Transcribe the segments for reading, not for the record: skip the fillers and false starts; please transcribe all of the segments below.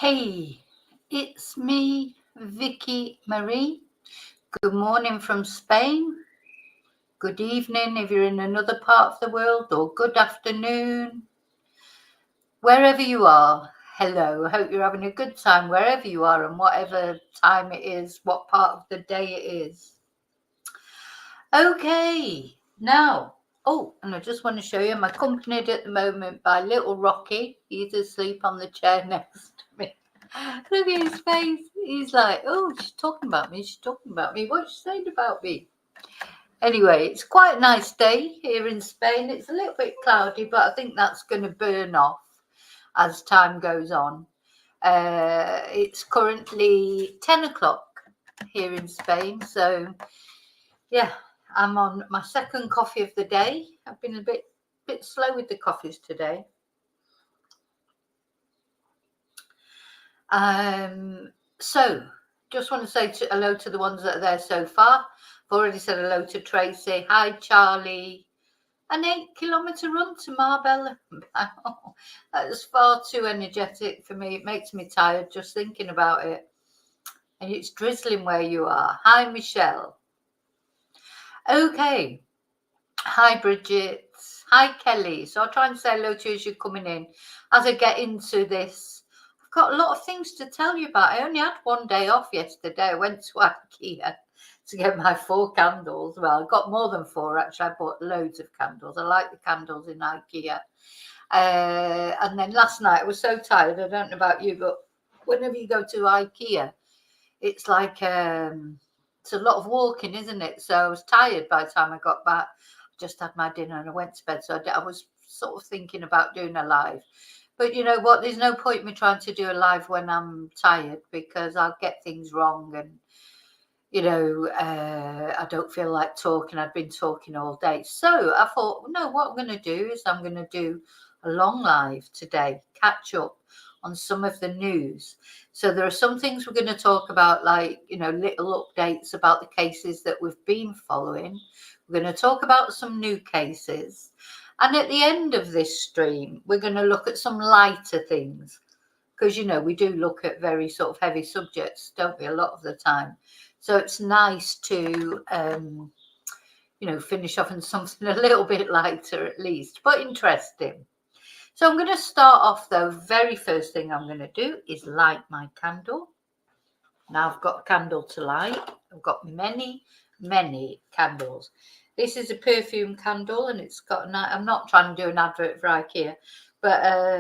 Hey, it's me, Vicky Marie. Good morning from Spain. Good evening if you're in another part of the world, or good afternoon, wherever you are. Hello, I hope you're having a good time wherever you are and whatever time it is, what part of the day it is. Okay, now, and I just want to show you, I'm accompanied at the moment by little Rocky. He's asleep on the chair next to me. Look at his face. He's like, oh, she's talking about me. She's talking about me. What's she saying about me? Anyway, it's quite a nice day here in Spain. It's a little bit cloudy, but I think that's going to burn off as time goes on. It's currently 10 o'clock here in Spain. So, yeah, I'm on my second coffee of the day. I've been a bit slow with the coffees today. So just want to say hello to the ones that are there so far. I've already said hello to Tracy. Hi, Charlie. An 8-kilometre run to Marbella. That is far too energetic for me. It makes me tired just thinking about it. And it's drizzling where you are. Hi, Michelle. Okay. Hi, Bridget. Hi, Kelly. So I'll try and say hello to you as you're coming in. As I get into this, I've got a lot of things to tell you about. I only had one day off yesterday. I went to IKEA to get my 4 candles. Well, I got more than 4, actually. I bought loads of candles. I like the candles in IKEA. And then last night, I was so tired. I don't know about you, but whenever you go to IKEA, it's like it's a lot of walking, isn't it? So I was tired by the time I got back. Just had my dinner and I went to bed. So I was sort of thinking about doing a live. But you know what? There's no point in me trying to do a live when I'm tired, because I'll get things wrong and, I don't feel like talking. I've been talking all day. So I thought, no, what I'm going to do is I'm going to do a long live today, catch up on some of the news. So there are some things we're going to talk about, like, little updates about the cases that we've been following. We're going to talk about some new cases. And at the end of this stream, we're going to look at some lighter things. Because, we do look at very sort of heavy subjects, don't we, a lot of the time. So it's nice to, finish off on something a little bit lighter at least, but interesting. So I'm going to start off, though. Very first thing I'm going to do is light my candle. Now I've got a candle to light. I've got many, many candles. This is a perfume candle, and it's got I'm not trying to do an advert for IKEA, but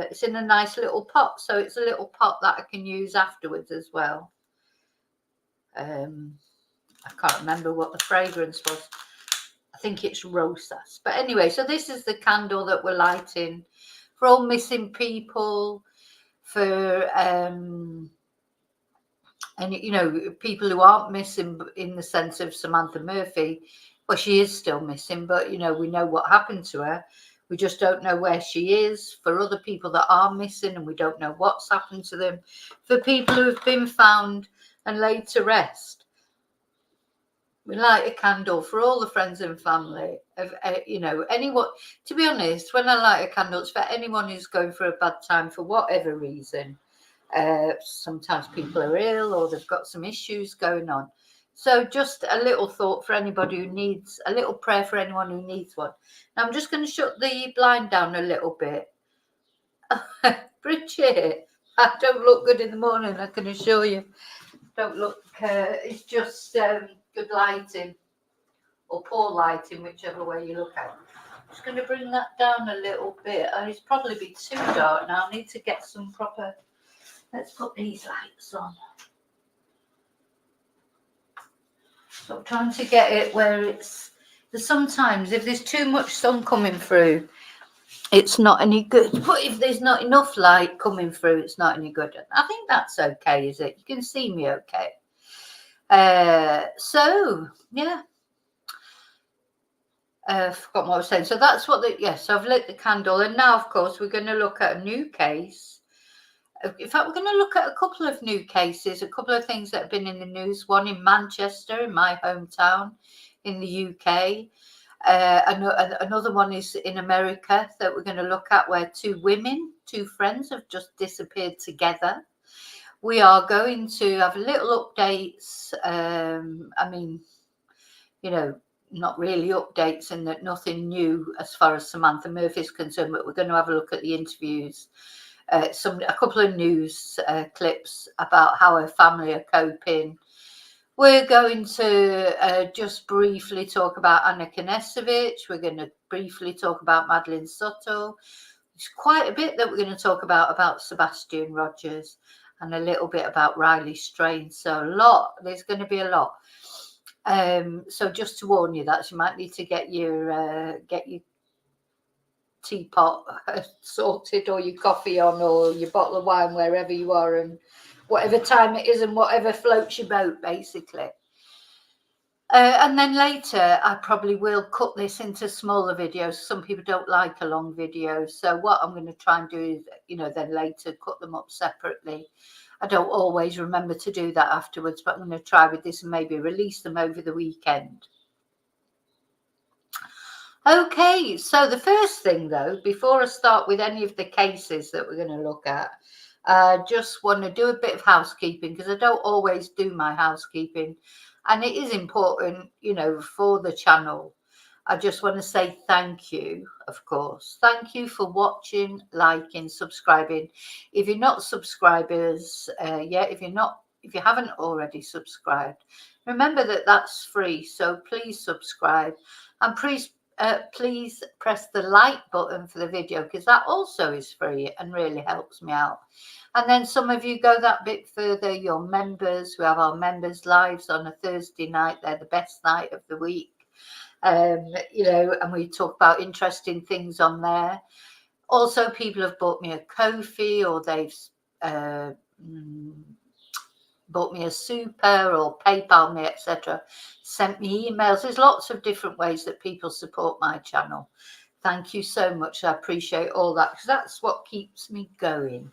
it's in a nice little pot. So it's a little pot that I can use afterwards as well. I can't remember what the fragrance was. I think it's Rosas. But anyway, so this is the candle that we're lighting for all missing people, for and people who aren't missing in the sense of Samantha Murphy. Well, she is still missing, but we know what happened to her. We just don't know where she is. For other people that are missing and we don't know what's happened to them. For people who have been found and laid to rest, we light a candle for all the friends and family of, anyone. To be honest, when I light a candle, it's for anyone who's going through a bad time for whatever reason. Sometimes people are ill or they've got some issues going on. So just a little thought for anybody who needs, a little prayer for anyone who needs one. Now I'm just going to shut the blind down a little bit. Bridget, I don't look good in the morning, I can assure you. Don't look, it's just good lighting or poor lighting, whichever way you look at it. I'm just going to bring that down a little bit. It's probably be too dark now. I need to get some proper, let's put these lights on. So I'm trying to get it where it's, sometimes if there's too much sun coming through, it's not any good. But if there's not enough light coming through, it's not any good. I think that's okay, is it? You can see me okay. So yeah. Forgot what I was saying. So that's what so I've lit the candle, and now of course we're going to look at a new case. In fact, we're going to look at a couple of new cases, a couple of things that have been in the news. One in Manchester, in my hometown in the UK. Another one is in America that we're going to look at, where 2 women, 2 friends, have just disappeared together. We are going to have little updates. I mean, not really updates in that nothing new as far as Samantha Murphy is concerned, but we're going to have a look at the interviews, a couple of news clips about how her family are coping. We're going to just briefly talk about Anna Konesevich. We're going to briefly talk about Madeline Soto. There's quite a bit that we're going to talk about Sebastian Rogers, and a little bit about Riley Strain. So there's going to be a lot. So just to warn you that you might need to get your teapot sorted, or your coffee on, or your bottle of wine wherever you are, and whatever time it is and whatever floats your boat, basically. And then later, I probably will cut this into smaller videos. Some people don't like a long video. So what I'm going to try and do is, then later cut them up separately. I don't always remember to do that afterwards, but I'm going to try with this and maybe release them over the weekend. Okay, so the first thing, though, before I start with any of the cases that we're going to look at, I just want to do a bit of housekeeping, because I don't always do my housekeeping. And it is important, for the channel. I just want to say thank you, of course. Thank you for watching, liking, subscribing. If you're not subscribers yet, if you haven't already subscribed, remember that that's free. So please subscribe, and please press the like button for the video, because that also is free and really helps me out. And then some of you go that bit further, you're members. We have our members lives on a Thursday night. They're the best night of the week. And we talk about interesting things on there. Also, people have bought me a Ko-fi, or they've bought me a super, or PayPal me, etc. Sent me emails. There's lots of different ways that people support my channel. Thank you so much. I appreciate all that, because that's what keeps me going.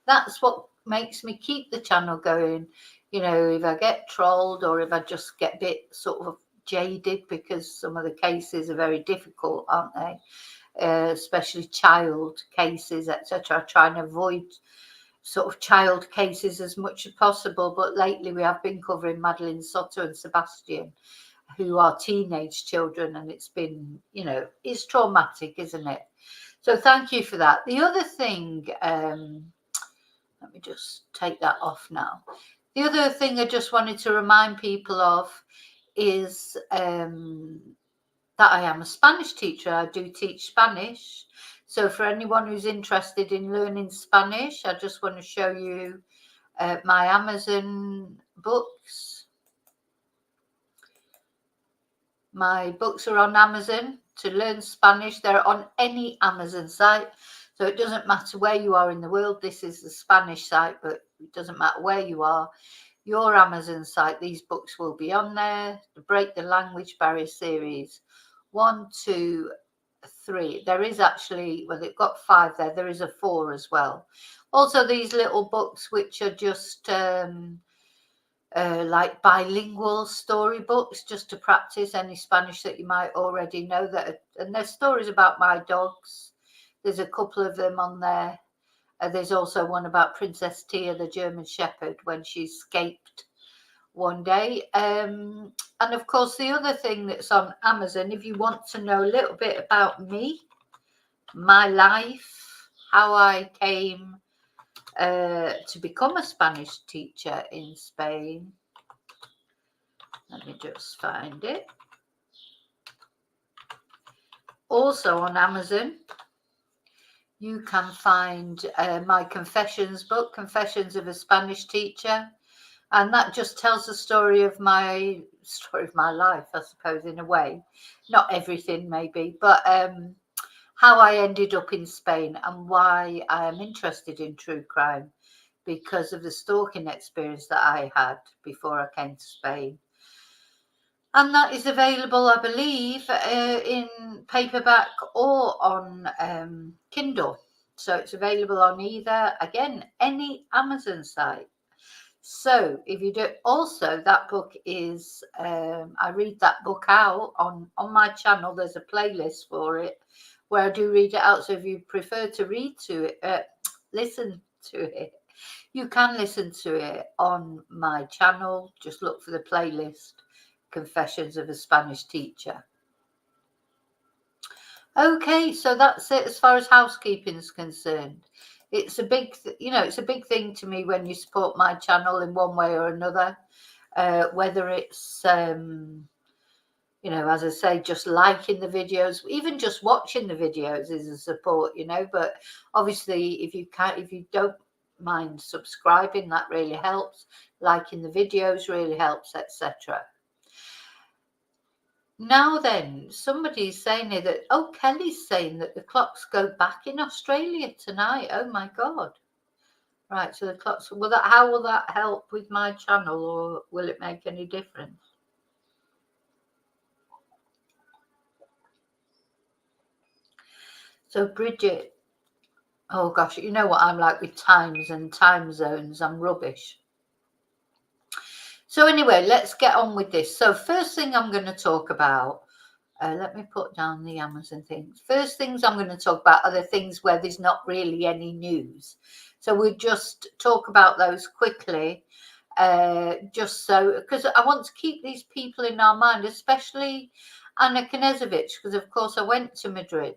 That's what makes me keep the channel going. If I get trolled, or if I just get a bit sort of jaded, because some of the cases are very difficult, aren't they? Especially child cases, etc. I try and avoid sort of child cases as much as possible, but lately we have been covering Madeline Soto and Sebastian, who are teenage children, and it's been, it's traumatic, isn't it? So thank you for that. The other thing, let me just take that off now. The other thing I just wanted to remind people of is that I am a Spanish teacher. I do teach Spanish. So for anyone who's interested in learning Spanish, I just want to show you my Amazon books. My books are on Amazon to learn Spanish. They're on any Amazon site. So it doesn't matter where you are in the world. This is the Spanish site, but it doesn't matter where you are. Your Amazon site, these books will be on there. The Break the Language Barrier series 1, 2, 3. There is actually, well, they've got 5 there. There is a 4 as well. Also, these little books, which are just like bilingual storybooks, just to practice any Spanish that you might already know. And there's stories about my dogs. There's a couple of them on there. There's also one about Princess Tia, the German Shepherd, when she escaped one day. And of course, the other thing that's on Amazon, if you want to know a little bit about me, my life, how I came to become a Spanish teacher in Spain. Let me just find it. Also on Amazon, you can find my Confessions book, Confessions of a Spanish Teacher. And that just tells the story of my life, I suppose, in a way. Not everything, maybe, but how I ended up in Spain and why I am interested in true crime, because of the stalking experience that I had before I came to Spain. And that is available, I believe, in paperback or on Kindle. So it's available on either, again, any Amazon site. So if you do, also that book is, I read that book out on my channel. There's a playlist for it where I do read it out. So if you prefer to read to it, listen to it, You can listen to it on my channel. Just look for the playlist, Confessions of a Spanish Teacher. Okay, so that's it as far as housekeeping is concerned. It's a big, it's a big thing to me when you support my channel in one way or another, whether it's, as I say, just liking the videos, even just watching the videos is a support, but obviously if you don't mind subscribing, that really helps. Liking the videos really helps, etc. Now then, somebody's saying here that, Kelly's saying that the clocks go back in Australia tonight. Oh my God. Right, so the clocks, how will that help with my channel, or will it make any difference? So Bridget, oh gosh, you know what I'm like with times and time zones, I'm rubbish. So anyway, let's get on with this. So first thing I'm going to talk about, let me put down the Amazon things. First things I'm going to talk about are the things where there's not really any news. So we'll just talk about those quickly, just so, because I want to keep these people in our mind, especially Anna Knežević, because of course I went to Madrid.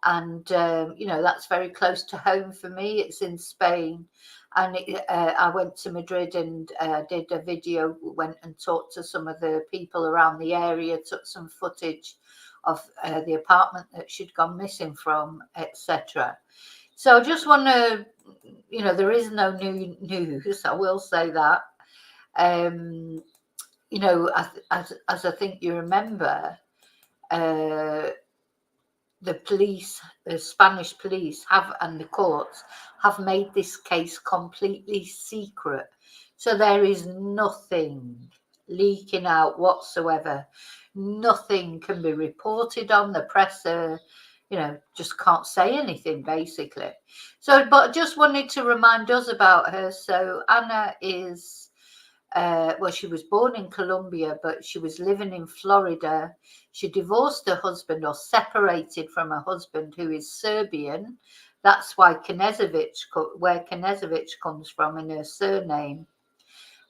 And, that's very close to home for me. It's in Spain. And I went to Madrid and did a video, went and talked to some of the people around the area, took some footage of the apartment that she'd gone missing from, etc. So I just want to, there is no new news, I will say that. As I think you remember, the police, the Spanish police and the courts have made this case completely secret. So there is nothing leaking out whatsoever. Nothing can be reported on. The press, just can't say anything basically. So, but just wanted to remind us about her. So Anna is, she was born in Colombia, but she was living in Florida. She divorced her husband, or separated from her husband, who is Serbian. That's why where Knežević comes from in her surname.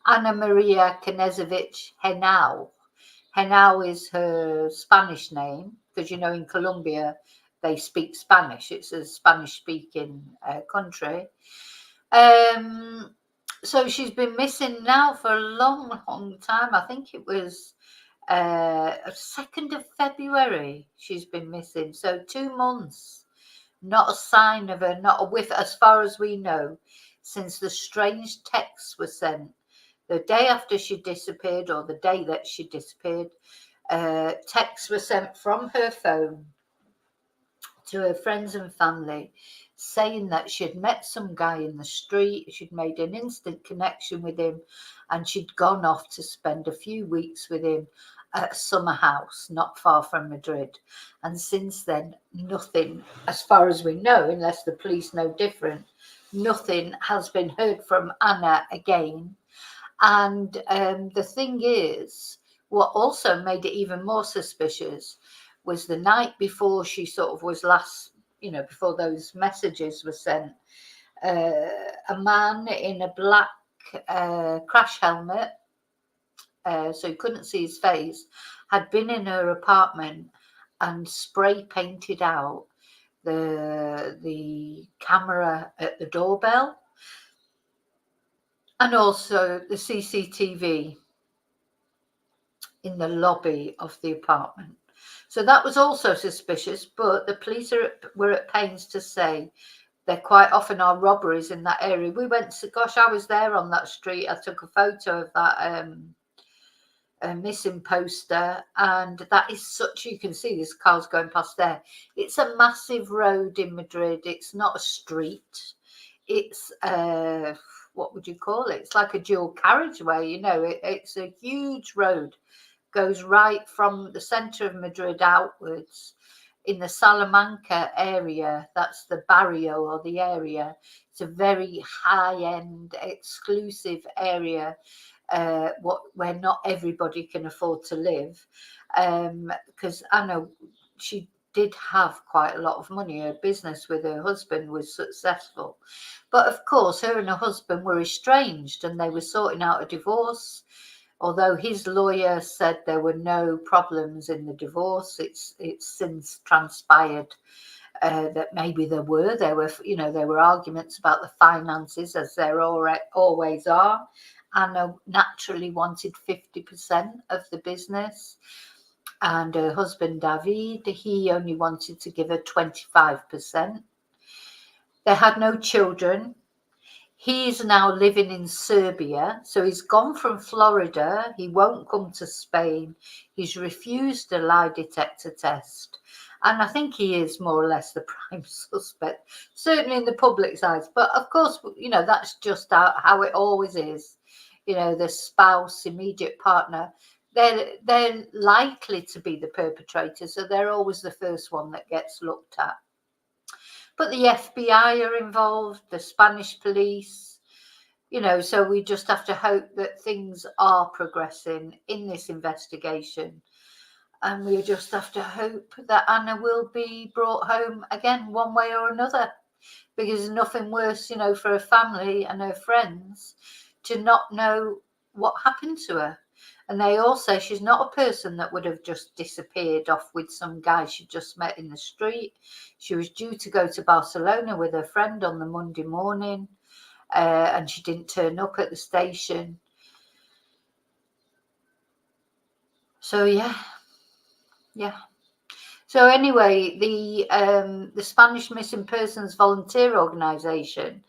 Ana Maria Knežević Henao. Henao is her Spanish name, because in Colombia they speak Spanish. It's a Spanish-speaking country. So she's been missing now for a long, long time. I think it was 2nd of February she's been missing. So 2 months. Not a sign of her, not a whiff, as far as we know, since the strange texts were sent. The day after she disappeared, or the day that she disappeared, texts were sent from her phone to her friends and family, saying that she'd met some guy in the street, she'd made an instant connection with him, and she'd gone off to spend a few weeks with him at a summer house not far from Madrid. And since then, nothing, as far as we know, unless the police know different, nothing has been heard from Anna again. And the thing is, what also made it even more suspicious was the night before she sort of was last, before those messages were sent, a man in a black crash helmet, so you couldn't see his face, had been in her apartment and spray painted out the camera at the doorbell, and also the CCTV in the lobby of the apartment. So that was also suspicious, but the police were at pains to say there quite often are robberies in that area. We went to, I was there on that street. I took a photo of that missing poster, and that is such, you can see this car's going past there. It's a massive road in Madrid. It's not a street. It's what would you call it? It's like a dual carriageway, it's a huge road. Goes right from the centre of Madrid outwards. In the Salamanca area, that's the barrio, or the area. It's a very high-end, exclusive area, where not everybody can afford to live. Because I know did have quite a lot of money. Her business with her husband was successful. But of course, her and her husband were estranged and they were sorting out a divorce. Although his lawyer said there were no problems in the divorce, it's since transpired that maybe there were. There were arguments about the finances, as there always are. Anna naturally wanted 50% of the business, and her husband David, he only wanted to give her 25%. They had no children. He's now living in Serbia, so he's gone from Florida. He won't come to Spain. He's refused a lie detector test. And I think he is more or less the prime suspect, certainly in the public's eyes. But of course, that's just how it always is. The spouse, immediate partner, they're likely to be the perpetrator, so they're always the first one that gets looked at. But the FBI are involved, the Spanish police, so we just have to hope that things are progressing in this investigation. And we just have to hope that Anna will be brought home again, one way or another, because there's nothing worse, for her family and her friends to not know what happened to her. And they all say she's not a person that would have just disappeared off with some guy she just met in the street. She was due to go to Barcelona with her friend on the Monday morning, and she didn't turn up at the station. So, yeah. So anyway, the Spanish Missing Persons Volunteer Organization,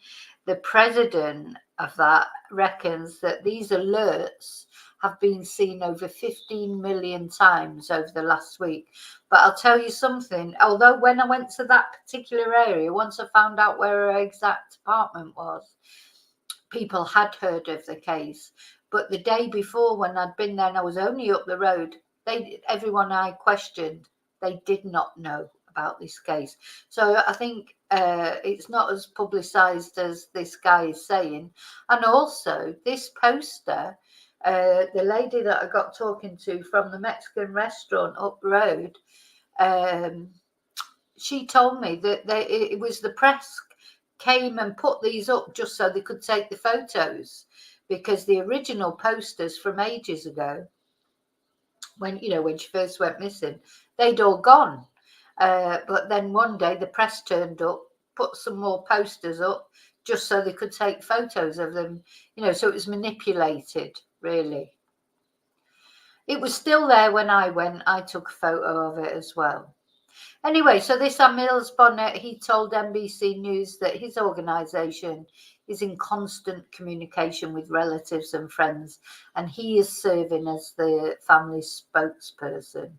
the president of that reckons that these alerts have been seen over 15 million times over the last week. But I'll tell you something, although when I went to that particular area, once I found out where her exact apartment was, people had heard of the case. But the day before, when I'd been there and I was only up the road, everyone I questioned, they did not know about this case. So I think it's not as publicized as this guy is saying. And also this poster, the lady that I got talking to from the Mexican restaurant up the road, she told me that it was the press came and put these up just so they could take the photos, because the original posters from ages ago, when she first went missing, they'd all gone. But then one day the press turned up, put some more posters up just so they could take photos of them, so it was manipulated, really. It was still there when I went. I took a photo of it as well. Anyway, so this Mills Bonnet, he told NBC News that his organisation is in constant communication with relatives and friends, and he is serving as the family's spokesperson.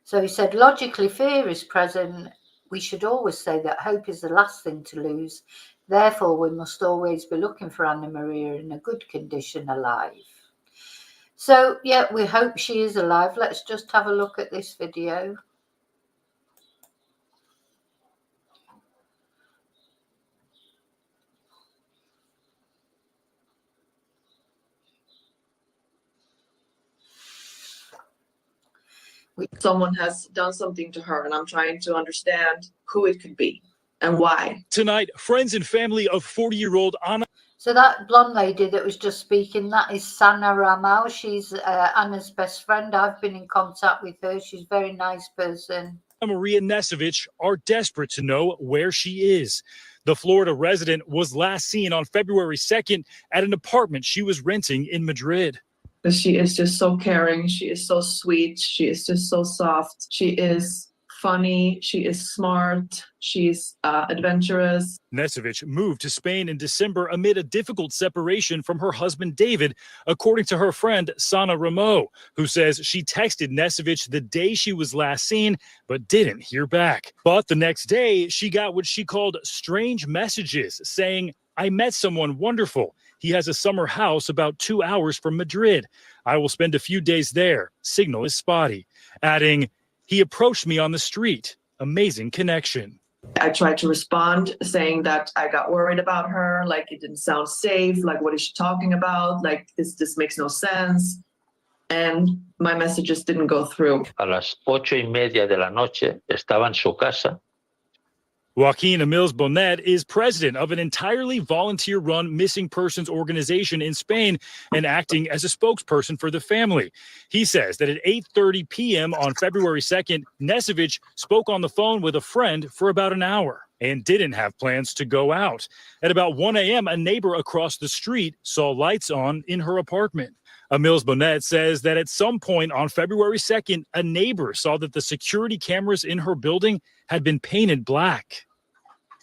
So he said, logically, fear is present. We should always say that hope is the last thing to lose. Therefore, we must always be looking for Anna Maria in a good condition, alive. So, yeah, we hope she is alive. Let's just have a look at this video. Someone has done something to her, and I'm trying to understand who it could be and why. Tonight, friends and family of 40-year-old Anna. So that blonde lady that was just speaking, that is Sana Ramau. She's Anna's best friend. I've been in contact with her. She's a very nice person. Maria Nesevich are desperate to know where she is. The Florida resident was last seen on February 2nd at an apartment she was renting in Madrid. She is just so caring. She is so sweet. She is just so soft. She is funny. She is smart. She's adventurous. Nesevich moved to Spain in December amid a difficult separation from her husband, David, according to her friend, Sana Ramo, who says she texted Nesevich the day she was last seen, but didn't hear back. But the next day, she got what she called strange messages saying, I met someone wonderful. He has a summer house about 2 hours from Madrid. I will spend a few days there. Signal is spotty. Adding, he approached me on the street. Amazing connection. I tried to respond saying that I got worried about her, like it didn't sound safe, like what is she talking about, like this makes no sense. and my messages didn't go through. A las 8:30 de la noche estaba en su casa. Joaquin Emils Bonet is president of an entirely volunteer-run missing persons organization in Spain and acting as a spokesperson for the family. He says that at 8:30 p.m. on February 2nd, Nesevich spoke on the phone with a friend for about an hour and didn't have plans to go out. At about 1 a.m., a neighbor across the street saw lights on in her apartment. Emils Bonet says that at some point on February 2nd, a neighbor saw that the security cameras in her building had been painted black.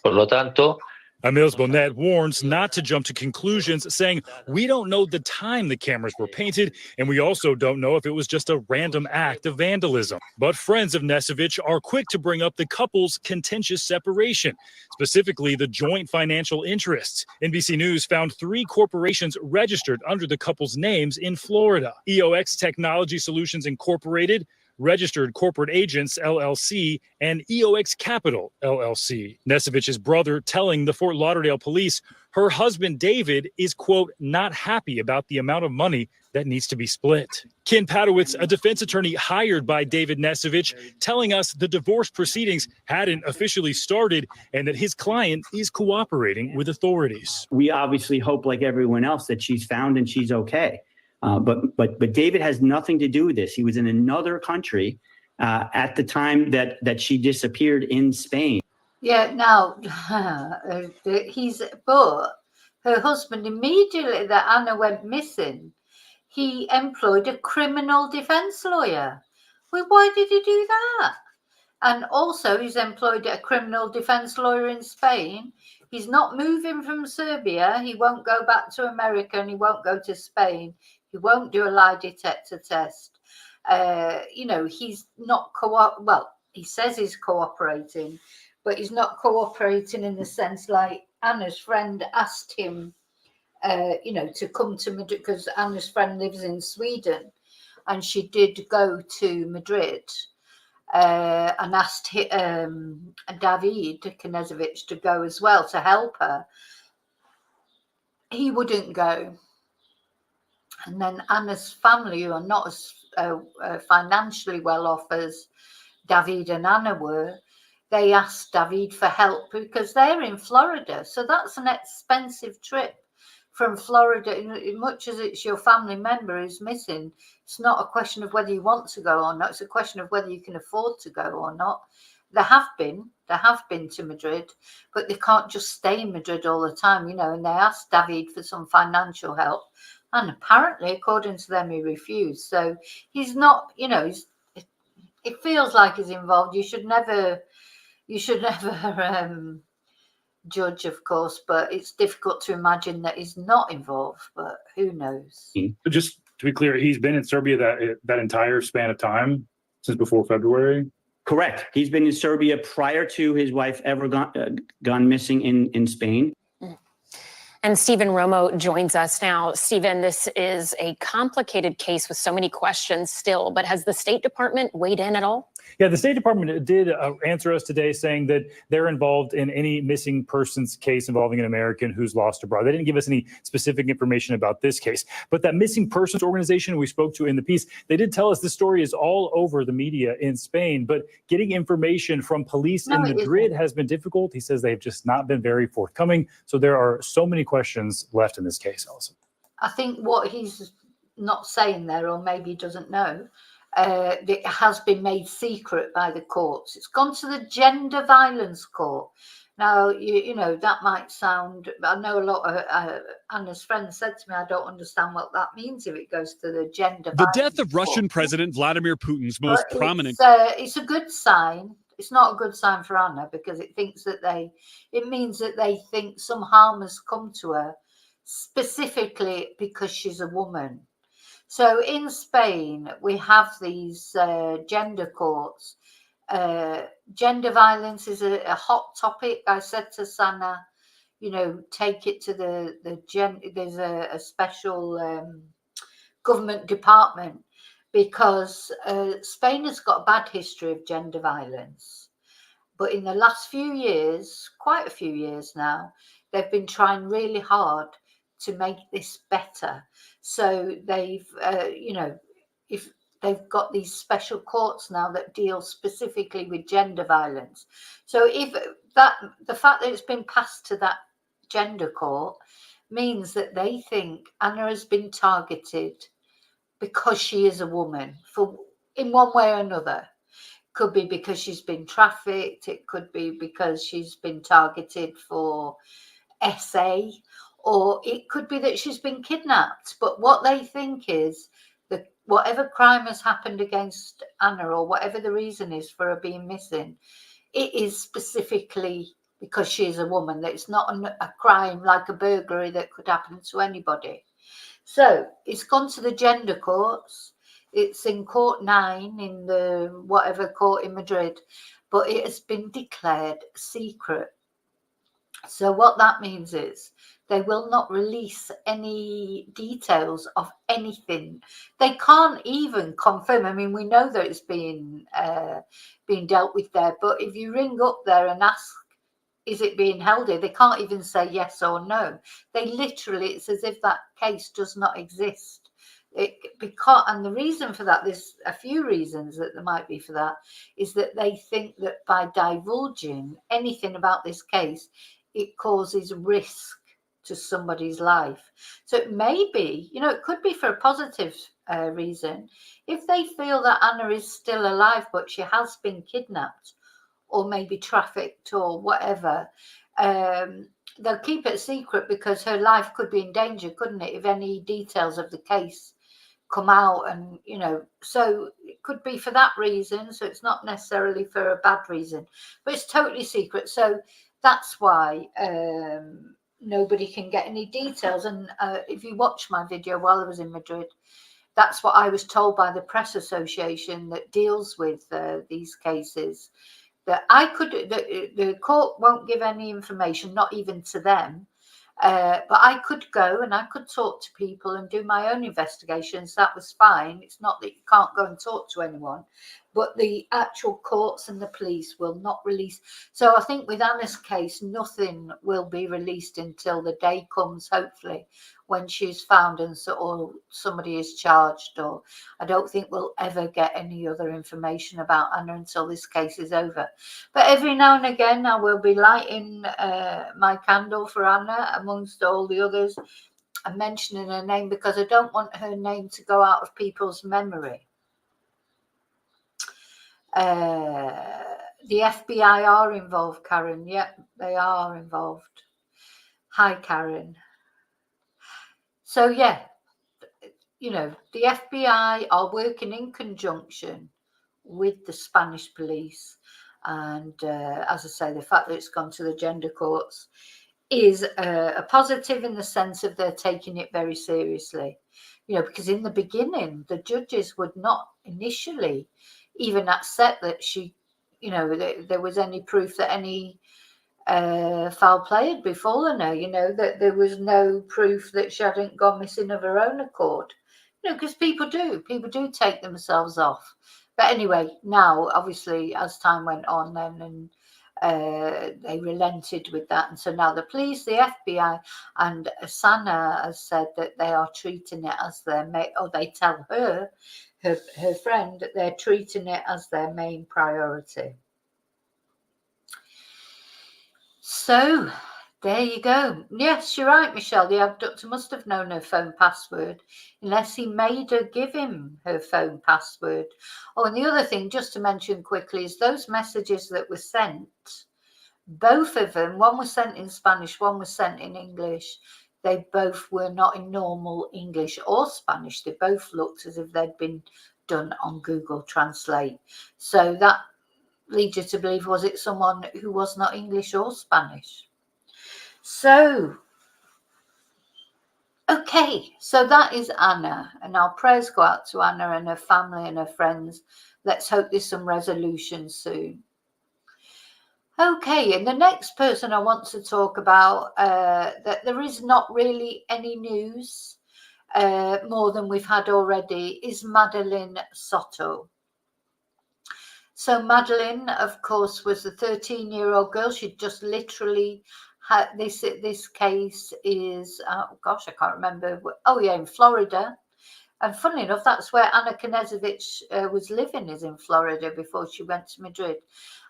Por lo tanto, Emils Bonet warns not to jump to conclusions, saying, "We don't know the time the cameras were painted, and we also don't know if it was just a random act of vandalism." But friends of Nesevich are quick to bring up the couple's contentious separation, specifically the joint financial interests. NBC News found 3 corporations registered under the couple's names in Florida: EOX Technology Solutions Incorporated, Registered Corporate Agents, LLC, and EOX Capital, LLC. Nesevich's brother telling the Fort Lauderdale police her husband, David, is, quote, not happy about the amount of money that needs to be split. Ken Padowitz, a defense attorney hired by David Nesevich, telling us the divorce proceedings hadn't officially started and that his client is cooperating with authorities. We obviously hope, like everyone else, that she's found and she's okay. But David has nothing to do with this. He was in another country at the time that she disappeared in Spain. Yeah, now but her husband, immediately that Anna went missing, he employed a criminal defense lawyer. Well, why did he do that? And also he's employed a criminal defense lawyer in Spain. He's not moving from Serbia. He won't go back to America and he won't go to Spain. He won't do a lie detector test. He's not well, he says he's cooperating, but he's not cooperating in the sense like Anna's friend asked him, to come to Madrid because Anna's friend lives in Sweden, and she did go to Madrid and asked David Knežević to go as well to help her. He wouldn't go. And then Anna's family, who are not as financially well off as David and Anna were, they asked David for help because they're in Florida. So that's an expensive trip from Florida. Much as it's your family member who's missing, it's not a question of whether you want to go or not. It's a question of whether you can afford to go or not. They have been to Madrid, but they can't just stay in Madrid all the time, and they asked David for some financial help. And apparently, according to them, he refused. So he's not, it feels like he's involved. You should never judge, of course, but it's difficult to imagine that he's not involved, but who knows? Just to be clear, he's been in Serbia that entire span of time since before February? Correct. He's been in Serbia prior to his wife ever gone missing in Spain. And Stephen Romo joins us now. Stephen, this is a complicated case with so many questions still, but has the State Department weighed in at all? Yeah, the State Department did answer us today saying that they're involved in any missing persons case involving an American who's lost abroad. They didn't give us any specific information about this case, but that missing persons organization we spoke to in the piece, they did tell us this story is all over the media in Spain, but getting information from police in Madrid has been difficult. He says they've just not been very forthcoming. So there are so many questions left in this case, Alison. I think what he's not saying there, or maybe he doesn't know, it has been made secret by the courts. It's gone to the gender violence court. Now, that might sound, I know a lot of Anna's friends said to me, I don't understand what that means if it goes to the gender violence The death of Russian court. President Vladimir Putin's most prominent. It's a good sign. It's not a good sign for Anna because it means that they think some harm has come to her, specifically because she's a woman. So in Spain, we have these gender courts. Gender violence is a hot topic. I said to Sana, take it to there's a special government department because Spain has got a bad history of gender violence. But in the last few years, quite a few years now, they've been trying really hard to make this better. So they've, if they've got these special courts now that deal specifically with gender violence. So if the fact that it's been passed to that gender court means that they think Anna has been targeted because she is a woman, for in one way or another. Could be because she's been trafficked, it could be because she's been targeted for SA, or it could be that she's been kidnapped. But what they think is that whatever crime has happened against Anna, or whatever the reason is for her being missing, it is specifically because she is a woman, that it's not a crime like a burglary that could happen to anybody. So it's gone to the gender courts. It's in court 9 in the whatever court in Madrid, but it has been declared secret. So what that means is they will not release any details of anything. They can't even confirm. I mean, we know that it's being dealt with there, but if you ring up there and ask, is it being held here? They can't even say yes or no. They literally, it's as if that case does not exist. And the reason for that, there's a few reasons that there might be for that, is that they think that by divulging anything about this case, it causes risk to somebody's life. So it may be, it could be for a positive reason. If they feel that Anna is still alive, but she has been kidnapped, or maybe trafficked or whatever, they'll keep it secret because her life could be in danger, couldn't it, if any details of the case come out. And so it could be for that reason. So it's not necessarily for a bad reason, but it's totally secret. So that's why nobody can get any details. And if you watch my video while I was in Madrid, that's what I was told by the press association that deals with these cases, that the court won't give any information, not even to them. But I could go and I could talk to people and do my own investigations. That was fine. It's not that you can't go and talk to anyone, but the actual courts and the police will not release. So I think with Anna's case, nothing will be released until the day comes, hopefully, when she's found or somebody is charged. Or I don't think we'll ever get any other information about Anna until this case is over. But every now and again, I will be lighting my candle for Anna amongst all the others and mentioning her name, because I don't want her name to go out of people's memory. The FBI are involved, Karen. Yep, they are involved. Hi, Karen. So, yeah, the FBI are working in conjunction with the Spanish police. And as I say, the fact that it's gone to the gender courts is a positive in the sense of they're taking it very seriously. Because in the beginning, the judges would not initially even accept that she, there was any proof that any foul play had befallen her, that there was no proof that she hadn't gone missing of her own accord, because people do take themselves off. But anyway, now obviously as time went on then, and they relented with that, and so now the police, the FBI and Sana has said that they are treating it as their main, or they tell her friend that they're treating it as their main priority. So there you go. Yes, you're right, Michelle. The abductor must have known her phone password, unless he made her give him her phone password. Oh, and the other thing, just to mention quickly, is those messages that were sent, both of them, one was sent in Spanish, one was sent in English. They both were not in normal English or Spanish. They both looked as if they'd been done on Google Translate. So that leads you to believe, was it someone who was not English or Spanish? So, okay, so that is Anna, and our prayers go out to Anna and her family and her friends. Let's hope there's some resolution soon. Okay, and the next person I want to talk about, that there is not really any news more than we've had already, is Madeline Soto. So Madeline, of course, was a 13-year-old girl. She just literally had this case is, oh gosh, I can't remember. Oh yeah, in Florida. And funnily enough, that's where Anna Knežević was living, is in Florida before she went to Madrid.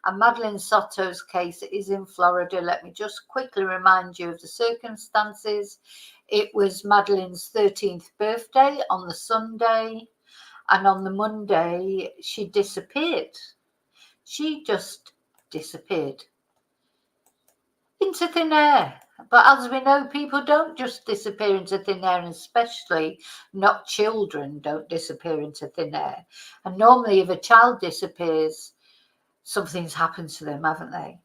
And Madeline Soto's case is in Florida. Let me just quickly remind you of the circumstances. It was Madeline's 13th birthday on the Sunday, and on the Monday, she disappeared. She just disappeared into thin air. But as we know, people don't just disappear into thin air, and especially not children don't disappear into thin air. And normally if a child disappears, something's happened to them, haven't they?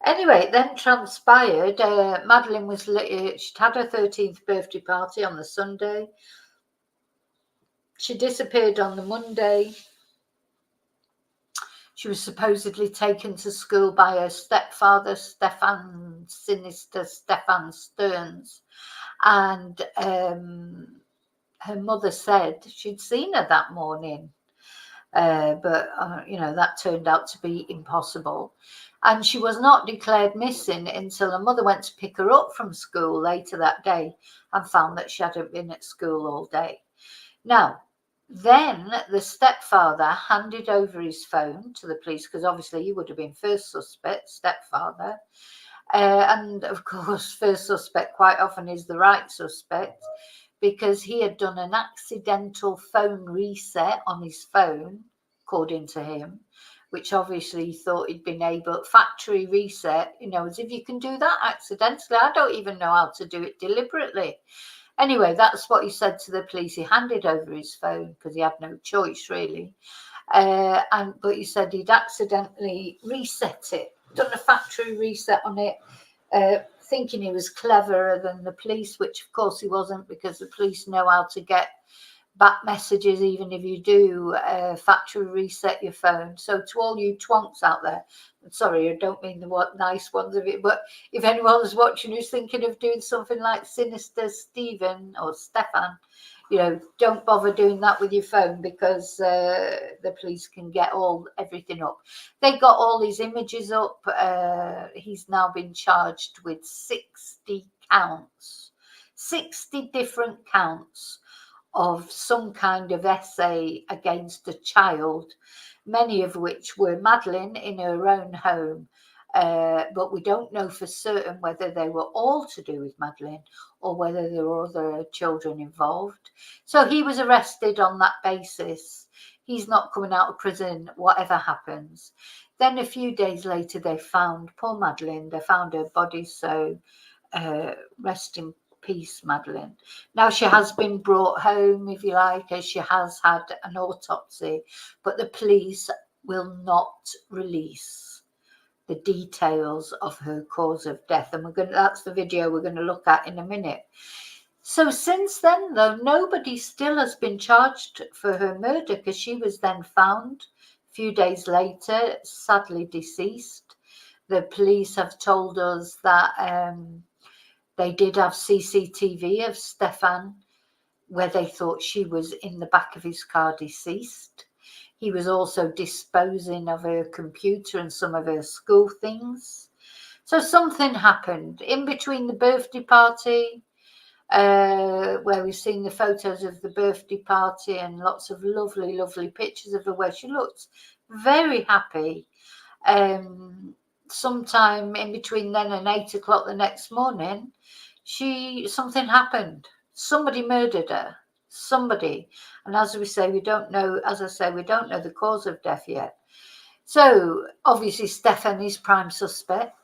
Anyway, it then transpired, Madeline was, she'd had her 13th birthday party on the Sunday. She disappeared on the Monday. She was supposedly taken to school by her stepfather, sinister Stefan Stearns. And her mother said she'd seen her that morning. But that turned out to be impossible. And she was not declared missing until her mother went to pick her up from school later that day and found that she hadn't been at school all day. Now, then the stepfather handed over his phone to the police, because obviously he would have been first suspect, stepfather. And of course, first suspect quite often is the right suspect, because he had done an accidental phone reset on his phone, according to him, which obviously he thought he'd been able, factory reset, as if you can do that accidentally. I don't even know how to do it deliberately. Anyway, that's what he said to the police. He handed over his phone because he had no choice, really. But he said he'd accidentally reset it, done a factory reset on it, thinking he was cleverer than the police, which of course he wasn't, because the police know how to get back messages even if you do factory reset your phone. So to all you twonks out there, sorry, I don't mean the nice ones of it, but if anyone was watching who's thinking of doing something like Sinister Stephen or Stefan, don't bother doing that with your phone, because the police can get everything up. They got all these images up. He's now been charged with 60 counts, 60 different counts of some kind of essay against a child, many of which were Madeline in her own home. But we don't know for certain whether they were all to do with Madeline or whether there were other children involved. So he was arrested on that basis. He's not coming out of prison, whatever happens. Then a few days later, they found poor Madeline. They found her body, so rest in peace, Madeline. Now she has been brought home, if you like, as she has had an autopsy, but the police will not release the details of her cause of death. And that's the video we're going to look at in a minute. So since then, though, nobody still has been charged for her murder, because she was then found a few days later, sadly deceased. The police have told us that they did have CCTV of Stefan, where they thought she was in the back of his car deceased. He was also disposing of her computer and some of her school things. So something happened in between the birthday party, where we've seen the photos of the birthday party and lots of lovely, lovely pictures of her where she looked very happy. Sometime in between then and 8 o'clock the next morning, something happened. Somebody murdered her. Somebody. And as we say, we don't know, as I say, we don't know the cause of death yet. So obviously Stefan is prime suspect.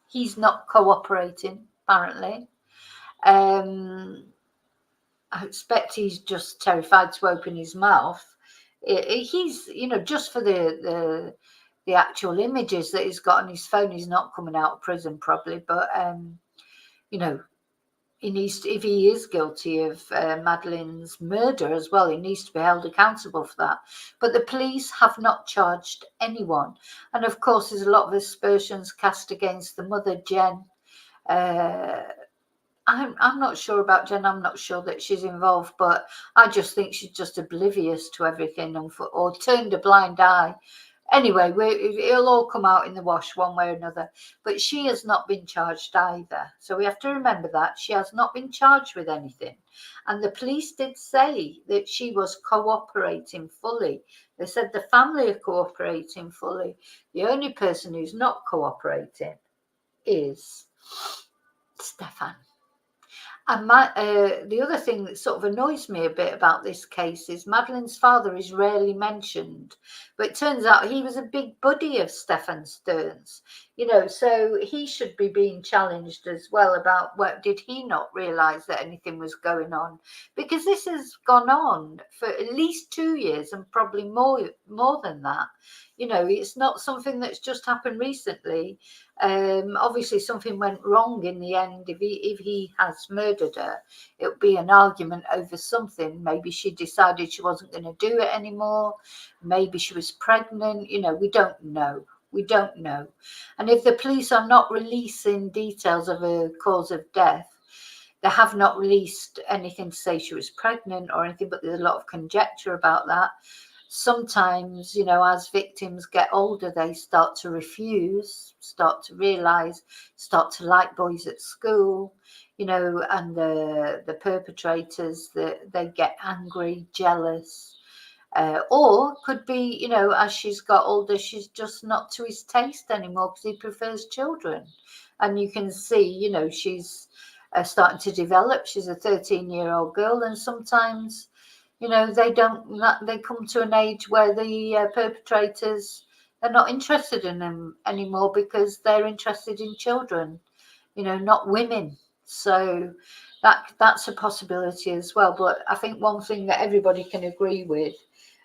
He's not cooperating, apparently. I expect he's just terrified to open his mouth. He's, just for the actual images that he's got on his phone, he's not coming out of prison probably, but he needs to, if he is guilty of Madeline's murder as well, he needs to be held accountable for that. But the police have not charged anyone. And of course, there's a lot of aspersions cast against the mother, Jen. I'm not sure about Jen. I'm not sure that she's involved, but I just think she's just oblivious to everything or turned a blind eye Anyway, it'll all come out in the wash one way or another. But she has not been charged either. So we have to remember that. She has not been charged with anything. And the police did say that she was cooperating fully. They said the family are cooperating fully. The only person who's not cooperating is Stefan. And the other thing that sort of annoys me a bit about this case is Madeline's father is rarely mentioned, but it turns out he was a big buddy of Stefan Stern's, so he should be being challenged as well about did he not realise that anything was going on? Because this has gone on for at least 2 years and probably more than that. It's not something that's just happened recently. Obviously something went wrong in the end. If he has murdered her, it would be an argument over something. Maybe she decided she wasn't going to do it anymore. Maybe she was pregnant. We don't know. And if the police are not releasing details of her cause of death, they have not released anything to say she was pregnant or anything, but there's a lot of conjecture about that. Sometimes, as victims get older, they start to refuse, start to realise, start to like boys at school, and the perpetrators, they get angry, jealous, or could be, as she's got older, she's just not to his taste anymore because he prefers children. And you can see, she's starting to develop. She's a 13-year-old girl, and sometimes they come to an age where the perpetrators are not interested in them anymore because they're interested in children, not women. So that's a possibility as well. But I think one thing that everybody can agree with,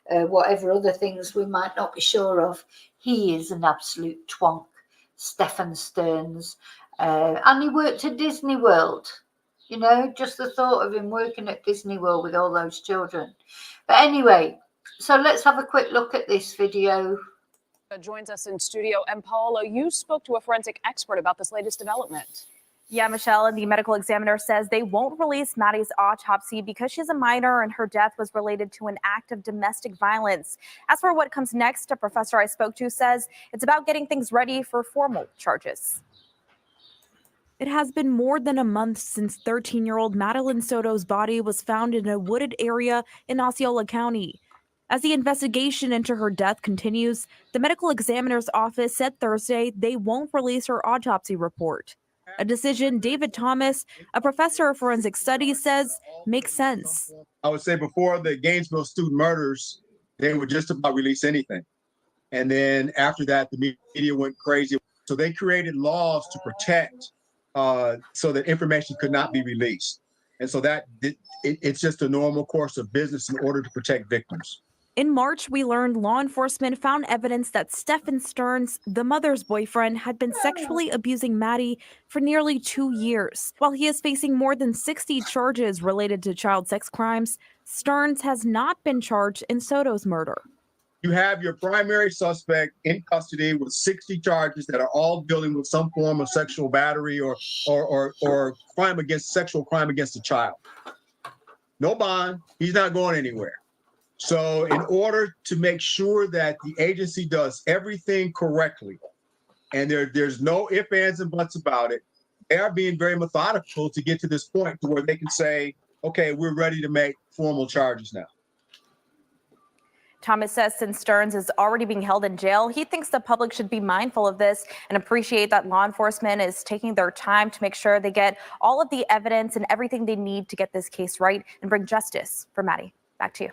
whatever other things we might not be sure of, he is an absolute twonk, Stefan Stern's. And he worked at Disney World. Just the thought of him working at Disney World with all those children. But anyway, so let's have a quick look at this video. Joins us in studio. And Paolo, you spoke to a forensic expert about this latest development. Yeah, Michelle, and the medical examiner says they won't release Maddie's autopsy because she's a minor and her death was related to an act of domestic violence. As for what comes next, a professor I spoke to says it's about getting things ready for formal charges. It has been more than a month since 13-year-old Madeline Soto's body was found in a wooded area in Osceola County. As the investigation into her death continues, the medical examiner's office said Thursday they won't release her autopsy report. A decision David Thomas, a professor of forensic studies, says makes sense. I would say before the Gainesville student murders, they would just about release anything. And then after that, the media went crazy. So they created laws to protect so that information could not be released. And so it's just a normal course of business in order to protect victims. In March, we learned law enforcement found evidence that Stefan Stearns, the mother's boyfriend, had been sexually abusing Maddie for nearly 2 years. While he is facing more than 60 charges related to child sex crimes, Stearns has not been charged in Soto's murder. You have your primary suspect in custody with 60 charges that are all dealing with some form of sexual battery or sexual crime against a child. No bond. He's not going anywhere. So in order to make sure that the agency does everything correctly, and there's no ifs, ands, and buts about it, they are being very methodical to get to this point to where they can say, okay, we're ready to make formal charges now. Thomas says since Stearns is already being held in jail, he thinks the public should be mindful of this and appreciate that law enforcement is taking their time to make sure they get all of the evidence and everything they need to get this case right and bring justice for Maddie. Back to you.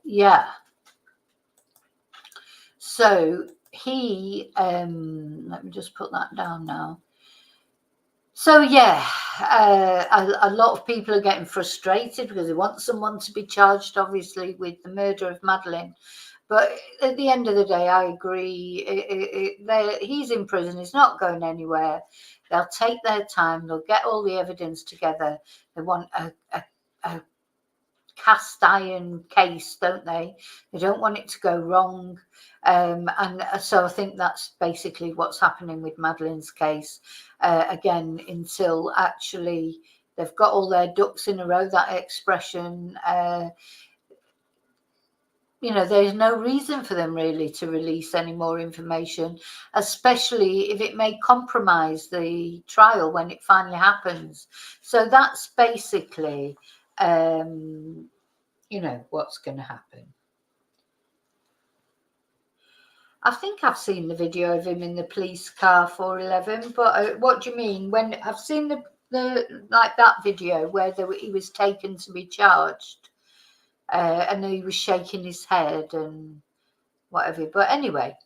Yeah. So he, let me just put that down now. So yeah, a lot of people are getting frustrated because they want someone to be charged, obviously, with the murder of Madeline. But at the end of the day, I agree. He's in prison. He's not going anywhere. They'll take their time. They'll get all the evidence together. They want a cast iron case, don't they? They don't want it to go wrong. And so I think that's basically what's happening with Madeline's case. Again, until actually they've got all their ducks in a row, that expression. You know, there's no reason for them really to release any more information, especially if it may compromise the trial when it finally happens. So that's basically, you know, what's going to happen. I think I've seen the video of him in the police car 411, but what do you mean? When I've seen the like that video where he was taken to be charged, and he was shaking his head and whatever. But anyway,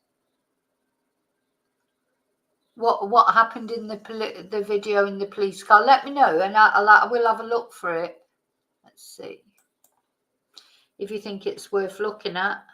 what happened in the video in the police car? Let me know, and I will have a look for it. Let's see if you think it's worth looking at.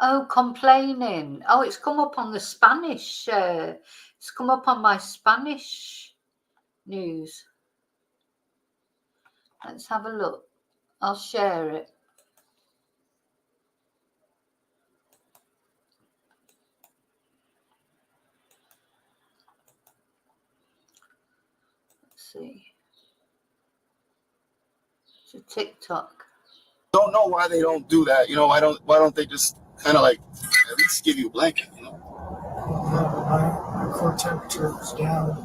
Oh, complaining. Oh, it's come up on the Spanish. It's come up on my Spanish news. Let's have a look. I'll share it. Let's see. It's a TikTok. Don't know why they don't do that. You know, why don't they just kind of like at least give you a blanket, you know? My core temperature was down.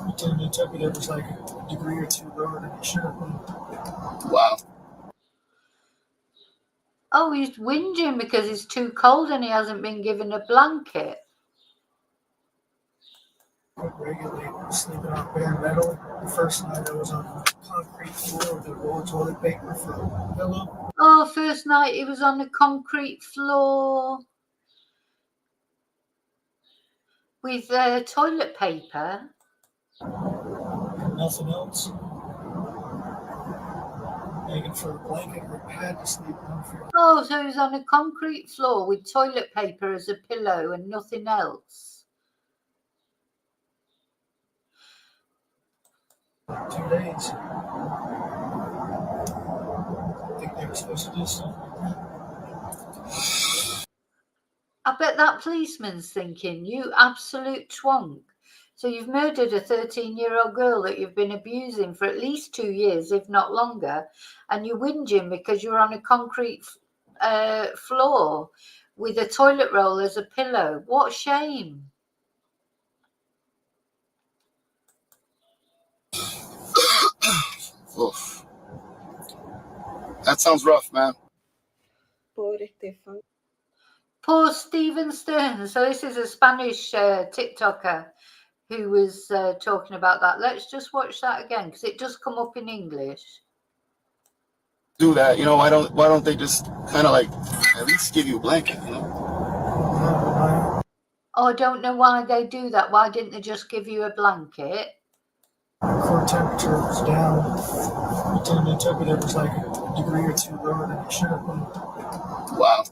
The temperature was like a degree or two lower than it should have been. Wow. Oh, he's whinging because it's too cold and he hasn't been given a blanket. Regularly sleeping on bare metal. The first night I was on a concrete floor with a roll of toilet paper for a pillow. Oh, first night he was on the concrete floor with toilet paper. And nothing else. Begging for a blanket or a pad to sleep on. Oh, so he was on a concrete floor with toilet paper as a pillow and nothing else. 2 days. I think they were supposed to do something like that. I bet that policeman's thinking, you absolute twonk. So you've murdered a 13-year-old girl that you've been abusing for at least 2 years, if not longer, and you're whinging because you're on a concrete floor with a toilet roll as a pillow. What shame. Oof. That sounds rough, man. Poor Stephen Stern. So this is a Spanish TikToker who was talking about that. Let's just watch that again because it does come up in English. Do that, you know, why don't they just kind of like at least give you a blanket, you know? Oh, I don't know why they do that. Why didn't they just give you a blanket? Core temperature was down. The temperature was like a degree or two lower than it should have been. Wow.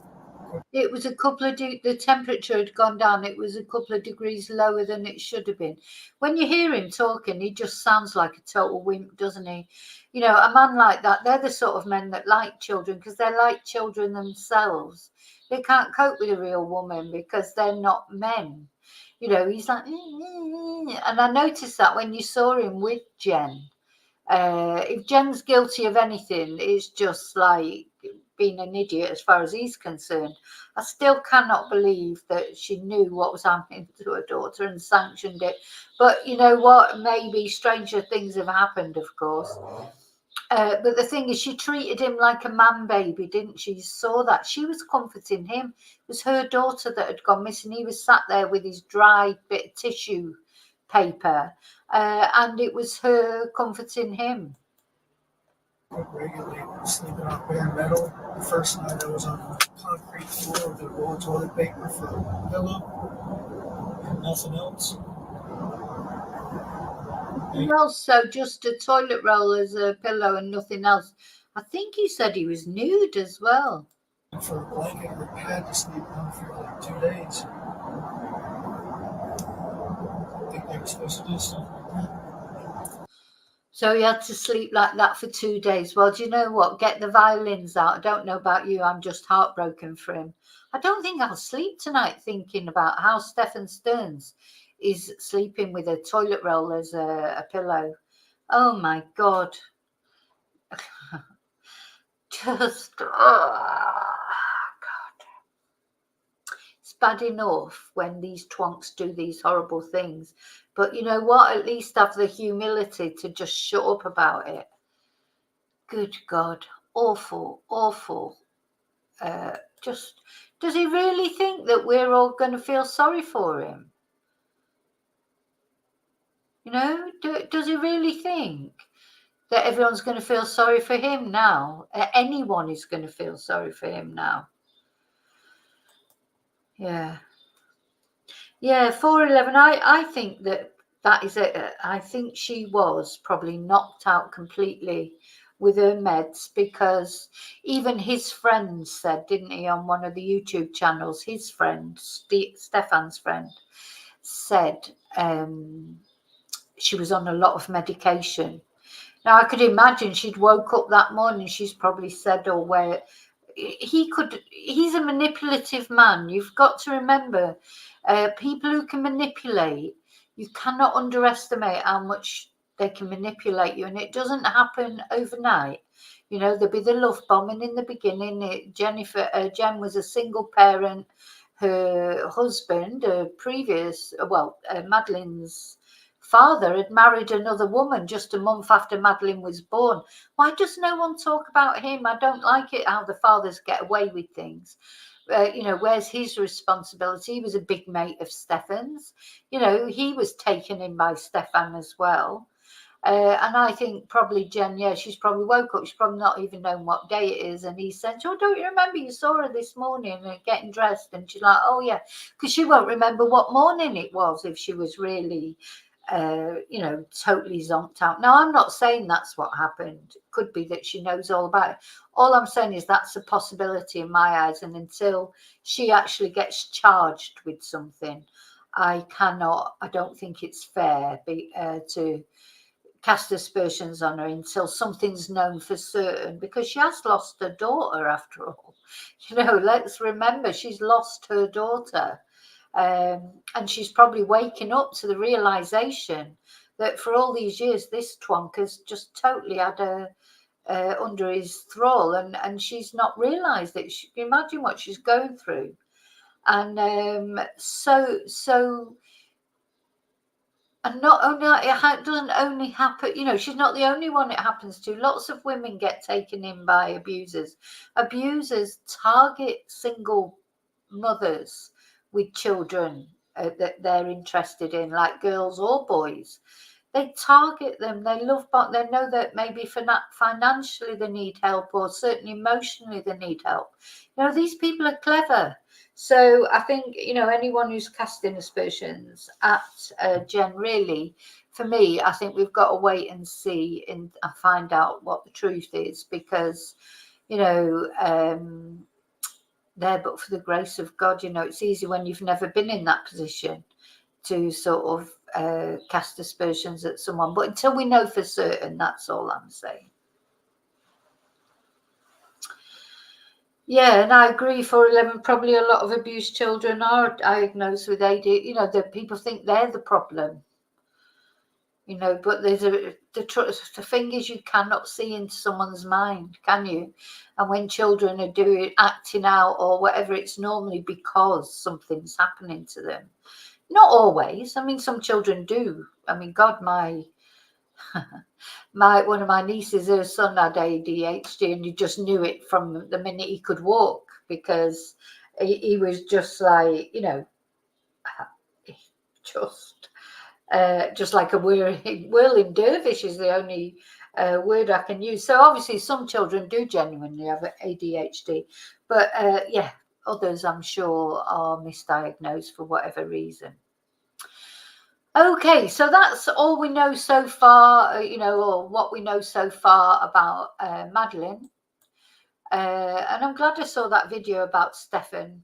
It was a couple of the temperature had gone down. It was a couple of degrees lower than it should have been. When you hear him talking, he just sounds like a total wimp, doesn't he? You know, a man like that, they're the sort of men that like children because they're like children themselves. They can't cope with a real woman because they're not men. You know, he's like, and I noticed that when you saw him with Jen. If Jen's guilty of anything, it's just like being an idiot as far as he's concerned. I still cannot believe that she knew what was happening to her daughter and sanctioned it. But you know what? Maybe stranger things have happened, of course. But the thing is, she treated him like a man baby, didn't she? You saw that. She was comforting him. It was her daughter that had gone missing. He was sat there with his dry bit of tissue paper, and it was her comforting him. Regularly sleeping on bare metal. The first night I was on a concrete floor with a roll of toilet paper for a pillow and nothing else. And also just a toilet roll as a pillow and nothing else. I think he said he was nude as well. For a blanket or a pad to sleep on for like 2 days. I think they were supposed to do something like that. So he had to sleep like that for 2 days. Well, do you know what? Get the violins out. I don't know about you. I'm just heartbroken for him. I don't think I'll sleep tonight thinking about how Stefan Stearns is sleeping with a toilet roll as a pillow. Oh, my God. Just, God. It's bad enough when these twonks do these horrible things. But you know what? At least have the humility to just shut up about it. Good God. Awful, awful. Just, does he really think that we're all going to feel sorry for him? You know, does he really think that everyone's going to feel sorry for him now? Anyone is going to feel sorry for him now? Yeah. Yeah, 411. I think that is it. I think she was probably knocked out completely with her meds, because even his friend said, didn't he, on one of the YouTube channels, his friend, Stefan's friend, said she was on a lot of medication. Now, I could imagine she'd woke up that morning, she's probably said, or where he's a manipulative man. You've got to remember, people who can manipulate, you cannot underestimate how much they can manipulate you, and it doesn't happen overnight. You know, there'll be the love bombing in the beginning. Jen was a single parent. Her husband, Madeline's father, had married another woman just a month after Madeline was born. Why does no one talk about him? I don't like it how the fathers get away with things. You know, where's his responsibility? He was a big mate of Stefan's. You know, he was taken in by Stefan as well. And I think probably Jen, she's probably woke up. She's probably not even known what day it is. And he said, "Oh, don't you remember you saw her this morning getting dressed?" And she's like, "Oh, yeah," because she won't remember what morning it was if she was really totally zonked out. Now, I'm not saying that's what happened. It could be that she knows all about it. All I'm saying is that's a possibility in my eyes. And until she actually gets charged with something, I don't think it's fair to cast aspersions on her until something's known for certain, because she has lost her daughter after all. You know, let's remember she's lost her daughter. And she's probably waking up to the realization that for all these years, this twonk has just totally had her under his thrall, and she's not realized it. Imagine what she's going through. And and not only it doesn't only happen, you know, she's not the only one it happens to. Lots of women get taken in by abusers. Abusers target single mothers with children that they're interested in, like girls or boys. They target them. They love, but they know that maybe financially they need help, or certainly emotionally they need help. You know, these people are clever. So I think, you know, anyone who's casting aspersions at Jen, really, for me, I think we've got to wait and see and find out what the truth is, because, you know, there, but for the grace of God, you know, it's easy when you've never been in that position to sort of cast aspersions at someone. But until we know for certain, that's all I'm saying. Yeah, and I agree. 411, probably a lot of abused children are diagnosed with AD. You know, that people think they're the problem. You know, but there's the thing is, you cannot see into someone's mind, can you? And when children are acting out or whatever, it's normally because something's happening to them. Not always. I mean, some children do. I mean, God, one of my nieces, her son had ADHD, and you just knew it from the minute he could walk, because he was just like, you know, just like a whirling dervish is the only word I can use. So obviously some children do genuinely have ADHD, but others I'm sure are misdiagnosed for whatever reason. Okay, so that's all we know so far, or what we know so far about Madeline. And I'm glad I saw that video about Stefan.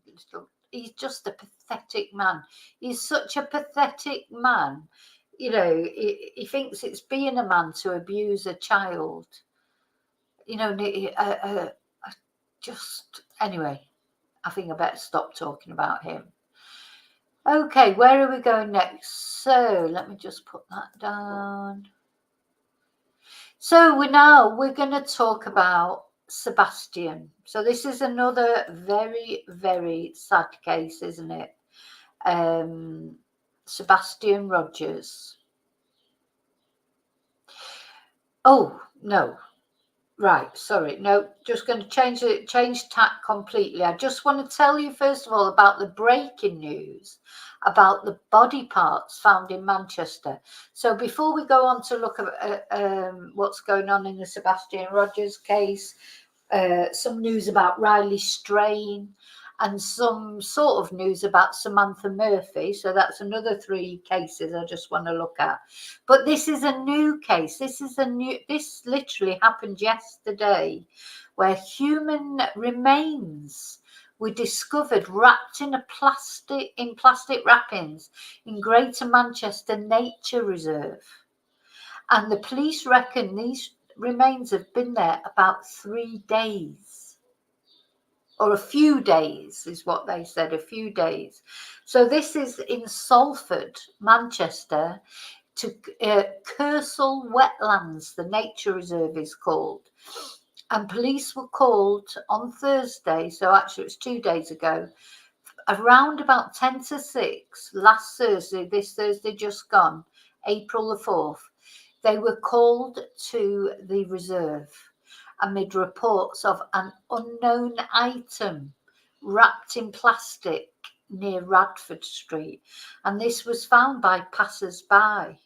he's just a pathetic man. He's such a pathetic man. You know, he thinks it's being a man to abuse a child. You know, just anyway, I think I better stop talking about him. Okay, where are we going next? So let me just put that down. So we're going to talk about Sebastian. So this is another very, very sad case, isn't it? Sebastian Rogers. Oh, no. Right, sorry. No, just going to change tack completely. I just want to tell you, first of all, about the breaking news about the body parts found in Manchester. So before we go on to look at what's going on in the Sebastian Rogers case, some news about Riley Strain, and some sort of news about Samantha Murphy. So that's another 3 cases I just want to look at. But this is a new case. This literally happened yesterday, where human remains were discovered wrapped in plastic wrappings in Greater Manchester Nature Reserve. And the police reckon these remains have been there about 3 days. Or a few days is what they said, a few days. So this is in Salford, Manchester, to Kersal Wetlands, the nature reserve is called. And police were called on Thursday, so actually it was 2 days ago, around about 10 to 6, last Thursday, this Thursday just gone, April the 4th. They were called to the reserve amid reports of an unknown item wrapped in plastic near Radford Street. And this was found by passers-by.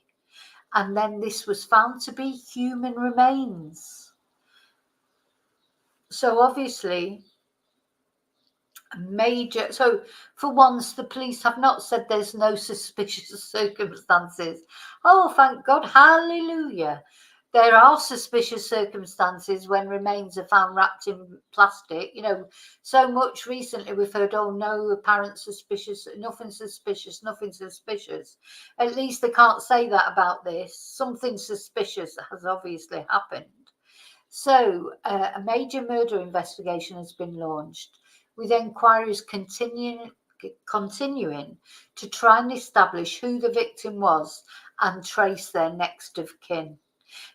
And then this was found to be human remains. So obviously, so for once the police have not said there's no suspicious circumstances. Oh, thank God, hallelujah. There are suspicious circumstances when remains are found wrapped in plastic. You know, so much recently we've heard, oh, no apparent suspicious, nothing suspicious, nothing suspicious. At least they can't say that about this. Something suspicious has obviously happened. So a major murder investigation has been launched, with inquiries continuing to try and establish who the victim was and trace their next of kin.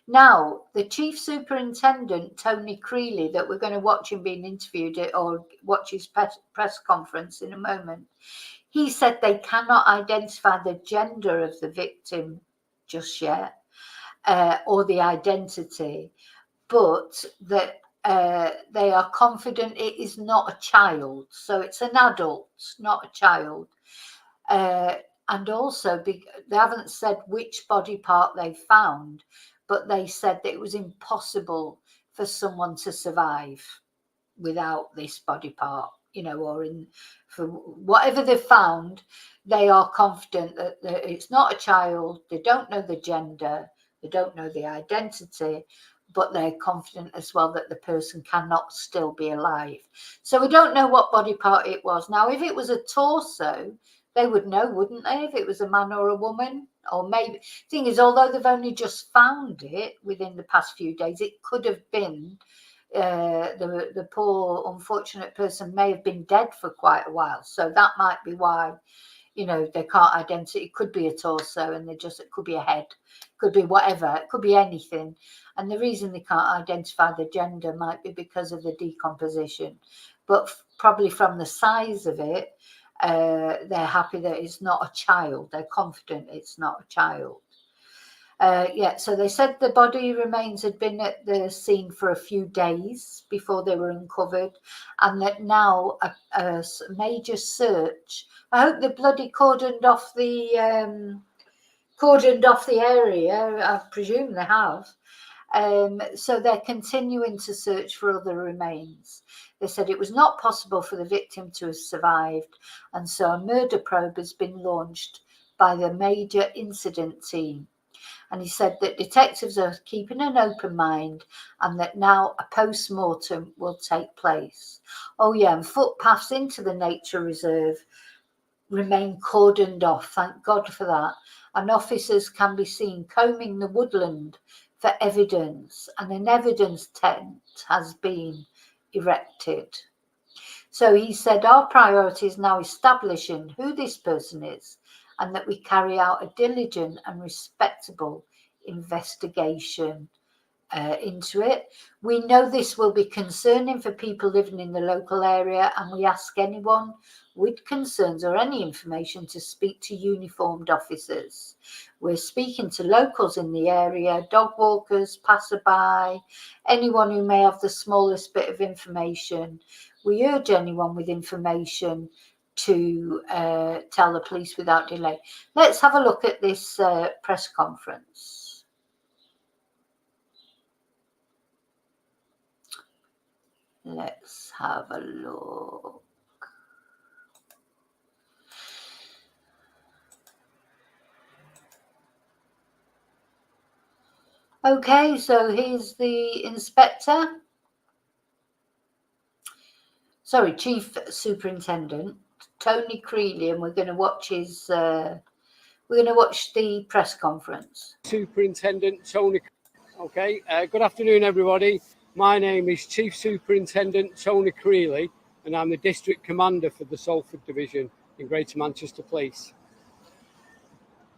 Now, the Chief Superintendent, Tony Creeley, that we're going to watch him being interviewed or watch his press conference in a moment, he said they cannot identify the gender of the victim just yet, or the identity, but that they are confident it is not a child. So it's an adult, not a child. And also, they haven't said which body part they found, but they said that it was impossible for someone to survive without this body part, you know, or for whatever they found, they are confident that it's not a child. They don't know the gender, they don't know the identity, but they're confident as well that the person cannot still be alive. So we don't know what body part it was. Now, if it was a torso, they would know, wouldn't they, if it was a man or a woman? Or maybe, thing is, although they've only just found it within the past few days, it could have been the poor unfortunate person may have been dead for quite a while. So that might be why, you know, they can't identify. It could be a torso, and it could be a head, could be whatever, it could be anything. And the reason they can't identify the gender might be because of the decomposition, but probably from the size of it, they're happy that it's not a child. They're confident it's not a child. Yeah, so they said the body remains had been at the scene for a few days before they were uncovered, and that now a major search. I hope the bloody cordoned off the area. I presume they have. So they're continuing to search for other remains. They said it was not possible for the victim to have survived, and so a murder probe has been launched by the major incident team. And he said that detectives are keeping an open mind and that now a post-mortem will take place. Oh yeah, and footpaths into the nature reserve remain cordoned off, thank God for that. And officers can be seen combing the woodland for evidence, and an evidence tent has been erected. So he said our priority is now establishing who this person is and that we carry out a diligent and respectable investigation into it. We know this will be concerning for people living in the local area, and we ask anyone with concerns or any information to speak to uniformed officers. We're speaking to locals in the area, dog walkers, passerby, anyone who may have the smallest bit of information. We urge anyone with information to tell the police without delay. Let's have a look at this press conference. Let's have a look. Okay, so here's the inspector. Sorry, Chief Superintendent Tony Creeley, and we're going to watch his. We're going to watch the press conference. Superintendent Tony. Okay, good afternoon, everybody. My name is Chief Superintendent Tony Creeley, and I'm the District Commander for the Salford Division in Greater Manchester Police.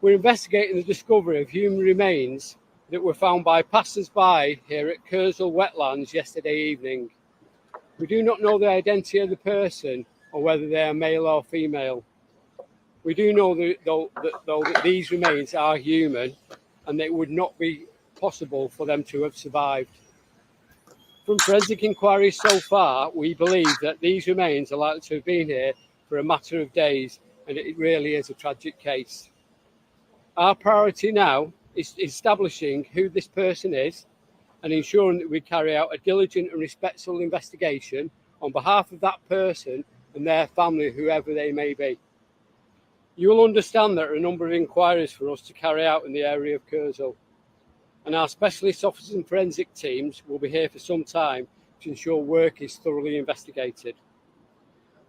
We're investigating the discovery of human remains that were found by passers-by here at Kersal Wetlands yesterday evening. We do not know the identity of the person or whether they are male or female. We do know that these remains are human and that it would not be possible for them to have survived. From forensic inquiries so far, we believe that these remains are likely to have been here for a matter of days, and it really is a tragic case. Our priority now is establishing who this person is and ensuring that we carry out a diligent and respectful investigation on behalf of that person and their family, whoever they may be. You will understand there are a number of inquiries for us to carry out in the area of Kersal, and our specialist officers and forensic teams will be here for some time to ensure work is thoroughly investigated.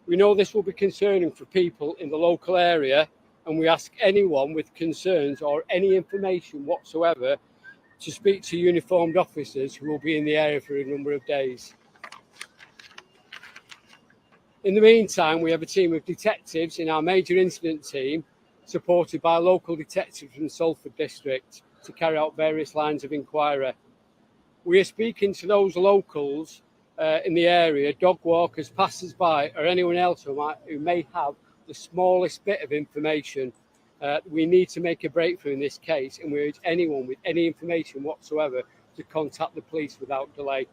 We know this will be concerning for people in the local area, and we ask anyone with concerns or any information whatsoever to speak to uniformed officers who will be in the area for a number of days. In the meantime, we have a team of detectives in our major incident team, supported by local detectives from the Salford district, to carry out various lines of inquiry. We are speaking to those locals in the area, dog walkers, passers-by, or anyone else who may have the smallest bit of information. We need to make a breakthrough in this case, and we urge anyone with any information whatsoever to contact the police without delay.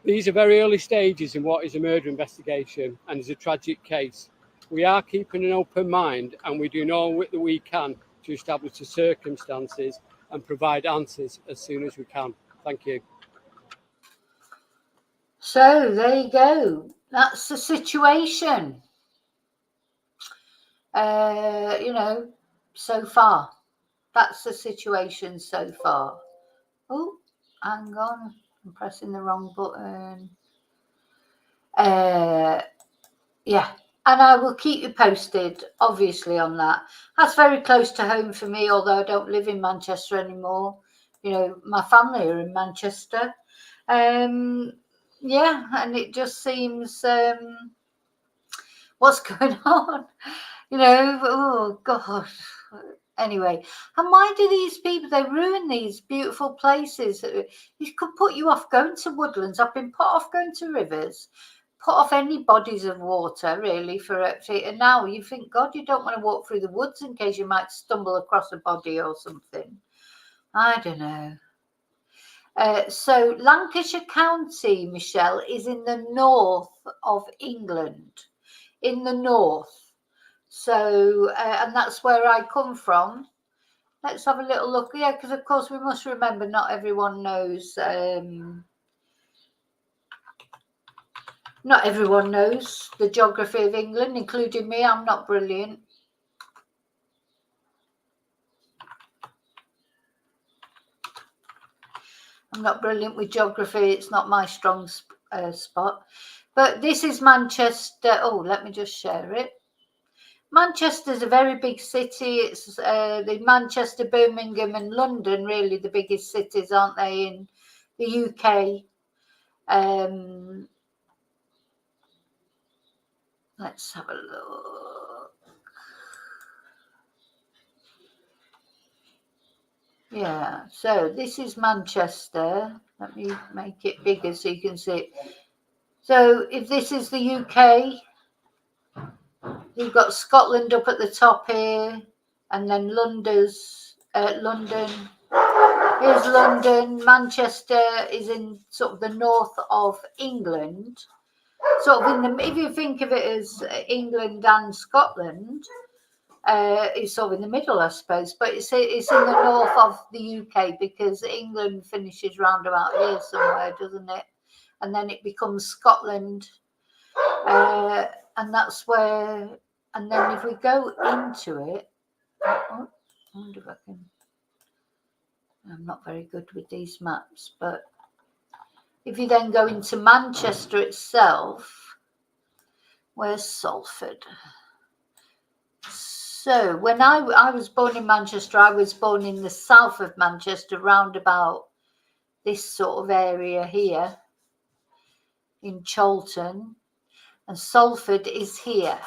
These are very early stages in what is a murder investigation and is a tragic case. We are keeping an open mind, and we do all that we can to establish the circumstances and provide answers as soon as we can. Thank you. So there you go. That's the situation. So far. That's the situation so far. Oh, hang on. I'm pressing the wrong button. Yeah. And I will keep you posted, obviously, on that. That's very close to home for me, although I don't live in Manchester anymore. You know, my family are in Manchester. Yeah, and it just seems, what's going on? You know, oh, God. Anyway, and why do these people, they ruin these beautiful places? It could put you off going to woodlands. I've been put off going to rivers, put off any bodies of water, really, and now you think, God, you don't want to walk through the woods in case you might stumble across a body or something. I don't know. So Lancashire County, Michelle, is in the north of England, in the north. So, and that's where I come from. Let's have a little look. Yeah, because of course we must remember not everyone knows. Not everyone knows the geography of England, including me. I'm not brilliant. I'm not brilliant with geography. It's not my strong spot. But this is Manchester. Oh, let me just share it. Manchester's a very big city. It's the Manchester, Birmingham and London, really the biggest cities, aren't they, in the UK? Let's have a look. Yeah, so this is Manchester. Let me make it bigger so you can see it. So if this is the UK, you've got Scotland up at the top here, and then London. Here's London. Manchester is in sort of the north of England. Sort of in the, if you think of it as England and Scotland, it's sort of in the middle, I suppose. But it's in the north of the UK, because England finishes round about here somewhere, doesn't it? And then it becomes Scotland, and that's where. And then if we go into it, I wonder if I can. I'm not very good with these maps, but if you then go into Manchester itself, where's Salford? So when I was born in Manchester, I was born in the south of Manchester, round about this sort of area here in Cholton, and Salford is here.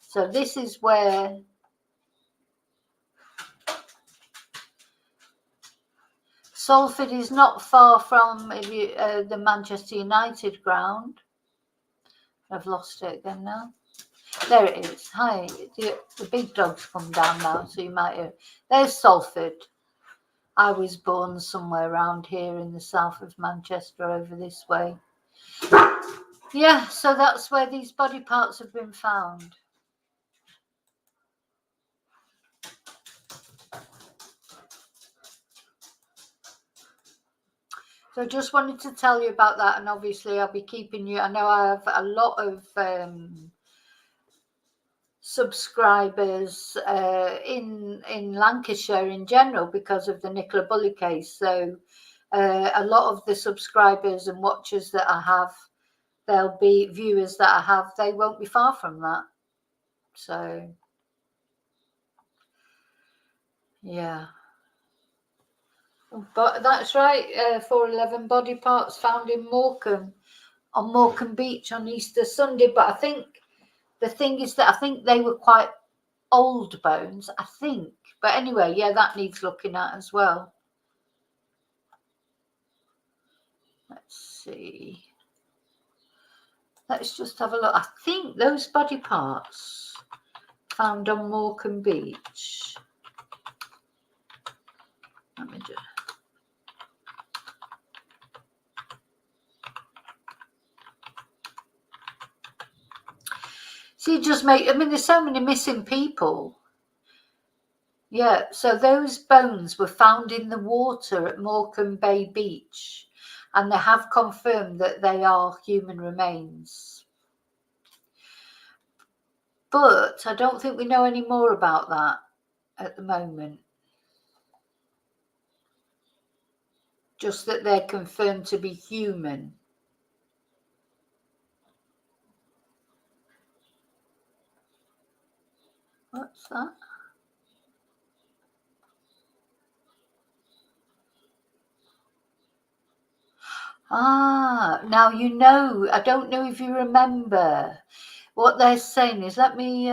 So this is where Salford is not far from the Manchester United ground. I've lost it again now. There it is. Hi, the big dog's come down now, so you might hear. There's Salford. I was born somewhere around here in the south of Manchester, over this way. Yeah, so that's where these body parts have been found. So just wanted to tell you about that, and obviously I'll be keeping you. I know I have a lot of subscribers in Lancashire in general because of the Nicola Bulley case. So a lot of the subscribers and watchers that I have, there'll be viewers that I have, they won't be far from that. So yeah. But that's right, 411 body parts found in Morecambe, on Morecambe Beach on Easter Sunday. But I think the thing is that I think they were quite old bones, I think. But anyway, yeah, that needs looking at as well. Let's see. Let's just have a look. I think those body parts found on Morecambe Beach. Let me just. See, just make, I mean, there's so many missing people. Yeah, so those bones were found in the water at Morecambe Bay Beach, and they have confirmed that they are human remains. But I don't think we know any more about that at the moment. Just that they're confirmed to be human. What's that? Ah, now you know, I don't know if you remember what they're saying is, let me,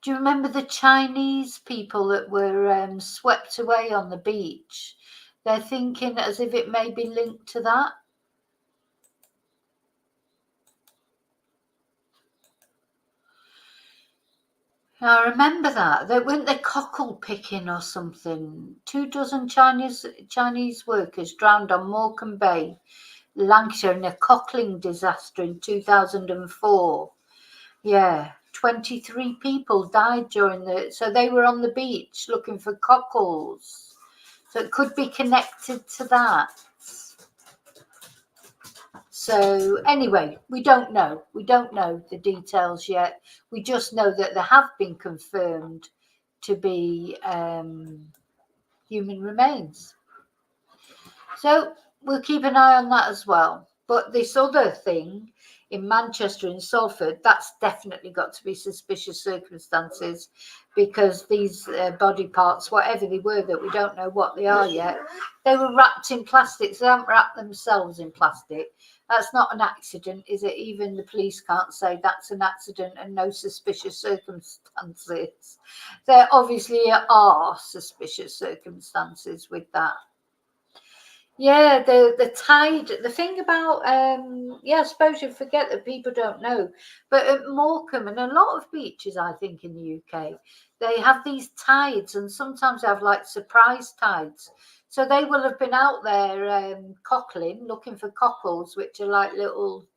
do you remember the Chinese people that were swept away on the beach? They're thinking as if it may be linked to that. I remember that. Weren't they cockle picking or something? 24 Chinese workers drowned on Morecambe Bay, Lancashire, in a cockling disaster in 2004. Yeah, 23 people died during so they were on the beach looking for cockles. So it could be connected to that. So anyway, we don't know. We don't know the details yet. We just know that there have been confirmed to be human remains. So we'll keep an eye on that as well. But this other thing in Manchester, in Salford, that's definitely got to be suspicious circumstances, because these body parts, whatever they were, that we don't know what they are yet, they were wrapped in plastic. So they haven't wrapped themselves in plastic. That's not an accident, is it? Even the police can't say that's an accident and no suspicious circumstances. There obviously are suspicious circumstances with that. Yeah, the tide, the thing about, yeah, I suppose you forget that people don't know, but at Morecambe and a lot of beaches, I think, in the UK, they have these tides, and sometimes they have like surprise tides. So they will have been out there cockling, looking for cockles, which are like little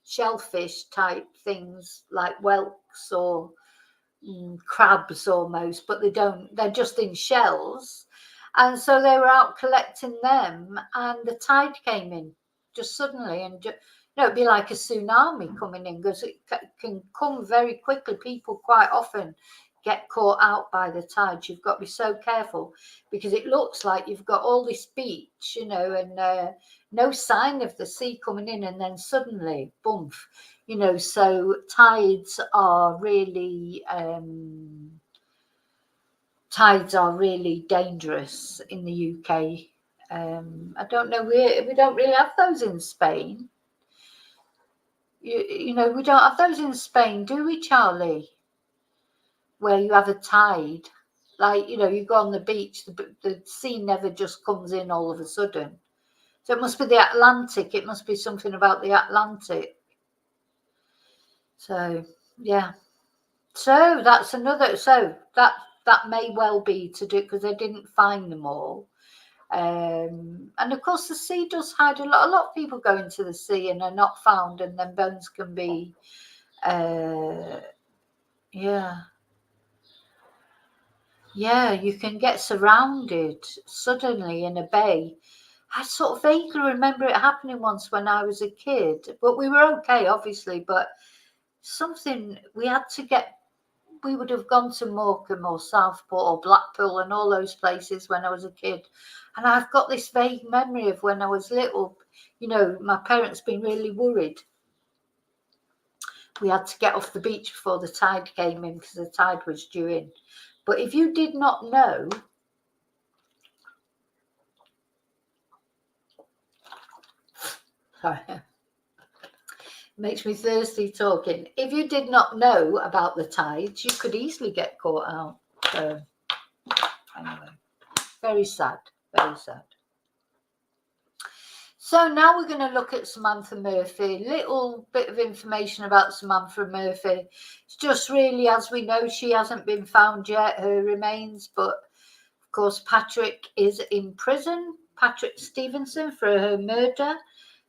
shellfish type things, like whelks or crabs almost, but they're just in shells. And so they were out collecting them, and the tide came in just suddenly, and it'd be like a tsunami coming in, because it can come very quickly. People quite often get caught out by the tides. You've got to be so careful, because it looks like you've got all this beach, and no sign of the sea coming in, and then suddenly, boom, so tides are really dangerous in the UK. I don't know, we don't really have those in Spain. We don't have those in Spain, do we, Charlie? Where you have a tide, like, you go on the beach, the sea never just comes in all of a sudden. So it must be the Atlantic. It must be something about the Atlantic. So, yeah. So that's another, that may well be to do, because they didn't find them all. And of course, the sea does hide a lot. A lot of people go into the sea and are not found, and then bones can be, you can get surrounded suddenly in a bay. I sort of vaguely remember it happening once when I was a kid, but we were okay, obviously. But something we would have gone to Morecambe or Southport or Blackpool and all those places when I was a kid. And I've got this vague memory of when I was little, my parents being really worried. We had to get off the beach before the tide came in, because the tide was due in. But if you did not know, sorry, makes me thirsty talking. If you did not know about the tides, you could easily get caught out. So anyway, very sad, very sad. So now we're going to look at Samantha Murphy. Little bit of information about Samantha Murphy. It's just really, as we know, she hasn't been found yet, her remains, but of course Patrick is in prison, Patrick Stevenson, for her murder.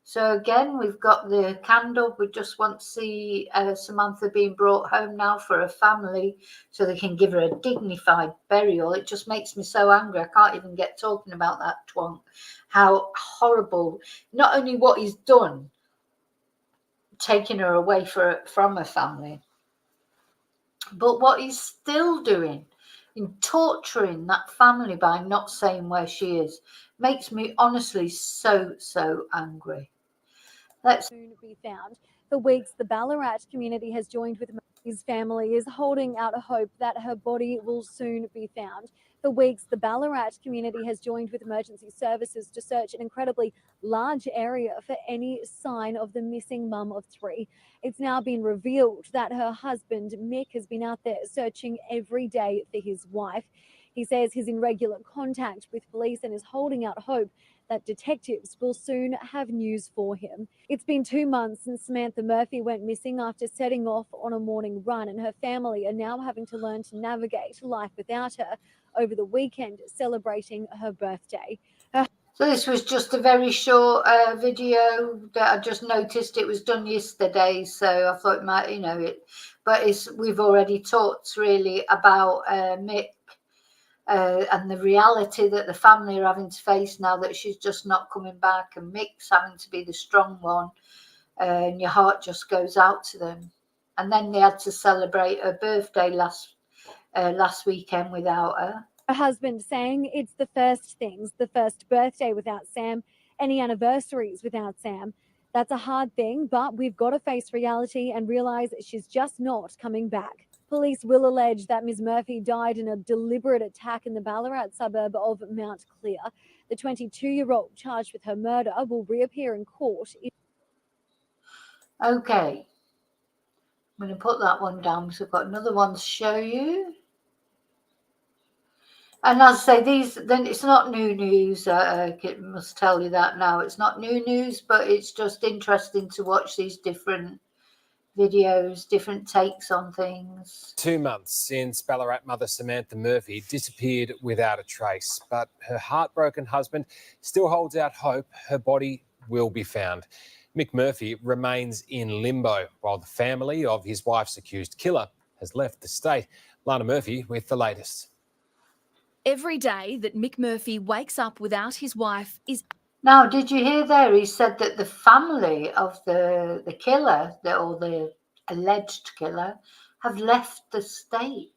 So again, we've got the candle. We just want to see Samantha being brought home now for her family, so they can give her a dignified burial. It just makes me so angry. I can't even get talking about that twonk. How horrible. Not only what he's done, taking her away from her family, but what he's still doing in torturing that family by not saying where she is. Makes me honestly so angry. Let's soon be found. For weeks, the Ballarat community has joined with Murphy's family, is holding out hope that her body will soon be found. For weeks, the Ballarat community has joined with emergency services to search an incredibly large area for any sign of the missing mum of three. It's now been revealed that her husband, Mick, has been out there searching every day for his wife. He says he's in regular contact with police and is holding out hope that detectives will soon have news for him. It's been 2 months since Samantha Murphy went missing after setting off on a morning run, and her family are now having to learn to navigate life without her over the weekend, celebrating her birthday. So this was just a very short video that I just noticed. It was done yesterday, so I thought it might, but we've already talked really about Mick. And the reality that the family are having to face now that she's just not coming back, and Mick's having to be the strong one, and your heart just goes out to them. And then they had to celebrate her birthday last weekend without her. Her husband saying it's the first things, the first birthday without Sam, any anniversaries without Sam. That's a hard thing, but we've got to face reality and realise she's just not coming back. Police will allege that Ms. Murphy died in a deliberate attack in the Ballarat suburb of Mount Clear. The 22-year-old charged with her murder will reappear in court. Okay. I'm going to put that one down because I've got another one to show you. And as I say, then it's not new news. I must tell you that now. It's not new news, but it's just interesting to watch these different videos, different takes on things. 2 months since Ballarat mother Samantha Murphy disappeared without a trace, but her heartbroken husband still holds out hope her body will be found. Mick Murphy remains in limbo, while the family of his wife's accused killer has left the state. Lana Murphy with the latest. Every day that Mick Murphy wakes up without his wife is... Now, did you hear there? He said that the family of the killer, or the alleged killer, have left the state.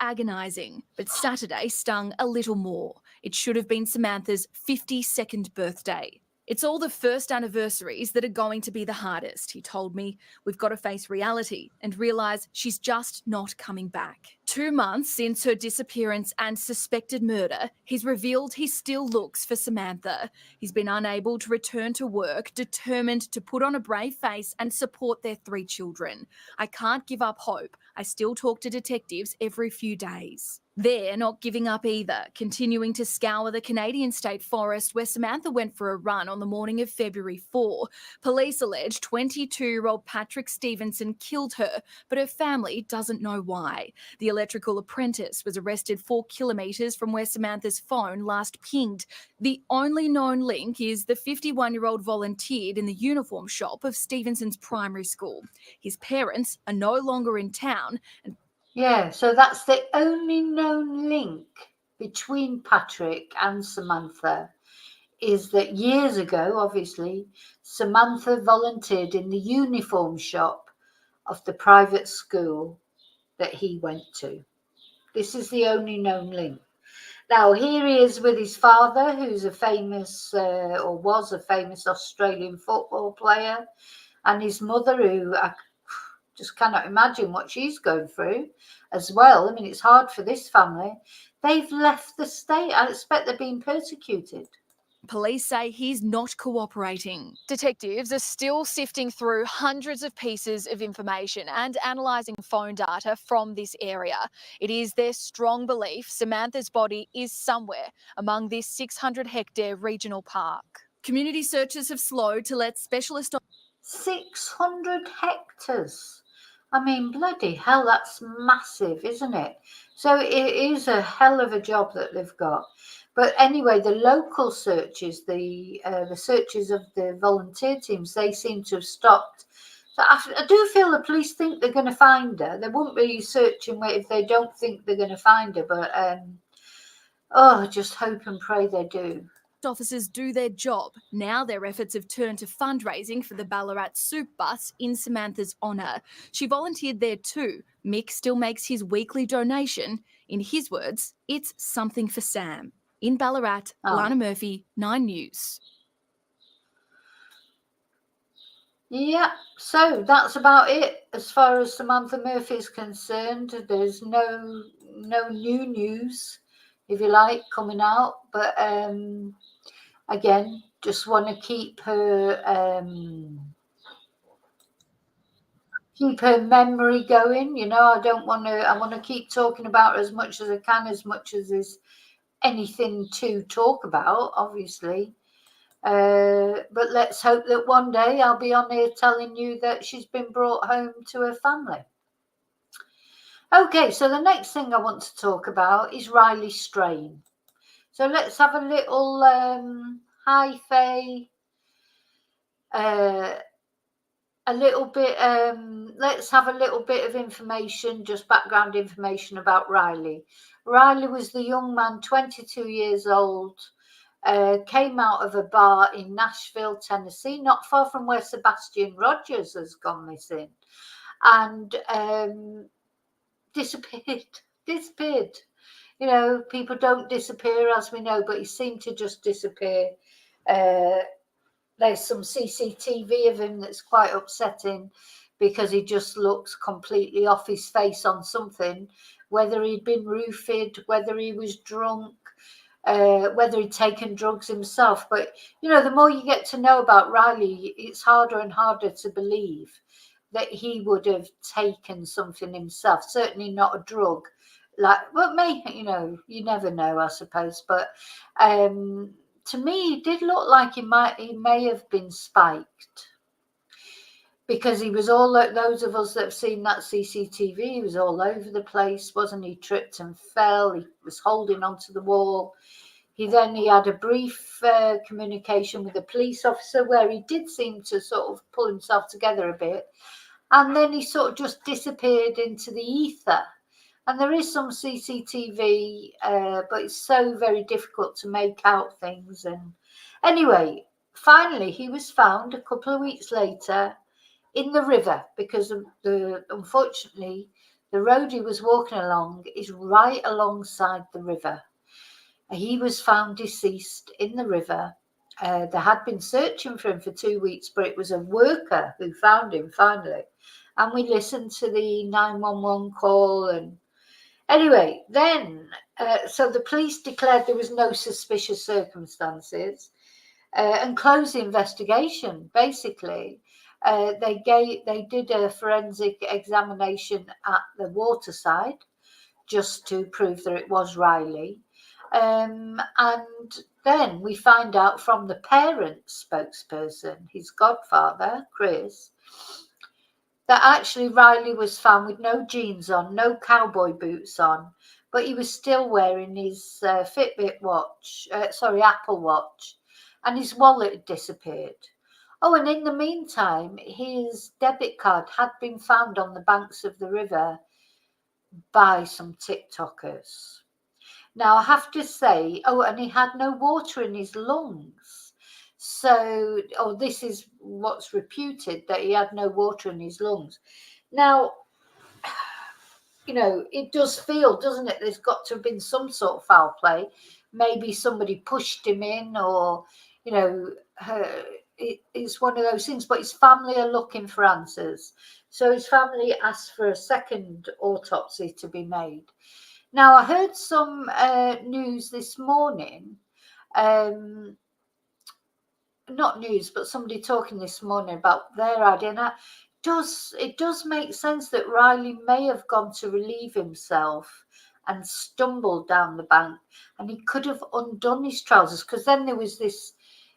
agonising, but Saturday stung a little more. It should have been Samantha's 52nd birthday. It's all the first anniversaries that are going to be the hardest, he told me. We've got to face reality and realise she's just not coming back. 2 months since her disappearance and suspected murder, he's revealed he still looks for Samantha. He's been unable to return to work, determined to put on a brave face and support their 3 children. I can't give up hope. I still talk to detectives every few days. They're not giving up either, continuing to scour the Canadian state forest where Samantha went for a run on the morning of February 4. Police allege 22-year-old Patrick Stevenson killed her, but her family doesn't know why. The electrical apprentice was arrested 4 kilometres from where Samantha's phone last pinged. The only known link is the 51-year-old volunteered in the uniform shop of Stevenson's primary school. His parents are no longer in town and yeah, so that's the only known link between Patrick and Samantha, is that years ago, obviously, Samantha volunteered in the uniform shop of the private school that he went to. This is the only known link. Now, here he is with his father, who's a famous, or was a famous Australian football player, and his mother, who I just cannot imagine what she's going through as well. I mean, it's hard for this family. They've left the state. I expect they're being persecuted. police say he's not cooperating. Detectives are still sifting through hundreds of pieces of information and analysing phone data from this area. It is their strong belief Samantha's body is somewhere among this 600-hectare regional park. Community searches have slowed to let specialist... 600 hectares. I mean, bloody hell, that's massive, isn't it? So it is a hell of a job that they've got. But anyway, the local searches, the searches of the volunteer teams, they seem to have stopped. So I do feel the police think they're going to find her. They won't be searching if they don't think they're going to find her. But just hope and pray they do. Officers do their job. Now their efforts have turned to fundraising for the Ballarat Soup Bus in Samantha's honour. She volunteered there too. Mick still makes his weekly donation. In his words, it's something for Sam. In Ballarat, Lana Murphy, 9 News. Yeah, so that's about it as far as Samantha Murphy is concerned. There's no new news, if you like, coming out. But again, just want to keep her memory going. You know, I want to keep talking about her as much as I can, as much as there's anything to talk about, obviously. But let's hope that one day I'll be on here telling you that she's been brought home to her family. Okay, so the next thing I want to talk about is Riley Strain. So let's have a little hi Faye, let's have a little bit of information, just background information about Riley. Riley was the young man, 22 years old, came out of a bar in Nashville, Tennessee, not far from where Sebastian Rogers has gone missing, and disappeared. disappeared. You know, people don't disappear, as we know, but he seemed to just disappear. There's some CCTV of him that's quite upsetting because he just looks completely off his face on something, whether he'd been roofied, whether he was drunk, whether he'd taken drugs himself. But, you know, the more you get to know about Riley, it's harder and harder to believe that he would have taken something himself, certainly not a drug. Like, well, you know, you never know, I suppose. But to me, it did look like he may have been spiked, because he was all, those of us that have seen that CCTV, he was all over the place, wasn't he? Tripped and fell. He was holding onto the wall. He had a brief communication with a police officer where he did seem to sort of pull himself together a bit, and then he sort of just disappeared into the ether. And there is some CCTV, but it's so very difficult to make out things. And anyway, finally, he was found a couple of weeks later in the river, because unfortunately, the road he was walking along is right alongside the river. He was found deceased in the river. They had been searching for him for 2 weeks, but it was a worker who found him finally. And we listened to the 911 call. And anyway, then, so the police declared there was no suspicious circumstances and closed the investigation, basically. They did a forensic examination at the waterside just to prove that it was Riley. And then we find out from the parents' spokesperson, his godfather, Chris, that actually Riley was found with no jeans on, no cowboy boots on, but he was still wearing his Fitbit watch, Apple Watch, and his wallet had disappeared. Oh, and in the meantime, his debit card had been found on the banks of the river by some TikTokers. Now, I have to say, and he had no water in his lungs. So, this is what's reputed, that he had no water in his lungs. Now, you know, it does feel, doesn't it, there's got to have been some sort of foul play. Maybe somebody pushed him in, or, you know, it's one of those things. But his family are looking for answers. So his family asked for a second autopsy to be made. Now, I heard some news this morning, not news, but somebody talking this morning about their idea. Now, it does make sense that Riley may have gone to relieve himself and stumbled down the bank, and he could have undone his trousers, because then there was this,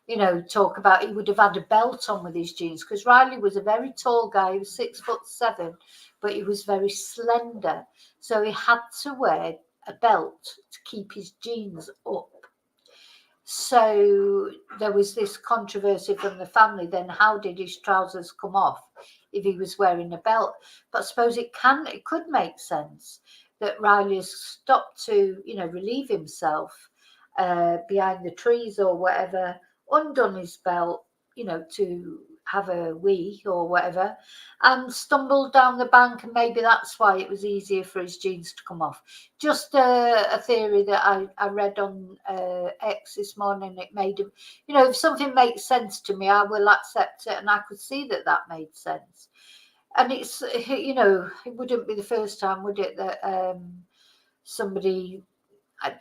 you know, talk about he would have had a belt on with his jeans, because Riley was a very tall guy. He was 6'7", but he was very slender. So he had to wear a belt to keep his jeans up. So there was this controversy from the family. Then how did his trousers come off if he was wearing a belt? But I suppose it could make sense that Riley has stopped to, you know, relieve himself behind the trees or whatever, undone his belt, you know, to have a wee or whatever, and stumbled down the bank, and maybe that's why it was easier for his jeans to come off. Just a theory that I read on X this morning. It made him, you know, if something makes sense to me, I will accept it, and I could see that made sense. And it's, you know, it wouldn't be the first time, would it, that somebody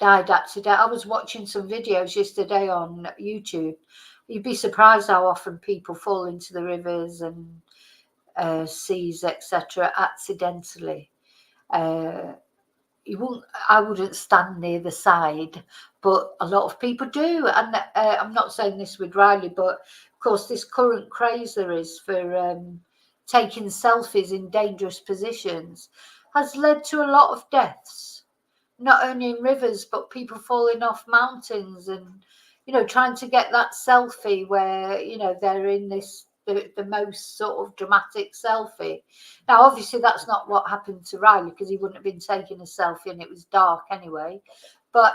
died accidentally. I was watching some videos yesterday on YouTube. You'd be surprised how often people fall into the rivers and seas, etc., accidentally. I wouldn't stand near the side, but a lot of people do. And I'm not saying this with Riley, but of course this current craze there is for taking selfies in dangerous positions has led to a lot of deaths, not only in rivers, but people falling off mountains and, you know, trying to get that selfie where, you know, they're in this, the most sort of dramatic selfie. Now, obviously, that's not what happened to Riley, because he wouldn't have been taking a selfie and it was dark anyway. But,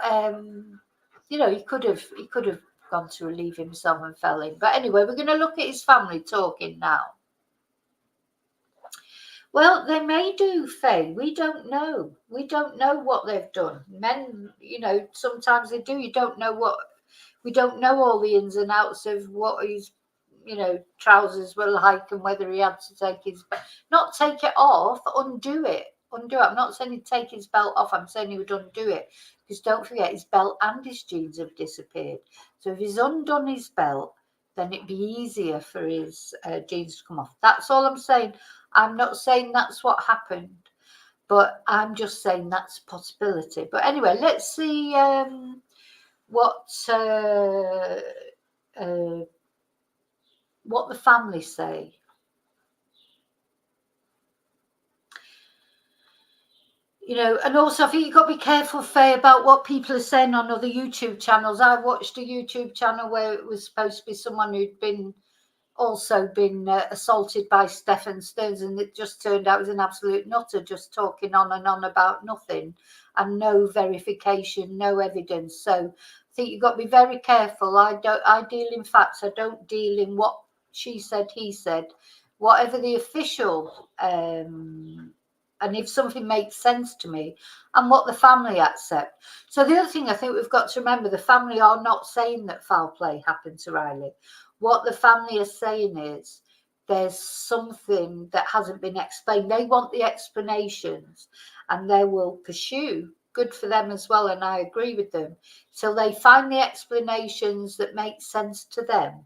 you know, he could have gone to relieve himself and fell in. But anyway, we're going to look at his family talking now. Well, they may do, Faye. We don't know. We don't know what they've done. Men, you know, sometimes they do. You don't know what. We don't know all the ins and outs of what his, you know, trousers were like and whether he had to take his, not take it off, undo it. Undo it. I'm not saying he'd take his belt off. I'm saying he would undo it. Because don't forget, his belt and his jeans have disappeared. So if he's undone his belt, then it'd be easier for his jeans to come off. That's all I'm saying. I'm not saying that's what happened, but I'm just saying that's a possibility. But anyway, let's see what the family say. You know, and also I think you've got to be careful, Faye, about what people are saying on other YouTube channels. I watched a YouTube channel where it was supposed to be someone who'd been assaulted by Stephen Stearns, and it just turned out it was an absolute nutter, just talking on and on about nothing and no verification, no evidence. So I think you've got to be very careful. I deal in facts. I don't deal in what she said, he said, whatever the official and if something makes sense to me and what the family accept. So the other thing I think we've got to remember, the family are not saying that foul play happened to Riley. What the family are saying is there's something that hasn't been explained. They want the explanations and they will pursue. Good for them as well, and I agree with them. Till they find the explanations that make sense to them,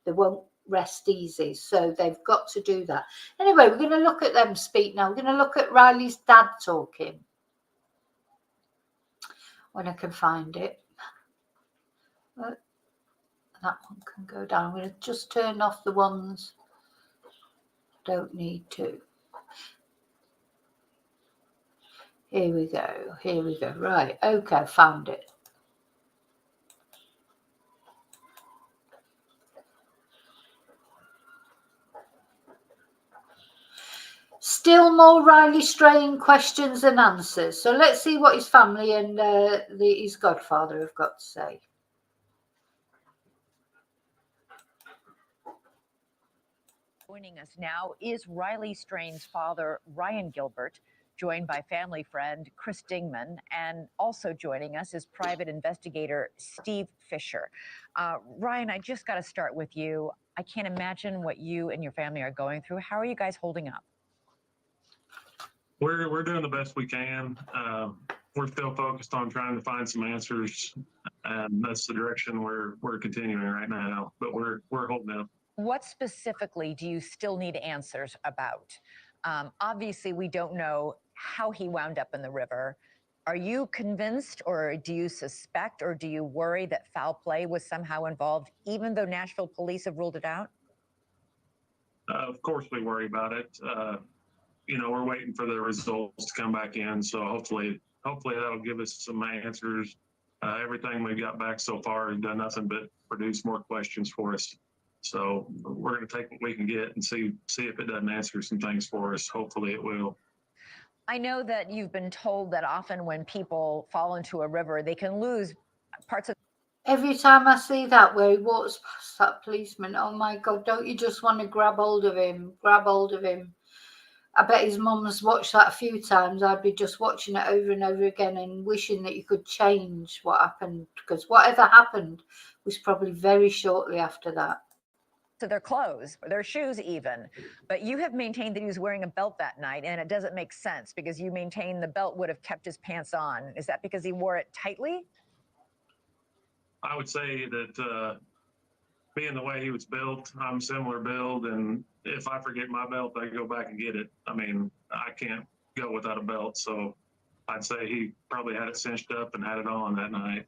they won't rest easy. So they've got to do that. Anyway, we're going to look at them speak now. We're going to look at Riley's dad talking. When I can find it. That one can go down. I'm going to just turn off the ones I don't need to. Here we go. Here we go. Right. Okay, found it. Still more Riley straying questions than answers. So let's see what his family and his godfather have got to say. Joining us now is Riley Strain's father, Ryan Gilbert, joined by family friend Chris Dingman, and also joining us is private investigator Steve Fisher. Ryan, I just got to start with you. I can't imagine what you and your family are going through. How are you guys holding up? We're doing the best we can. We're still focused on trying to find some answers, and that's the direction we're continuing right now. But we're holding up. What specifically do you still need answers about? Obviously, we don't know how he wound up in the river. Are you convinced, or do you suspect, or do you worry that foul play was somehow involved, even though Nashville police have ruled it out? Of course, we worry about it. You know, we're waiting for the results to come back in. So hopefully that'll give us some answers. Everything we've got back so far has done nothing but produce more questions for us. So we're going to take what we can get and see if it doesn't answer some things for us. Hopefully it will. I know that you've been told that often when people fall into a river, they can lose parts of. Every time I see that where he walks past that policeman, oh my God, don't you just want to grab hold of him? Grab hold of him. I bet his mum's watched that a few times. I'd be just watching it over and over again and wishing that you could change what happened, because whatever happened was probably very shortly after that. To their clothes, or their shoes even. But you have maintained that he was wearing a belt that night, and it doesn't make sense because you maintain the belt would have kept his pants on. Is that because he wore it tightly? I would say that being the way he was built, I'm similar build, and if I forget my belt, I go back and get it. I mean, I can't go without a belt, so I'd say he probably had it cinched up and had it on that night.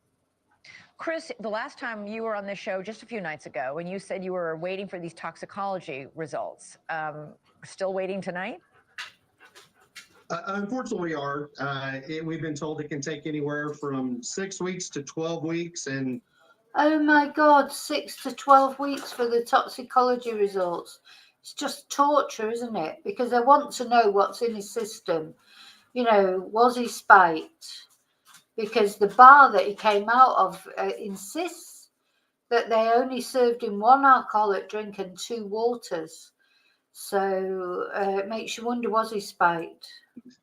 Chris, the last time you were on this show just a few nights ago, and you said you were waiting for these toxicology results. Still waiting tonight? Unfortunately, we are. We've been told it can take anywhere from 6 weeks to 12 weeks. And oh my God, 6 to 12 weeks for the toxicology results. It's just torture, isn't it? Because they want to know what's in his system. You know, was he spiked? Because the bar that he came out of insists that they only served him one alcoholic drink and 2 waters. So it makes you wonder, was he spiked?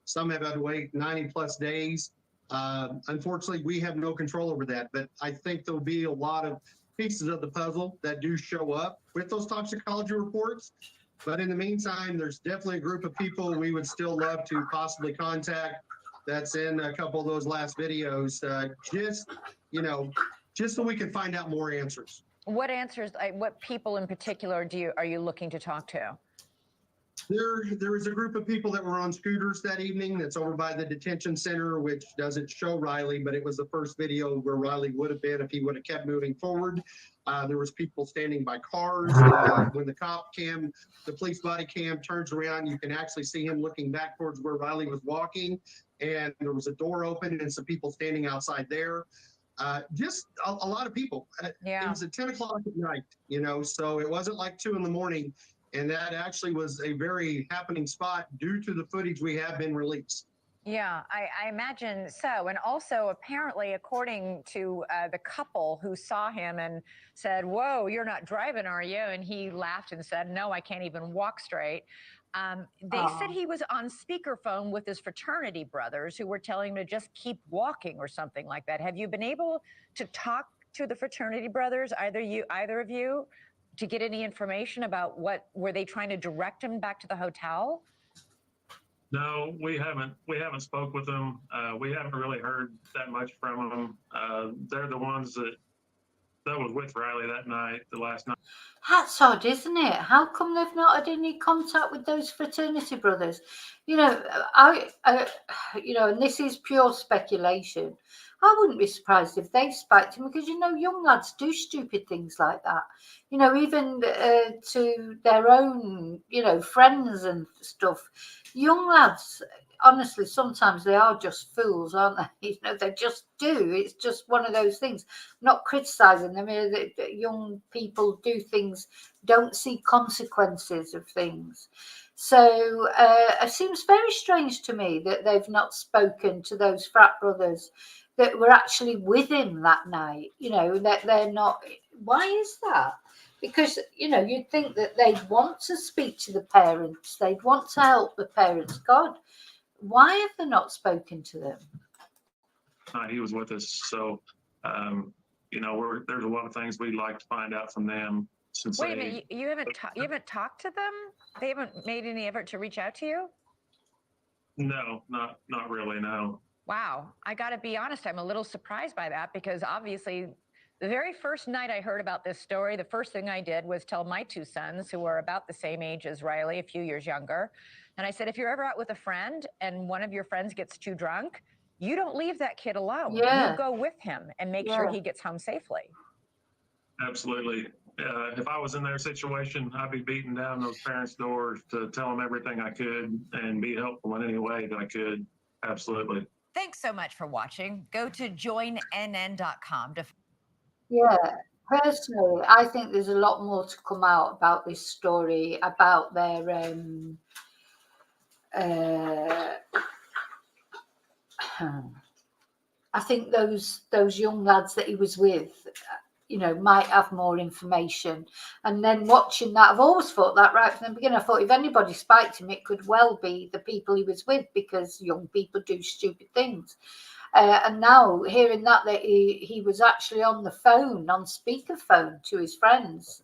Some have had to wait 90 plus days. Unfortunately, we have no control over that, but I think there'll be a lot of pieces of the puzzle that do show up with those toxicology reports. But in the meantime, there's definitely a group of people we would still love to possibly contact that's in a couple of those last videos, just so we can find out more answers. What answers, what people in particular are you looking to talk to? There was a group of people that were on scooters that evening that's over by the detention center, which doesn't show Riley, but it was the first video where Riley would have been if he would have kept moving forward. There was people standing by cars. When the police body cam turns around, you can actually see him looking back towards where Riley was walking. And there was a door open and some people standing outside there. Just a lot of people. Yeah. It was at 10 o'clock at night, so it wasn't like 2 in the morning. And that actually was a very happening spot due to the footage we have been released. Yeah, I imagine so. And also, apparently, according to the couple who saw him and said, "Whoa, you're not driving, are you?" And he laughed and said, "No, I can't even walk straight." They said he was on speakerphone with his fraternity brothers who were telling him to just keep walking or something like that. Have you been able to talk to the fraternity brothers, either of you, to get any information about were they trying to direct him back to the hotel? No, we haven't spoke with them. We haven't really heard that much from them. They're the ones that was with Riley that night, the last night. That's odd, isn't it? How come they've not had any contact with those fraternity brothers? And this is pure speculation. I wouldn't be surprised if they spiked him because, young lads do stupid things like that. Even to their own, friends and stuff. Young lads, honestly, sometimes they are just fools, aren't they? They just do. It's just one of those things. I'm not criticizing them. Young people do things, don't see consequences of things. So it seems very strange to me that they've not spoken to those frat brothers that were actually with him that night. That they're not. Why is that? Because, you'd think that they'd want to speak to the parents. They'd want to help the parents. God, why have they not spoken to them? He was with us. So, there's a lot of things we'd like to find out from them. Wait a minute, you haven't talked to them? They haven't made any effort to reach out to you? No, not really, no. Wow. I got to be honest, I'm a little surprised by that because obviously the very first night I heard about this story, the first thing I did was tell my 2 sons, who are about the same age as Riley, a few years younger. And I said, if you're ever out with a friend and one of your friends gets too drunk, you don't leave that kid alone. Yeah. You go with him and make sure he gets home safely. Absolutely. If I was in their situation, I'd be beating down those parents' doors to tell them everything I could and be helpful in any way that I could. Absolutely. Thanks so much for watching. Go to joinnn.com to. Yeah, personally, I think there's a lot more to come out about this story, about their I think those young lads that he was with, might have more information. And then watching that, I've always thought that right from the beginning. I thought if anybody spiked him, it could well be the people he was with because young people do stupid things. And now hearing that he was actually on the phone, on speakerphone to his friends,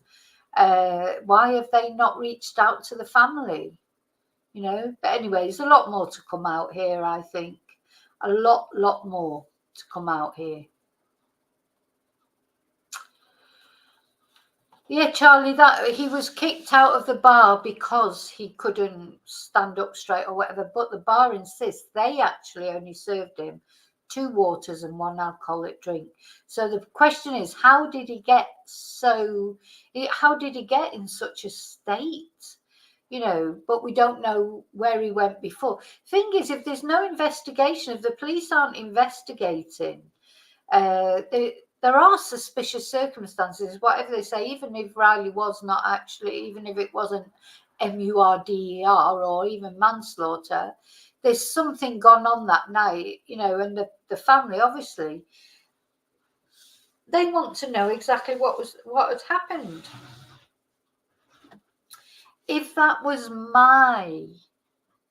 why have they not reached out to the family? But anyway, there's a lot more to come out here, I think. A lot more to come out here. Yeah, Charlie, that he was kicked out of the bar because he couldn't stand up straight or whatever. But the bar insists they actually only served him 2 waters and 1 alcoholic drink. So the question is, how did he get in such a state? But we don't know where he went before. Thing is, if there's no investigation, if the police aren't investigating, there are suspicious circumstances, whatever they say, even if Riley was not actually, even if it wasn't MURDER or even manslaughter, there's something gone on that night, and the family, obviously, they want to know exactly what had happened. if that was my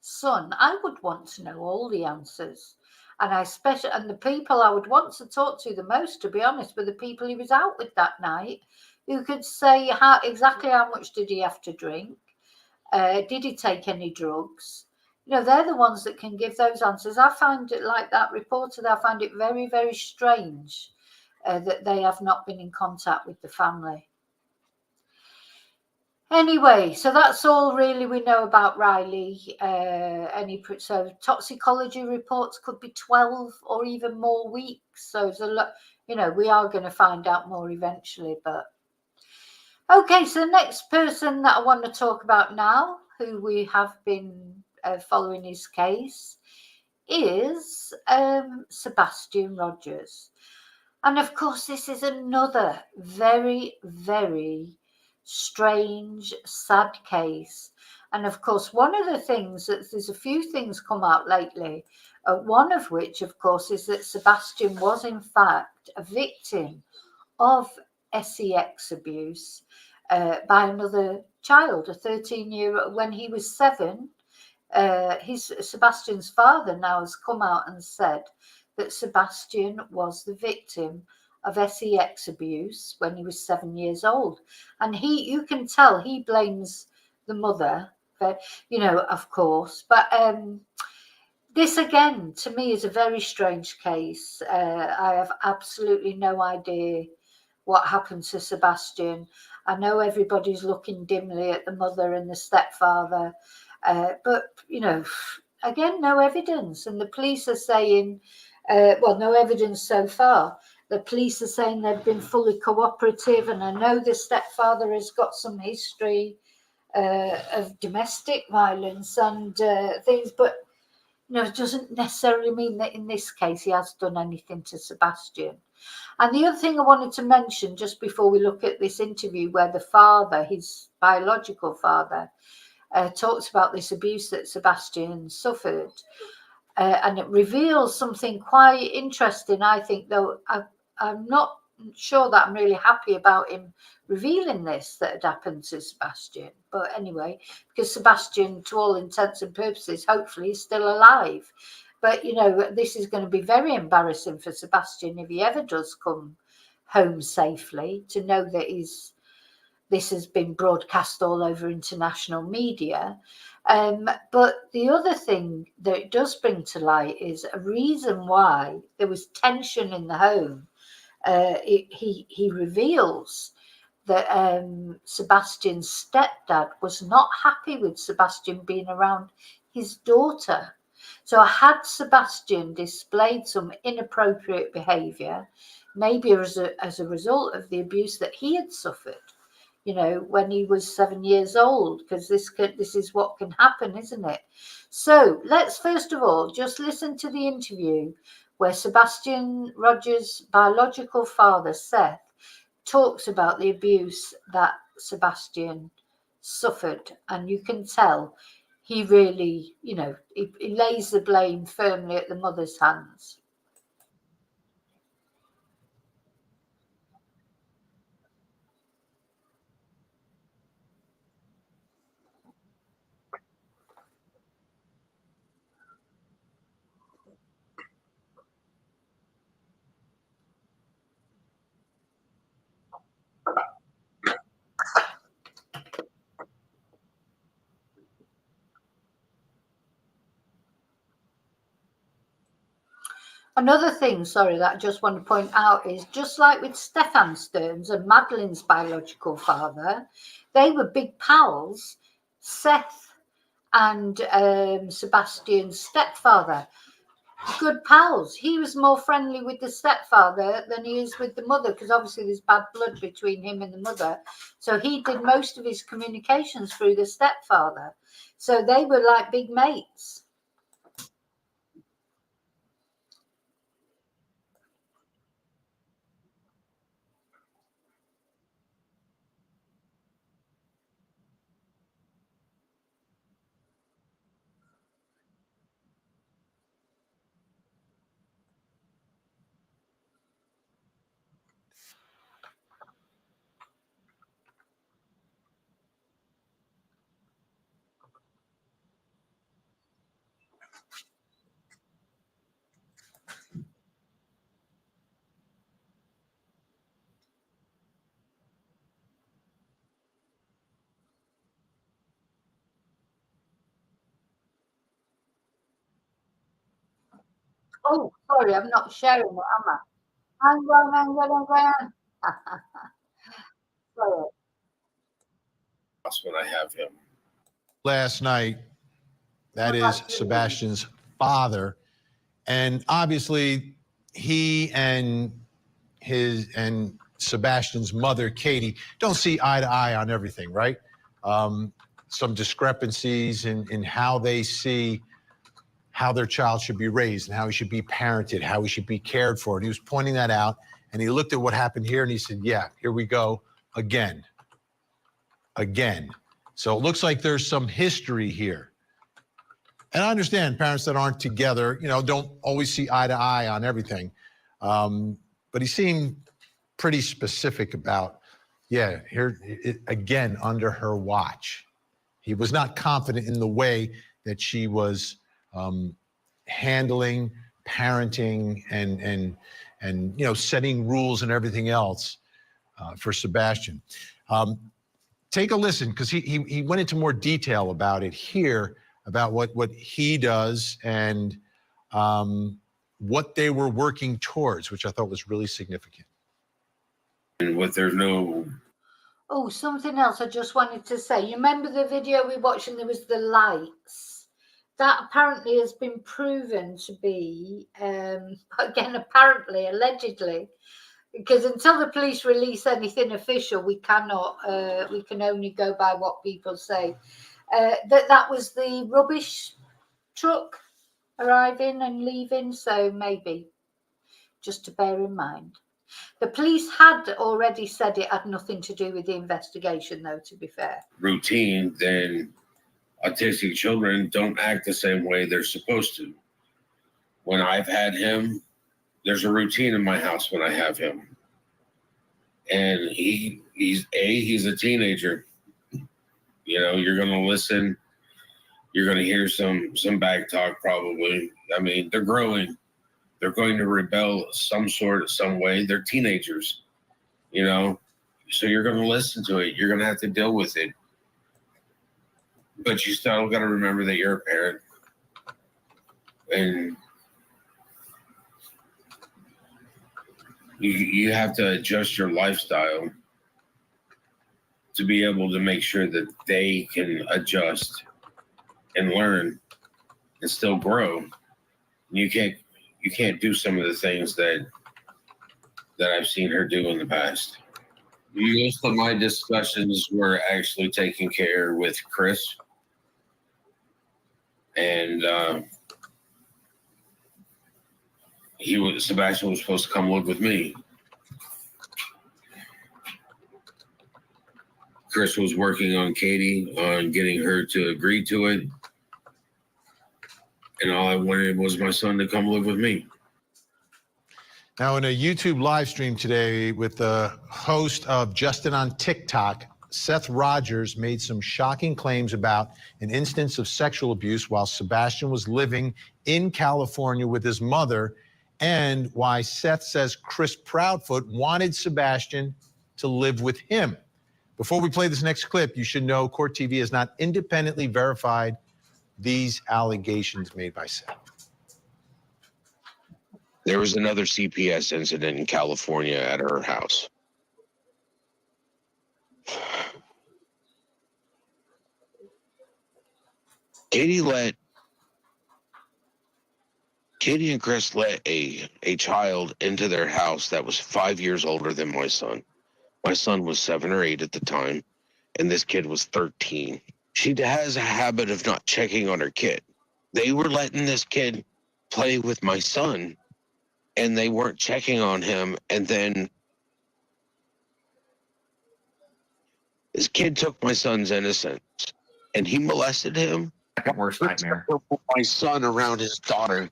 son, I would want to know all the answers. And and the people I would want to talk to the most, to be honest, were the people he was out with that night, who could say exactly how much did he have to drink, did he take any drugs. They're the ones that can give those answers. I find it, like that reporter, I find it very, very strange that they have not been in contact with the family. Anyway, so that's all really we know about Riley. So toxicology reports could be 12 or even more weeks. So it's a lot, we are going to find out more eventually. But okay, so the next person that I want to talk about now, who we have been following his case, is Sebastian Rogers. And of course, this is another very, very strange, sad case. And of course, one of the things there's a few things come out lately, one of which, of course, is that Sebastian was in fact a victim of sex abuse by another child, a 13-year-old. When he was 7, Sebastian's father now has come out and said that Sebastian was the victim of sex abuse when he was 7 years old. And you can tell he blames the mother, but, of course. But this, again, to me, is a very strange case. I have absolutely no idea what happened to Sebastian. I know everybody's looking dimly at the mother and the stepfather, but, again, no evidence. And the police are saying, no evidence so far. The police are saying they've been fully cooperative, and I know the stepfather has got some history of domestic violence and things, but it doesn't necessarily mean that in this case he has done anything to Sebastian. And the other thing I wanted to mention just before we look at this interview, where the father, his biological father, talks about this abuse that Sebastian suffered. And it reveals something quite interesting, I think, though I'm not sure that I'm really happy about him revealing this that had happened to Sebastian. But anyway, because Sebastian, to all intents and purposes, hopefully is still alive. But, this is going to be very embarrassing for Sebastian if he ever does come home safely, to know that this has been broadcast all over international media. But the other thing that it does bring to light is a reason why there was tension in the home. He reveals that Sebastian's stepdad was not happy with Sebastian being around his daughter. So had Sebastian displayed some inappropriate behaviour, maybe as a result of the abuse that he had suffered, when he was 7 years old, because this is what can happen, isn't it? So let's first of all just listen to the interview where Sebastian Rogers' biological father, Seth, talks about the abuse that Sebastian suffered. And you can tell he really, he lays the blame firmly at the mother's hands. Another thing, that I just want to point out is, just like with Stefan Stearns and Madeline's biological father, they were big pals. Seth and Sebastian's stepfather, good pals. He was more friendly with the stepfather than he is with the mother, because obviously there's bad blood between him and the mother. So he did most of his communications through the stepfather. So they were like big mates. Oh, sorry, I'm not sharing it, am I? Hang on. Sorry. When I have him. Last night, that is Sebastian's father. And obviously, he and Sebastian's mother, Katie, don't see eye to eye on everything, right? Some discrepancies in how they see how their child should be raised and how he should be parented, how he should be cared for. And he was pointing that out. And he looked at what happened here and he said, yeah, here we go again. So it looks like there's some history here. And I understand parents that aren't together, don't always see eye to eye on everything. But he seemed pretty specific about, again, under her watch. He was not confident in the way that she was handling, parenting, and setting rules and everything else for Sebastian. Take a listen, because he went into more detail about it here, about what he does and what they were working towards, which I thought was really significant. And what there's no... Oh, something else I just wanted to say. You remember the video we watched and there was the lights? That apparently has been proven to be, again, apparently, allegedly, because until the police release anything official, we can only go by what people say. That was the rubbish truck arriving and leaving, so maybe just to bear in mind. The police had already said it had nothing to do with the investigation, though, to be fair. Routine, then autistic children don't act the same way they're supposed to. When I've had him, there's a routine in my house when I have him. And he's a teenager. You're going to listen. You're going to hear some back talk probably. I mean, they're growing. They're going to rebel some way. They're teenagers, so you're going to listen to it. You're going to have to deal with it. But you still got to remember that you're a parent. And you have to adjust your lifestyle to be able to make sure that they can adjust and learn and still grow. You can't do some of the things that I've seen her do in the past. Most of my discussions were actually taken care with Chris. And Sebastian was supposed to come live with me. Chris was working on Katie, on getting her to agree to it. And all I wanted was my son to come live with me. Now, in a YouTube live stream today with the host of Justin on TikTok, Seth Rogers made some shocking claims about an instance of sexual abuse while Sebastian was living in California with his mother, and why Seth says Chris Proudfoot wanted Sebastian to live with him. Before we play this next clip, you should know Court TV has not independently verified these allegations made by Seth. There was another CPS incident in California at her house. Katie and Chris let a child into their house that was 5 years older than my son. My son was 7 or 8 at the time, and this kid was 13. She has a habit of not checking on her kid. They were letting this kid play with my son, and they weren't checking on him. And then this kid took my son's innocence, and he molested him. Worst nightmare. My son around his daughter,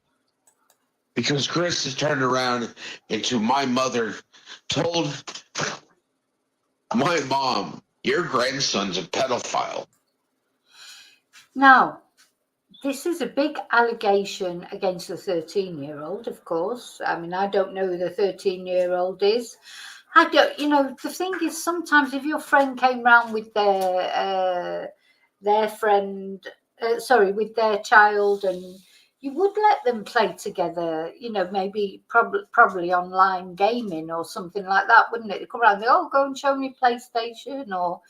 because Chris has turned around into my mother told my mom, your grandson's a pedophile. Now, this is a big allegation against the 13-year-old, of course. I mean, I don't know who the 13-year-old is. I don't, the thing is, sometimes if your friend came round with their friend, with their child, and, you would let them play together, you know, maybe probably online gaming or something like that, wouldn't it? They come around, go and show me PlayStation or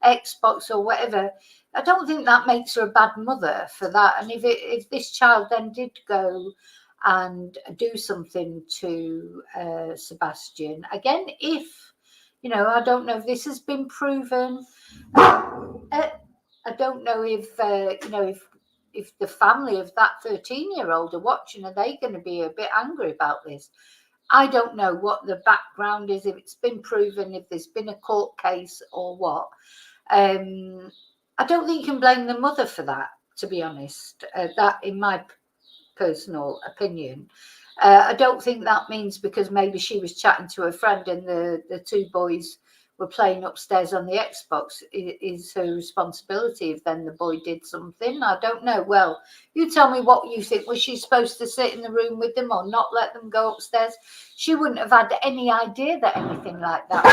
Xbox or whatever. I don't think that makes her a bad mother for that. And if this child then did go and do something to Sebastian, again, if, you know, I don't know if this has been proven. I don't know if, you know, if the family of that 13-year-old are watching, are they going to be a bit angry about this? I don't know what the background is, if it's been proven, if there's been a court case or what. I don't think you can blame the mother for that, to be honest. That, in my personal opinion. I don't think that means because maybe she was chatting to her friend and the two boys were playing upstairs on the Xbox is her responsibility if then the boy did something. I don't know. Well, you tell me what you think. Was she supposed to sit in the room with them or not let them go upstairs? She wouldn't have had any idea that anything like that.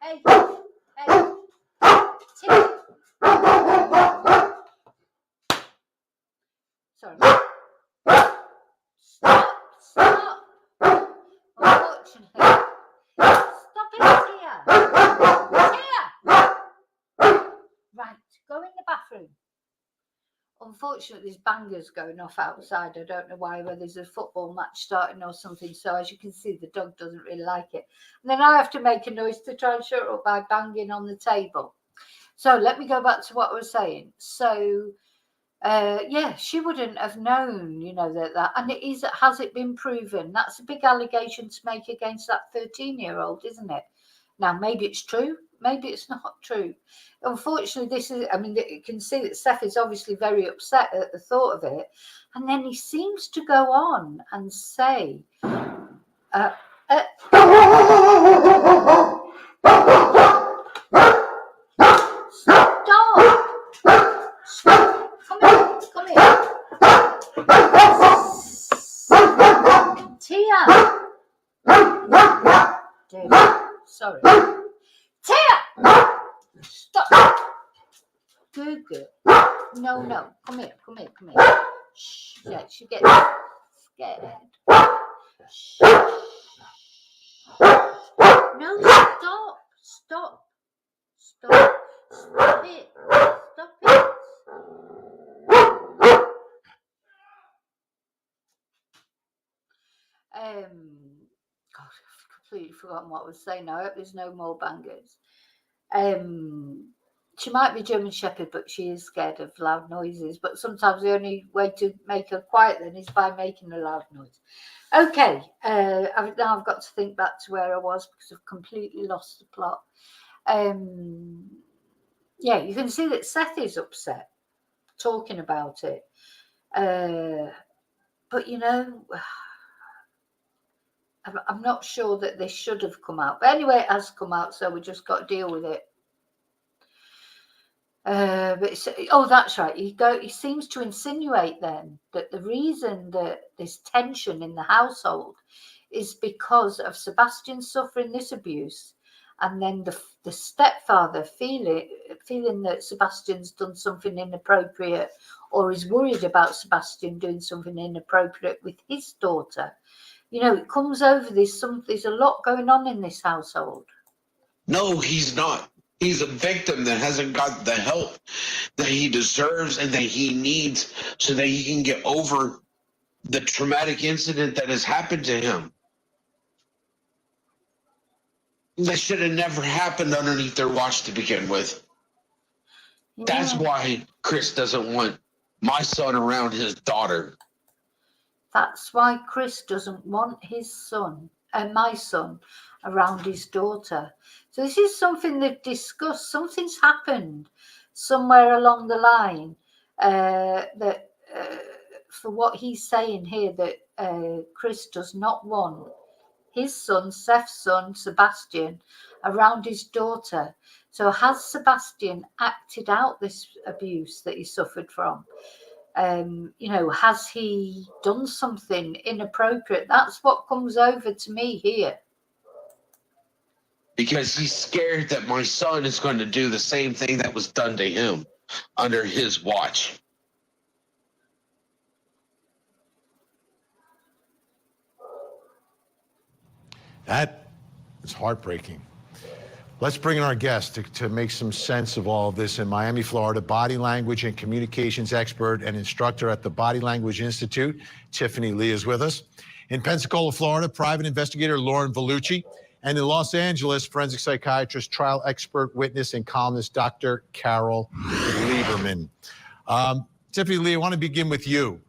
Hey. Sorry. Stop. Unfortunately. Stop it, Tia. Right, go in the bathroom. Unfortunately, there's bangers going off outside. I don't know why, whether there's a football match starting or something. So as you can see, the dog doesn't really like it. And then I have to make a noise to try and shut up by banging on the table. So let me go back to what I was saying. So yeah, she wouldn't have known, you know, that and has it been proven? That's a big allegation to make against that 13-year-old, isn't it? Now, maybe it's true, maybe it's not true. Unfortunately, this is, I mean, you can see that Seth is obviously very upset at the thought of it. And then he seems to go on and say, Stop! Come here. Tia! David, sorry. Tia! Stop! Good girl. No. Come here. Shh. Yeah, she gets scared. Shh. No, stop it. God, I've completely forgotten what I was saying now. I hope there's no more bangers. She might be German Shepherd, but she is scared of loud noises. But sometimes the only way to make her quiet then is by making a loud noise. Okay, now I've got to think back to where I was because I've completely lost the plot. Yeah, you can see that Seth is upset talking about it. But, you know, I'm not sure that this should have come out. But anyway, it has come out, so we just got to deal with it. But that's right. He seems to insinuate then that the reason that there's tension in the household is because of Sebastian suffering this abuse, and then the stepfather feeling that Sebastian's done something inappropriate, or is worried about Sebastian doing something inappropriate with his daughter. You know, it comes over. There's a lot going on in this household. No, he's not. He's a victim that hasn't got the help that he deserves and that he needs so that he can get over the traumatic incident that has happened to him. That should have never happened underneath their watch to begin with. Yeah. That's why Chris doesn't want my son around his daughter. That's why Chris doesn't want his son and my son around his daughter. So this is something they've discussed. Something's happened somewhere along the line that for what he's saying here, that Chris does not want his son, Seth's son, Sebastian, around his daughter. So has Sebastian acted out this abuse that he suffered from? You know, has he done something inappropriate? That's what comes over to me here. Because he's scared that my son is going to do the same thing that was done to him. under his watch. That is heartbreaking. Let's bring in our guest to make some sense of all of this in Miami, Florida, body language and communications expert and instructor at the Body Language Institute. Tiffany Lee is with us. In Pensacola, Florida, private investigator Lauren Vellucci. And in Los Angeles, forensic psychiatrist, trial expert, witness, and columnist Dr. Carol Lieberman. Tiffany Lee, I want to begin with you.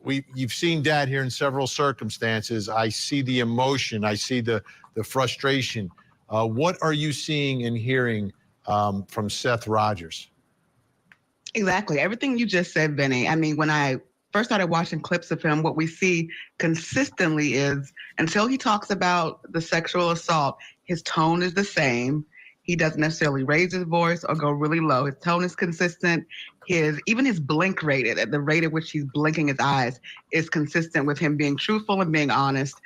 You've seen Dad here in several circumstances. I see the emotion. I see the frustration. What are you seeing and hearing from Seth Rogers? Exactly. Everything you just said, Benny. I mean, when I first started watching clips of him, what we see consistently is, until he talks about the sexual assault, his tone is the same. He doesn't necessarily raise his voice or go really low. His tone is consistent. Even his blink rate, at the rate at which he's blinking his eyes, is consistent with him being truthful and being honest.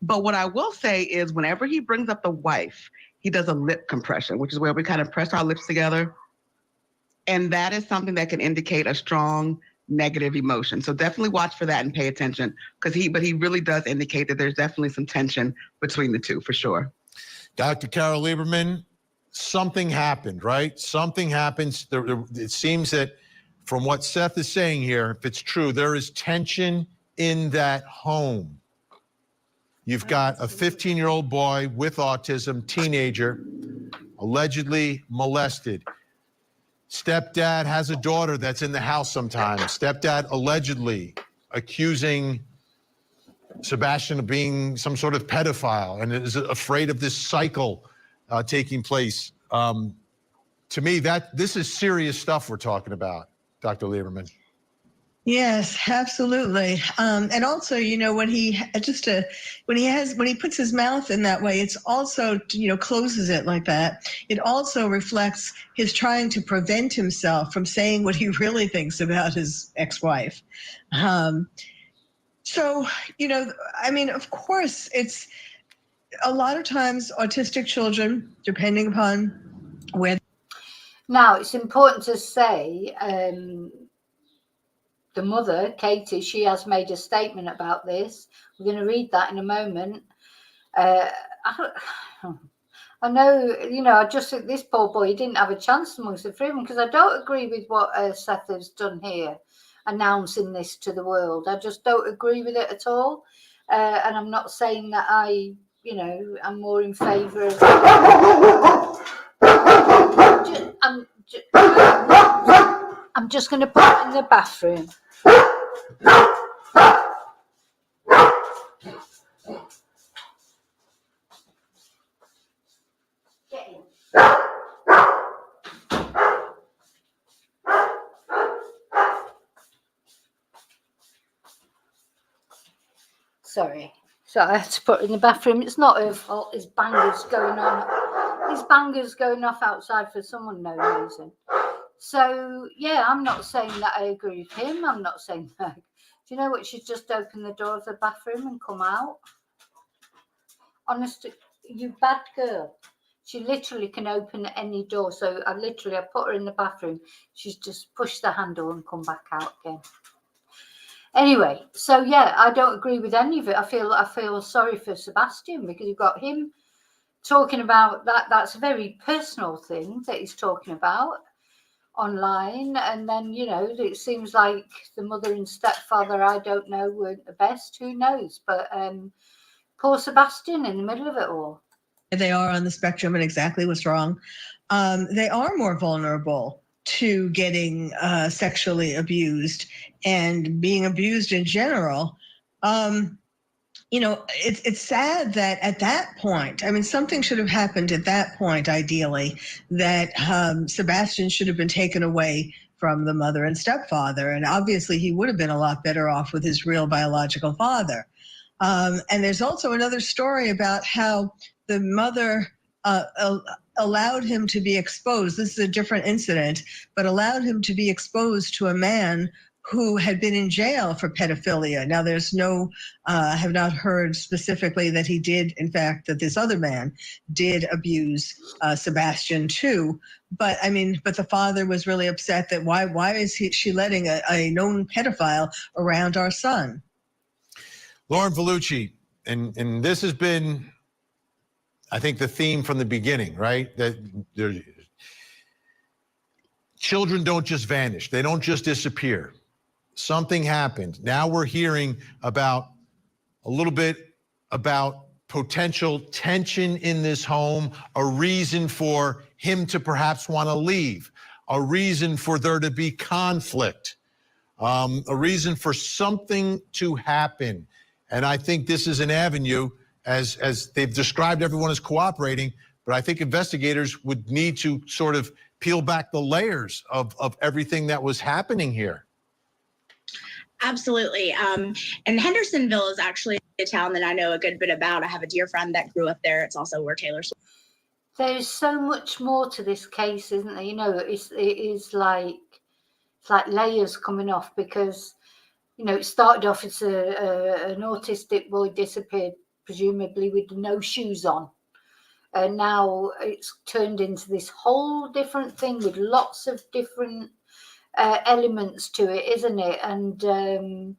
But what I will say is, whenever he brings up the wife, he does a lip compression, which is where we kind of press our lips together. And that is something that can indicate a strong negative emotion. So definitely watch for that and pay attention, but he really does indicate that there's definitely some tension between the two, for sure. Dr. Carol Lieberman, something happened, right? Something happens. It seems that from what Seth is saying here, if it's true, there is tension in that home. You've got a 15-year-old boy with autism, teenager, allegedly molested. Stepdad has a daughter that's in the house sometimes. Stepdad allegedly accusing Sebastian of being some sort of pedophile and is afraid of this cycle taking place. To me, this is serious stuff we're talking about, Dr. Lieberman. Yes, absolutely. And also, you know, when he puts his mouth in that way, it's also, you know, closes it like that. It also reflects his trying to prevent himself from saying what he really thinks about his ex-wife. So, you know, I mean, of course, it's a lot of times autistic children, depending upon where. Now, it's important to say, the mother, Katie, she has made a statement about this. We're going to read that in a moment. I know, you know, I just think this poor boy, he didn't have a chance amongst the freedom, because I don't agree with what Seth has done here, announcing this to the world. I just don't agree with it at all. And I'm not saying that I'm more in favour of... I'm just going to put it in the bathroom. Get in. Sorry. So I had to put it in the bathroom. It's not her fault. There's bangers going on. There's bangers going off outside for some unknown reason. So, yeah, I'm not saying that I agree with him. I'm not saying that. Do you know what? She's just opened the door of the bathroom and come out. Honestly, you bad girl. She literally can open any door. So I put her in the bathroom. She's just pushed the handle and come back out again. Anyway, so yeah, I don't agree with any of it. I feel sorry for Sebastian, because you've got him talking about that. That's a very personal thing that he's talking about online, and then, you know, it seems like the mother and stepfather, I don't know, weren't the best. Who knows? But poor Sebastian in the middle of it all. They are on the spectrum, and exactly what's wrong. They are more vulnerable to getting sexually abused and being abused in general. You know, it's sad that at that point, I mean, something should have happened at that point, ideally, that Sebastian should have been taken away from the mother and stepfather. And obviously he would have been a lot better off with his real biological father. And there's also another story about how the mother allowed him to be exposed. This is a different incident, but allowed him to be exposed to a man who had been in jail for pedophilia. Now, there's no, have not heard specifically that he did, in fact, that this other man did abuse Sebastian too. But I mean, but the father was really upset that why is she letting a known pedophile around our son? Lauren Vellucci, and this has been, I think, the theme from the beginning, right? That children don't just vanish. They don't just disappear. Something happened. Now we're hearing about a little bit about potential tension in this home, a reason for him to perhaps want to leave, a reason for there to be conflict, a reason for something to happen. And I think this is an avenue, as they've described everyone as cooperating, but I think investigators would need to sort of peel back the layers of everything that was happening here. Absolutely. And Hendersonville is actually a town that I know a good bit about. I have a dear friend that grew up there. It's also where Taylor Swift. There's so much more to this case, isn't there? You know, it is like, it's like layers coming off, because, you know, it started off as an autistic boy disappeared, presumably with no shoes on. And now it's turned into this whole different thing with lots of different elements to it, isn't it? And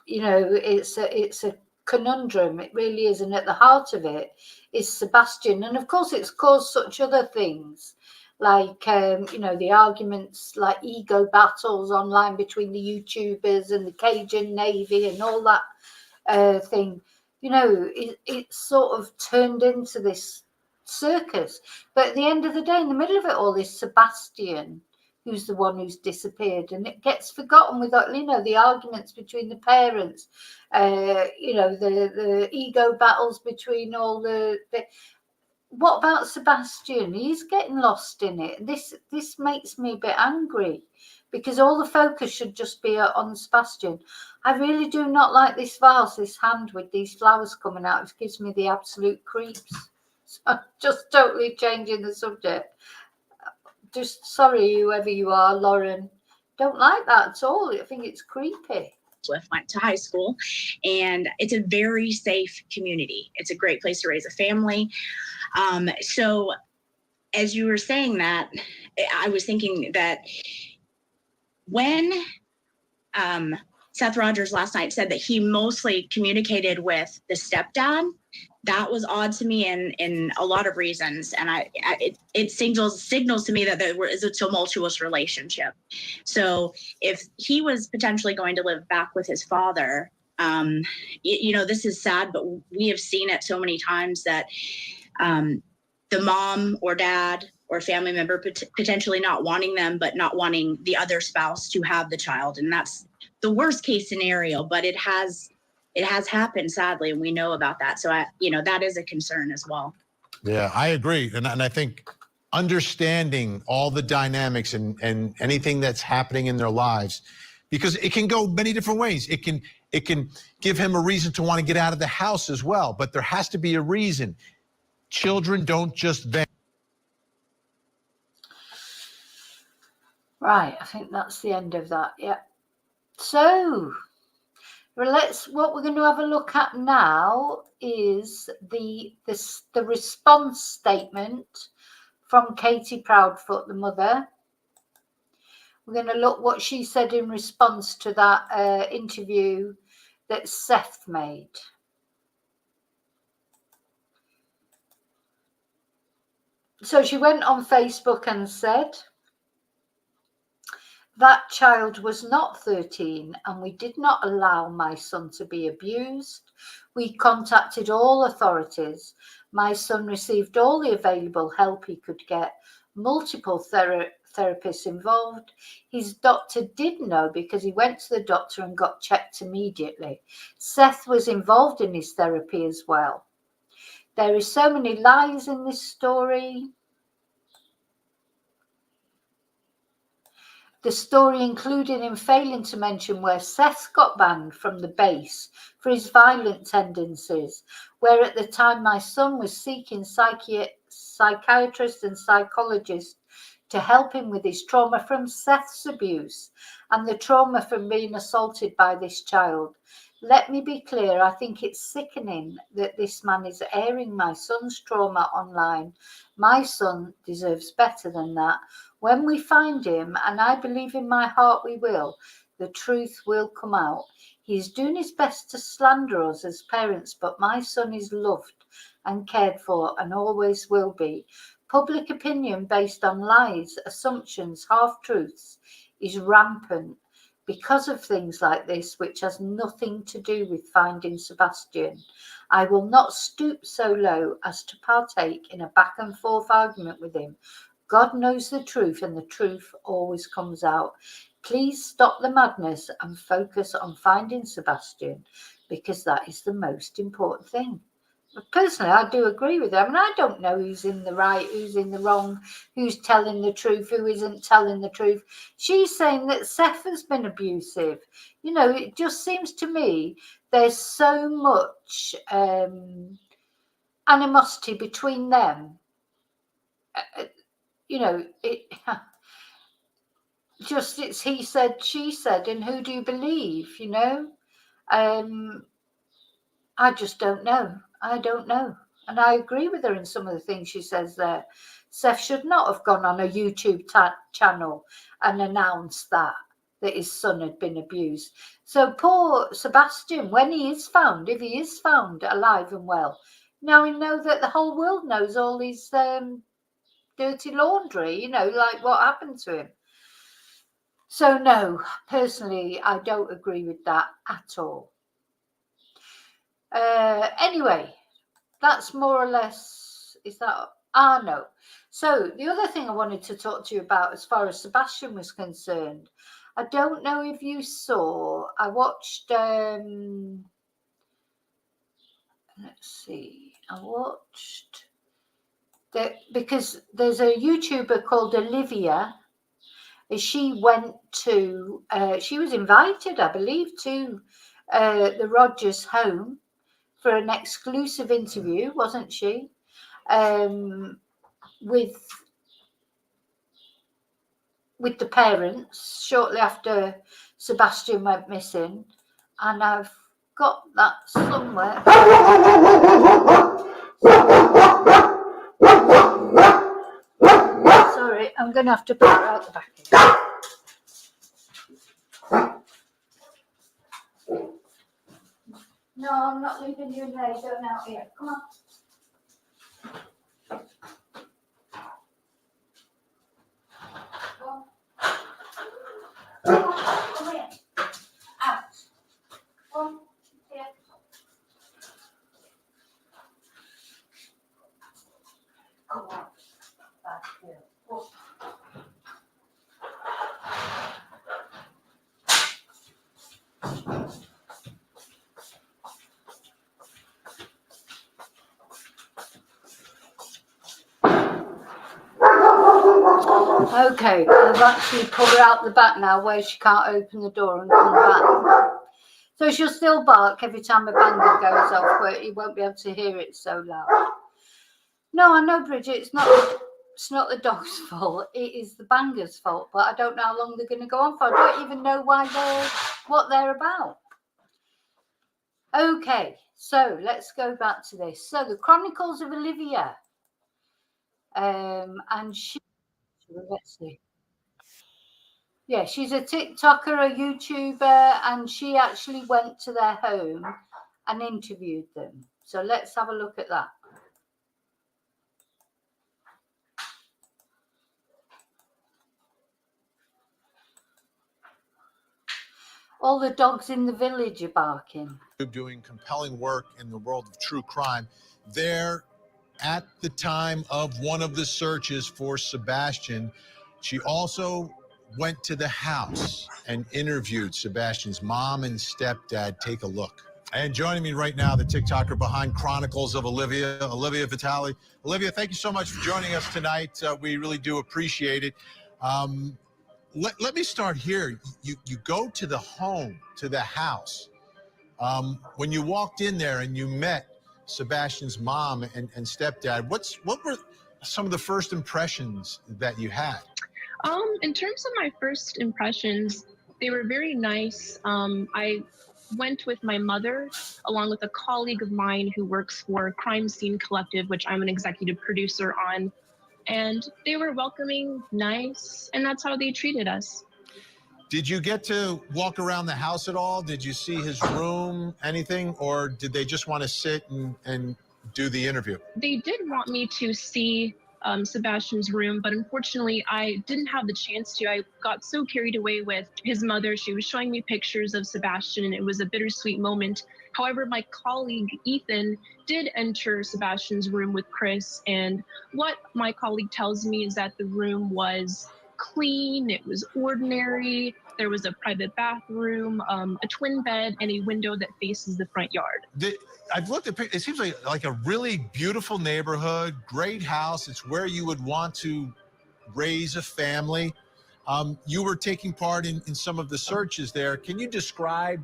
you know, it's a conundrum. It really is. And at the heart of it is Sebastian. And of course, it's caused such other things, like you know, the arguments, like ego battles online between the YouTubers and the Cajun Navy and all that thing. You know, it's sort of turned into this circus. But at the end of the day, in the middle of it all, is Sebastian, who's the one who's disappeared, and it gets forgotten with, you know, the arguments between the parents, you know, the ego battles between all the. What about Sebastian? He's getting lost in it. This makes me a bit angry, because all the focus should just be on Sebastian. I really do not like this vase, this hand with these flowers coming out. It gives me the absolute creeps. So I'm just totally changing the subject. Just sorry, whoever you are, Lauren. Don't like that at all. I think it's creepy. Swift went to high school, and it's a very safe community. It's a great place to raise a family. So as you were saying that, I was thinking that when Seth Rogers last night said that he mostly communicated with the stepdad, that was odd to me in a lot of reasons. And it signals to me that there is a tumultuous relationship. So if he was potentially going to live back with his father, you know, this is sad, but we have seen it so many times that the mom or dad or family member potentially not wanting them, but not wanting the other spouse to have the child. And that's the worst case scenario, but it has happened, sadly, and we know about that. So you know, that is a concern as well. Yeah, I agree. And I think understanding all the dynamics and anything that's happening in their lives, because it can go many different ways. It can give him a reason to want to get out of the house as well, but there has to be a reason. Children don't just vanish. Right, I think that's the end of that. Yeah. So what we're going to have a look at now is the response statement from Katie Proudfoot, the mother. We're going to look what she said in response to that interview that Seth made. So she went on Facebook and said, "That child was not 13 and we did not allow my son to be abused. We contacted all authorities. My son received all the available help he could get, multiple therapists involved. His doctor did know because he went to the doctor and got checked immediately. Seth was involved in his therapy as well. There is so many lies in this story. The story included in failing to mention where Seth got banned from the base for his violent tendencies, where at the time my son was seeking psychiatrists and psychologists to help him with his trauma from Seth's abuse and the trauma from being assaulted by this child. Let me be clear, I think it's sickening that this man is airing my son's trauma online. My son deserves better than that. When we find him, and I believe in my heart we will, the truth will come out. He's doing his best to slander us as parents, but my son is loved and cared for and always will be. Public opinion based on lies, assumptions, half-truths is rampant because of things like this, which has nothing to do with finding Sebastian. I will not stoop so low as to partake in a back and forth argument with him. God knows the truth, and the truth always comes out. Please stop the madness and focus on finding Sebastian, because that is the most important thing. But personally, I do agree with them. And I don't know who's in the right, who's in the wrong, who's telling the truth, who isn't telling the truth. She's saying that Seth has been abusive. You know, it just seems to me there's so much animosity between them. You know, it's he said, she said, and who do you believe, you know? I just don't know. I don't know. And I agree with her in some of the things she says there. Seth should not have gone on a YouTube channel and announced that his son had been abused. So poor Sebastian, when he is found, if he is found alive and well, now we know that the whole world knows all his dirty laundry, you know, like what happened to him. So no, personally, I don't agree with that at all. Anyway, that's more or less, is that, no. So the other thing I wanted to talk to you about as far as Sebastian was concerned, I don't know if you saw, I watched, let's see, because there's a YouTuber called Olivia. She went to, she was invited, I believe, to the Rogers home for an exclusive interview, wasn't she? With the parents shortly after Sebastian went missing, and I've got that somewhere. Sorry, I'm going to have to put her out the back again. No, I'm not leaving you there. Don't out here. Come on. Come here. Out. Come here. Come on. Back here. Oh. Okay, I've actually put her out the back now where she can't open the door and come back. So she'll still bark every time a banger goes off, but you won't be able to hear it so loud. No, I know, Bridget, it's not the dog's fault. It is the banger's fault, but I don't know how long they're going to go on for. I don't even know what they're about. Okay, so let's go back to this. So the Chronicles of Olivia. And she, let's see. Yeah, she's a TikToker, a YouTuber, and she actually went to their home and interviewed them. So let's have a look at that. All the dogs in the village are barking. Doing compelling work in the world of true crime. There, at the time of one of the searches for Sebastian, she also went to the house and interviewed Sebastian's mom and stepdad. Take a look. And joining me right now, the TikToker behind Chronicles of Olivia, Olivia Vitale. Olivia, thank you so much for joining us tonight. We really do appreciate it. Let me start here. You go to the home, to the house. When you walked in there and you met Sebastian's mom and stepdad, what some of the first impressions that you had? In terms of my first impressions, they were very nice. I went with my mother along with a colleague of mine who works for Crime Scene Collective, which I'm an executive producer on. And they were welcoming, nice, and that's how they treated us. Did you get to walk around the house at all? Did you see his room, anything? Or did they just want to sit and do the interview? They did want me to see Sebastian's room, but unfortunately I didn't have the chance to. I got so carried away with his mother. She was showing me pictures of Sebastian and it was a bittersweet moment. However, my colleague Ethan did enter Sebastian's room with Chris, and what my colleague tells me is that the room was clean, it was ordinary. There was a private bathroom, a twin bed, and a window that faces the front yard. I've looked at it. Seems like a really beautiful neighborhood, great house. It's where you would want to raise a family. You were taking part in some of the searches there. Can you describe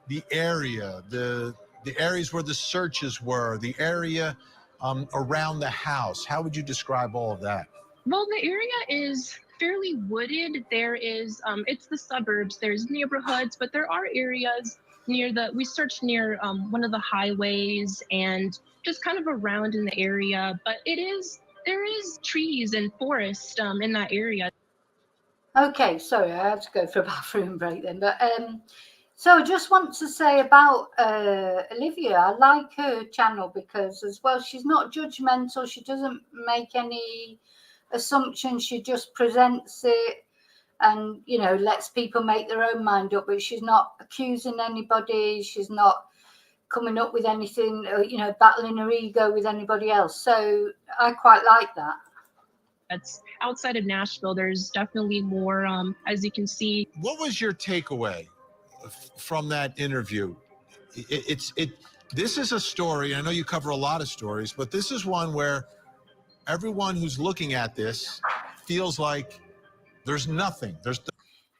the area, the areas where the searches were, the area around the house? How would you describe all of that? Well, the area is fairly wooded. There is, it's the suburbs. There's neighborhoods, but there are areas we searched near one of the highways and just kind of around in the area. But there is trees and forest in that area. Okay, sorry, I had to go for a bathroom break then. But so I just want to say about Olivia, I like her channel because as well, she's not judgmental. She doesn't make any assumptions. She just presents it and, you know, lets people make their own mind up. But she's not accusing anybody. She's not coming up with anything, you know, battling her ego with anybody else. So I quite like that. That's outside of Nashville. There's definitely more, as you can see. What was your takeaway from that interview? This is a story. I know you cover a lot of stories, but this is one where everyone who's looking at this feels like there's nothing.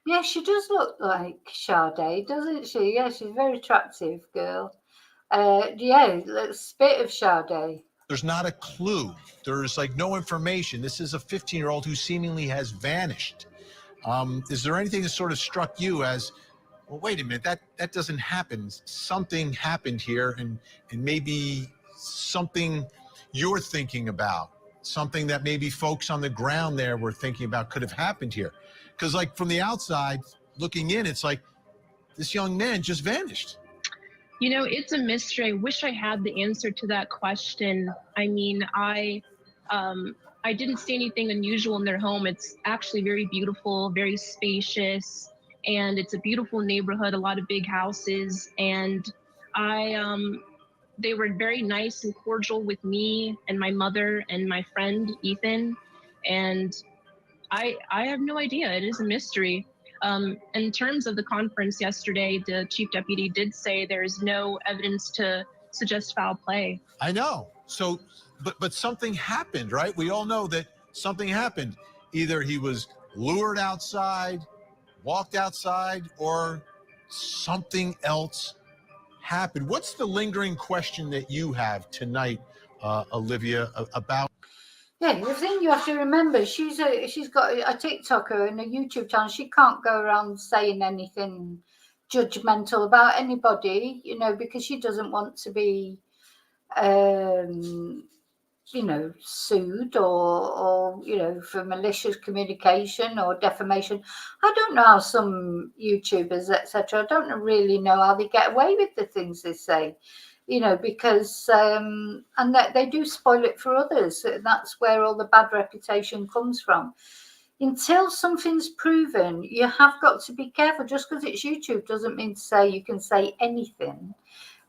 Yeah, she does look like Sade, doesn't she? Yeah, she's a very attractive girl. Yeah, a bit of Sade. There's not a clue. There's like no information. This is a 15-year-old who seemingly has vanished. Is there anything that sort of struck you as, well, wait a minute, that doesn't happen. Something happened here, and maybe something you're thinking about, something that maybe folks on the ground there were thinking about could have happened here. Because like from the outside looking in, it's like this young man just vanished. You know, it's a mystery. I wish I had the answer to that question. I mean, I didn't see anything unusual in their home. It's actually very beautiful, very spacious, and it's a beautiful neighborhood, a lot of big houses. And they were very nice and cordial with me and my mother and my friend, Ethan. And I have no idea. It is a mystery. In terms of the conference yesterday, the chief deputy did say there's no evidence to suggest foul play. I know. So, but something happened, right? We all know that something happened. Either he was lured outside, walked outside, or something else happened. What's the lingering question that you have tonight, Olivia, about? Yeah, the thing you have to remember, she's got a TikToker and a YouTube channel. She can't go around saying anything judgmental about anybody, you know, because she doesn't want to be, you know, sued or you know, for malicious communication or defamation. I don't know how some YouTubers, etc., I don't really know how they get away with the things they say. You know, because and that they do spoil it for others. That's where all the bad reputation comes from. Until something's proven, you have got to be careful. Just because it's YouTube doesn't mean to say you can say anything,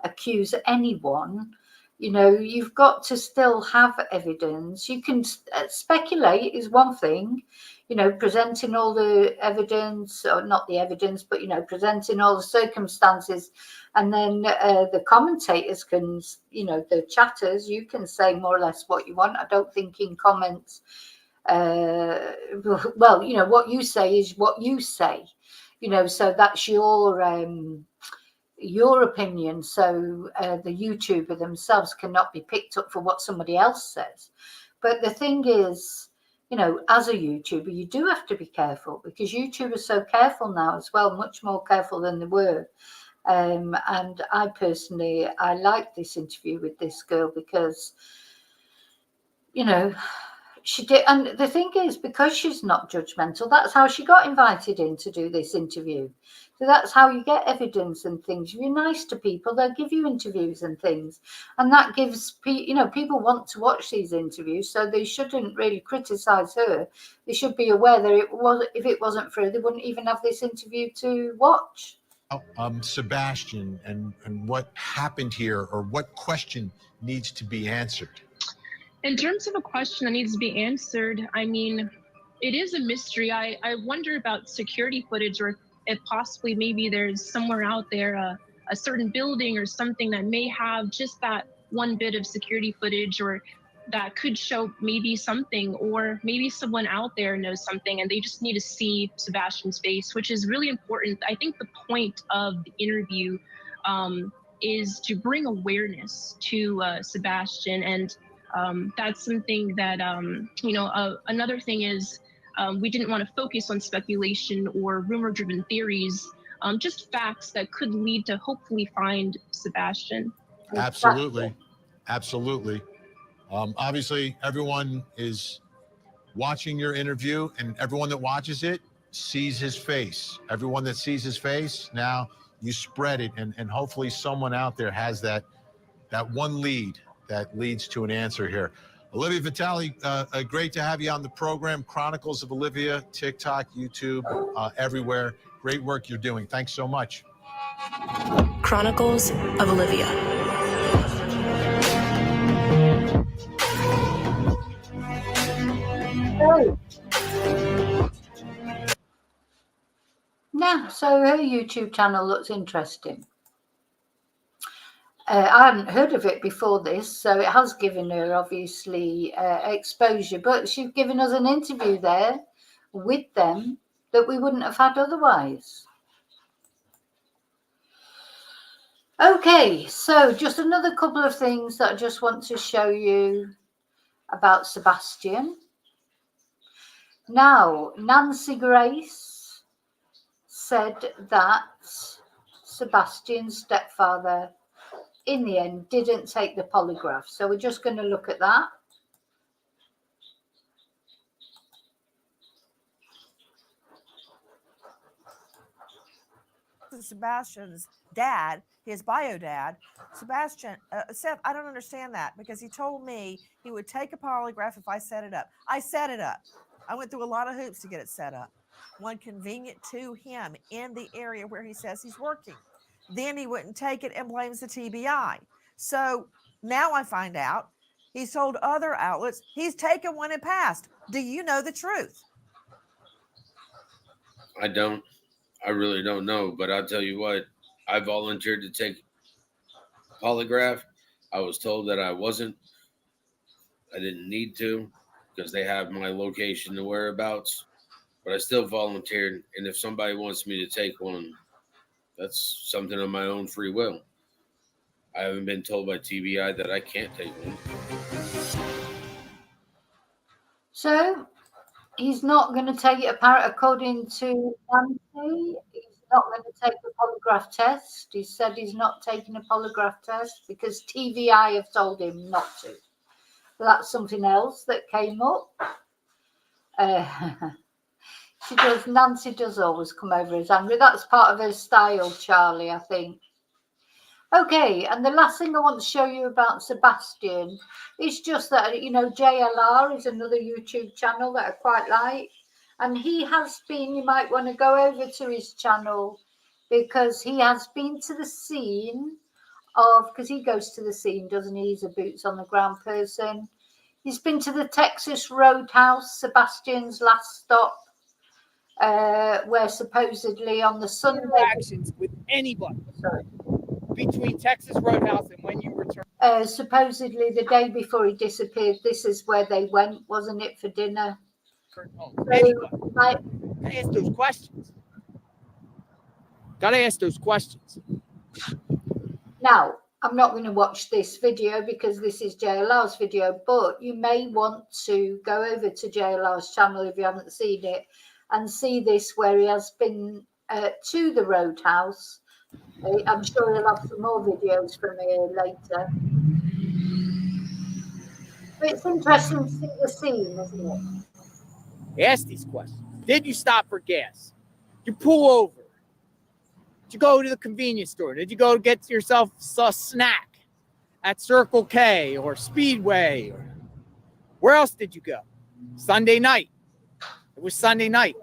accuse anyone. You know, you've got to still have evidence. You can speculate is one thing, you know, presenting all the evidence, or not the evidence, but, you know, presenting all the circumstances. And then the commentators can, you know, the chatters, you can say more or less what you want. I don't think in comments, well, you know, what you say is what you say, you know, so that's your opinion. So the YouTuber themselves cannot be picked up for what somebody else says. But the thing is, you know, as a YouTuber, you do have to be careful, because YouTubers are so careful now as well, much more careful than they were. And I personally, I like this interview with this girl because, you know, she did. And the thing is, because she's not judgmental, that's how she got invited in to do this interview. So that's how you get evidence and things. If you're nice to people, they'll give you interviews and things. And that gives, you know, people want to watch these interviews, so they shouldn't really criticize her. They should be aware that if it wasn't for her, they wouldn't even have this interview to watch. Sebastian, and what happened here, or what question needs to be answered? In terms of a question that needs to be answered, I mean, it is a mystery. I wonder about security footage, or if possibly maybe there's somewhere out there a certain building or something that may have just that one bit of security footage, or that could show maybe something, or maybe someone out there knows something and they just need to see Sebastian's face, which is really important. I think the point of the interview is to bring awareness to Sebastian, and that's something that, you know, another thing is we didn't want to focus on speculation or rumor-driven theories, just facts that could lead to hopefully find Sebastian. Absolutely. Absolutely. Obviously, everyone is watching your interview, and everyone that watches it sees his face. Everyone that sees his face, now you spread it, and hopefully someone out there has that one lead that leads to an answer here. Olivia Vitale, great to have you on the program. Chronicles of Olivia, TikTok, YouTube, everywhere. Great work you're doing. Thanks so much. Chronicles of Olivia. Yeah, so her YouTube channel looks interesting. I hadn't heard of it before this, so it has given her obviously exposure, but she's given us an interview there with them that we wouldn't have had otherwise. Okay, so just another couple of things that I just want to show you about Sebastian. Now, Nancy Grace said that Sebastian's stepfather in the end didn't take the polygraph. So we're just going to look at that. Sebastian's dad, his bio dad, Sebastian, Seth, I don't understand that, because he told me he would take a polygraph if I set it up. I set it up. I went through a lot of hoops to get it set up. One convenient to him in the area where he says he's working. Then he wouldn't take it and blames the TBI. So now I find out he's told other outlets he's taken one and passed. Do you know the truth? I don't. I really don't know, but I'll tell you what, I volunteered to take polygraph. I was told that I wasn't. I didn't need to because they have my location and whereabouts, but I still volunteered. And if somebody wants me to take one, that's something of my own free will. I haven't been told by TBI that I can't take one. So he's not going to take it, apparently, according to Nancy. He's not going to take the polygraph test. He said he's not taking a polygraph test because TBI have told him not to. So that's something else that came up. Nancy does always come over as angry. That's part of her style, Charlie, I think. Okay, and the last thing I want to show you about Sebastian is just that, you know, JLR is another YouTube channel that I quite like. And he has been, you might want to go over to his channel because he has been to the scene of, because he goes to the scene, doesn't he? He's a boots on the ground person. He's been to the Texas Roadhouse, Sebastian's last stop, where supposedly on the Sunday... Interactions with anybody. Sorry. Between Texas Roadhouse and when you return. Supposedly the day before he disappeared, this is where they went, wasn't it, for dinner? Gotta ask those questions. Gotta ask those questions. Now, I'm not going to watch this video because this is JLR's video, but you may want to go over to JLR's channel if you haven't seen it and see this where he has been to the Roadhouse. I'm sure he'll have some more videos from here later. But it's interesting to see the scene, isn't it? Ask these questions. Did you stop for gas? Did you pull over? Did you go to the convenience store? Did you go get yourself a snack at Circle K or Speedway? Or where else did you go? Sunday night. It was Sunday night.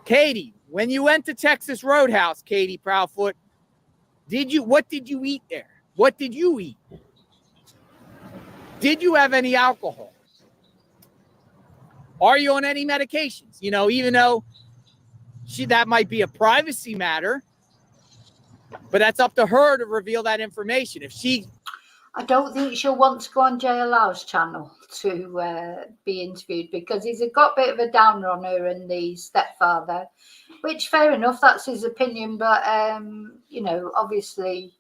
Katie, when you went to Texas Roadhouse, Katie Proudfoot, what did you eat there? What did you eat? Did you have any alcohol? Are you on any medications? You know, even though that might be a privacy matter, but that's up to her to reveal that information. I don't think she'll want to go on JLR's channel to be interviewed because he's got a bit of a downer on her and the stepfather, which fair enough, that's his opinion. But, you know, obviously,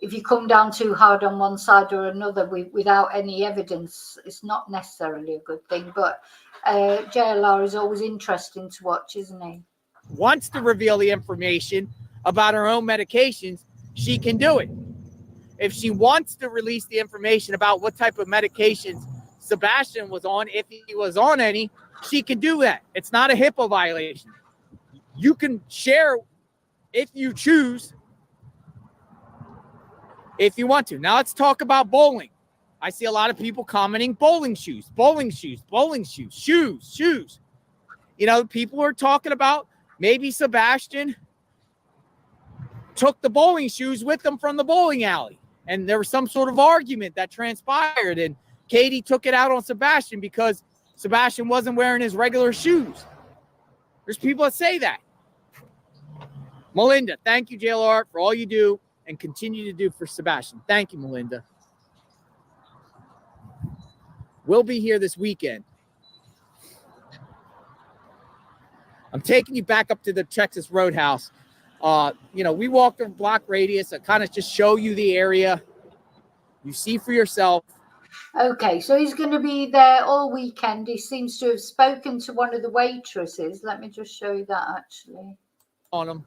if you come down too hard on one side or another without any evidence, it's not necessarily a good thing. But JLR is always interesting to watch, isn't he? Wants to reveal the information about her own medications, she can do it. If she wants to release the information about what type of medications Sebastian was on, if he was on any, she can do that. It's not a HIPAA violation. You can share if you choose, if you want to. Now let's talk about bowling. I see a lot of people commenting bowling shoes. Shoes. You know, people are talking about maybe Sebastian took the bowling shoes with him from the bowling alley. And there was some sort of argument that transpired. And Katie took it out on Sebastian because Sebastian wasn't wearing his regular shoes. There's people that say that. Melinda, thank you, JLR, for all you do and continue to do for Sebastian. Thank you, Melinda. We'll be here this weekend. I'm taking you back up to the Texas Roadhouse. You know, we walked a block radius. I kind of just show you the area. You see for yourself. Okay, so he's going to be there all weekend. He seems to have spoken to one of the waitresses. Let me just show you that, actually. On him.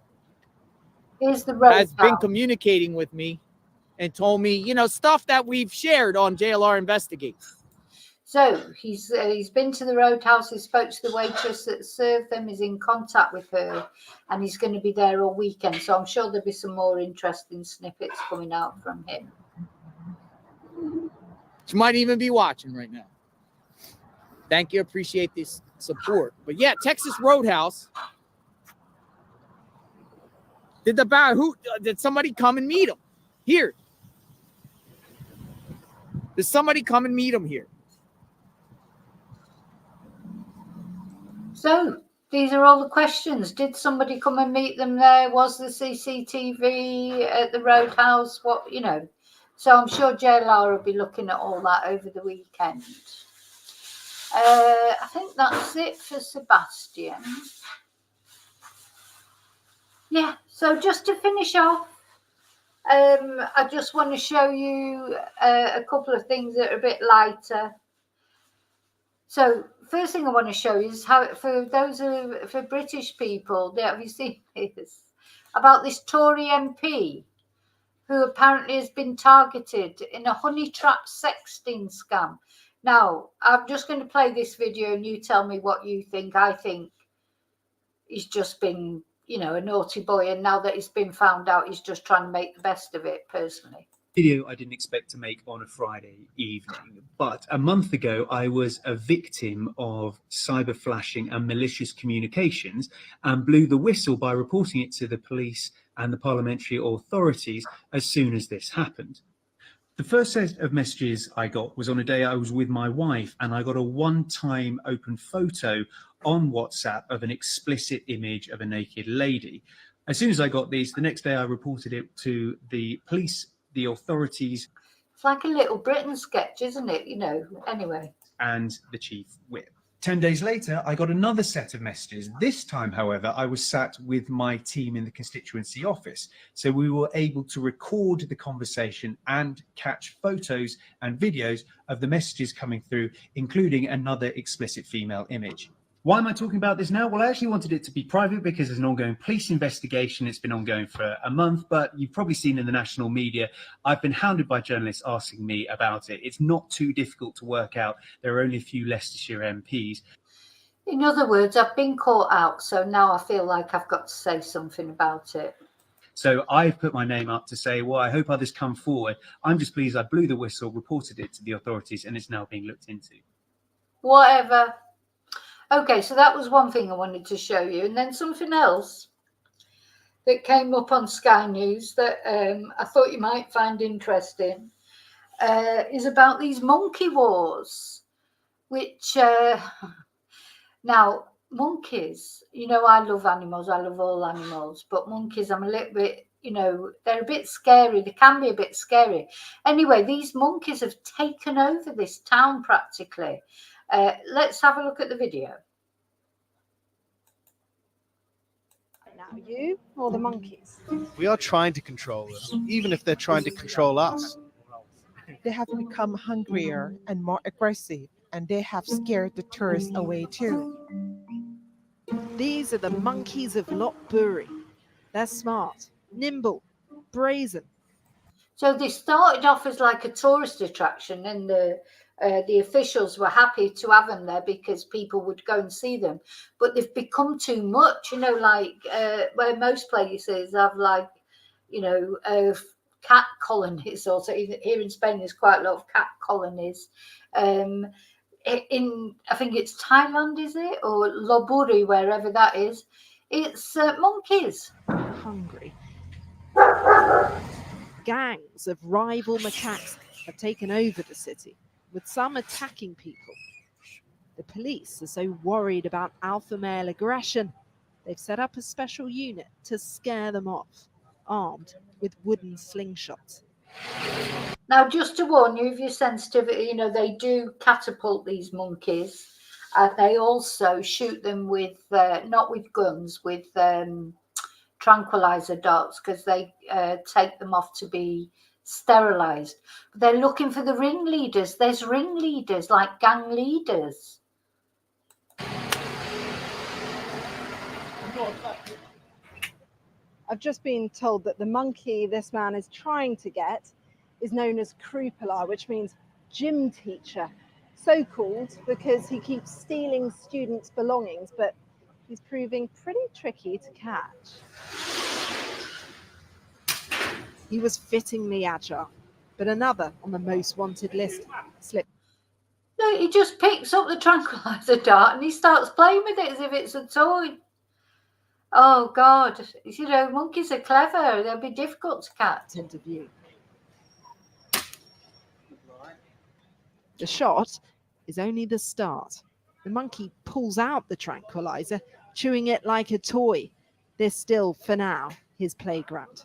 Here's the Roadhouse. Has been communicating with me and told me, you know, stuff that we've shared on JLR Investigates. So he's been to the Roadhouse. He spoke to the waitress that served them. He's in contact with her, and he's going to be there all weekend. So I'm sure there'll be some more interesting snippets coming out from him. She might even be watching right now. Thank you. Appreciate this support. But yeah, Texas Roadhouse. Did somebody come and meet him here? Did somebody come and meet him here? So these are all the questions. Did somebody come and meet them there? Was the CCTV at the Roadhouse? What, you know? So I'm sure JLR will be looking at all that over the weekend. I think that's it for Sebastian. Yeah, so just to finish off, I just want to show you a couple of things that are a bit lighter. So first thing I want to show you is how, for British people, have you seen this? About this Tory MP who apparently has been targeted in a honey trap sexting scam. Now, I'm just going to play this video and you tell me what you think. I think he's just been, you know, a naughty boy, and now that he's been found out, he's just trying to make the best of it, personally. Video I didn't expect to make on a Friday evening, but a month ago I was a victim of cyber flashing and malicious communications and blew the whistle by reporting it to the police and the parliamentary authorities as soon as this happened. The first set of messages I got was on a day I was with my wife, and I got a one-time open photo on WhatsApp of an explicit image of a naked lady. As soon as I got these, the next day I reported it to the police, the authorities. It's like a Little Britain sketch, isn't it? You know, anyway. And the chief whip. 10 days later, I got another set of messages. This time, however, I was sat with my team in the constituency office. So we were able to record the conversation and catch photos and videos of the messages coming through, including another explicit female image. Why am I talking about this now? Well, I actually wanted it to be private because there's an ongoing police investigation. It's been ongoing for a month, but you've probably seen in the national media, I've been hounded by journalists asking me about it. It's not too difficult to work out. There are only a few Leicestershire MPs. In other words, I've been caught out, so now I feel like I've got to say something about it. So I've put my name up to say, well, I hope others come forward. I'm just pleased I blew the whistle, reported it to the authorities, and it's now being looked into. Whatever. Okay, so that was one thing I wanted to show you. And then something else that came up on Sky News that I thought you might find interesting is about these monkey wars, which now monkeys, you know, I love animals. I love all animals, but monkeys, I'm a little bit, you know, they're a bit scary. They can be a bit scary. Anyway, these monkeys have taken over this town practically. Let's have a look at the video. Now, you or the monkeys? We are trying to control them, even if they're trying to control us. They have become hungrier and more aggressive, and they have scared the tourists away too. These are the monkeys of Lopburi. They're smart, nimble, brazen. So they started off as like a tourist attraction, and the officials were happy to have them there because people would go and see them. But they've become too much, you know, like where most places have, like, you know, cat colonies. Also here in Spain there's quite a lot of cat colonies. In I think it's Thailand, is it, or Lopburi, wherever that is, it's monkeys. Hungry. Gangs of rival macaques have taken over the city, with some attacking people. The police are so worried about alpha male aggression, they've set up a special unit to scare them off, armed with wooden slingshots. Now, just to warn you of your sensitivity, you know, they do catapult these monkeys, and they also shoot them with, not with guns, with tranquilizer darts, because they take them off to be sterilized. But they're looking for the ringleaders. There's ringleaders, like gang leaders. I've just been told that the monkey this man is trying to get is known as Krupala, which means gym teacher. So called because he keeps stealing students' belongings, but he's proving pretty tricky to catch. He was fittingly agile, but another on the most wanted list slipped. No, he just picks up the tranquilizer dart and he starts playing with it as if it's a toy. Oh, God. You know, monkeys are clever. They'll be difficult to catch. Into view. The shot is only the start. The monkey pulls out the tranquilizer, chewing it like a toy. This still, for now, his playground.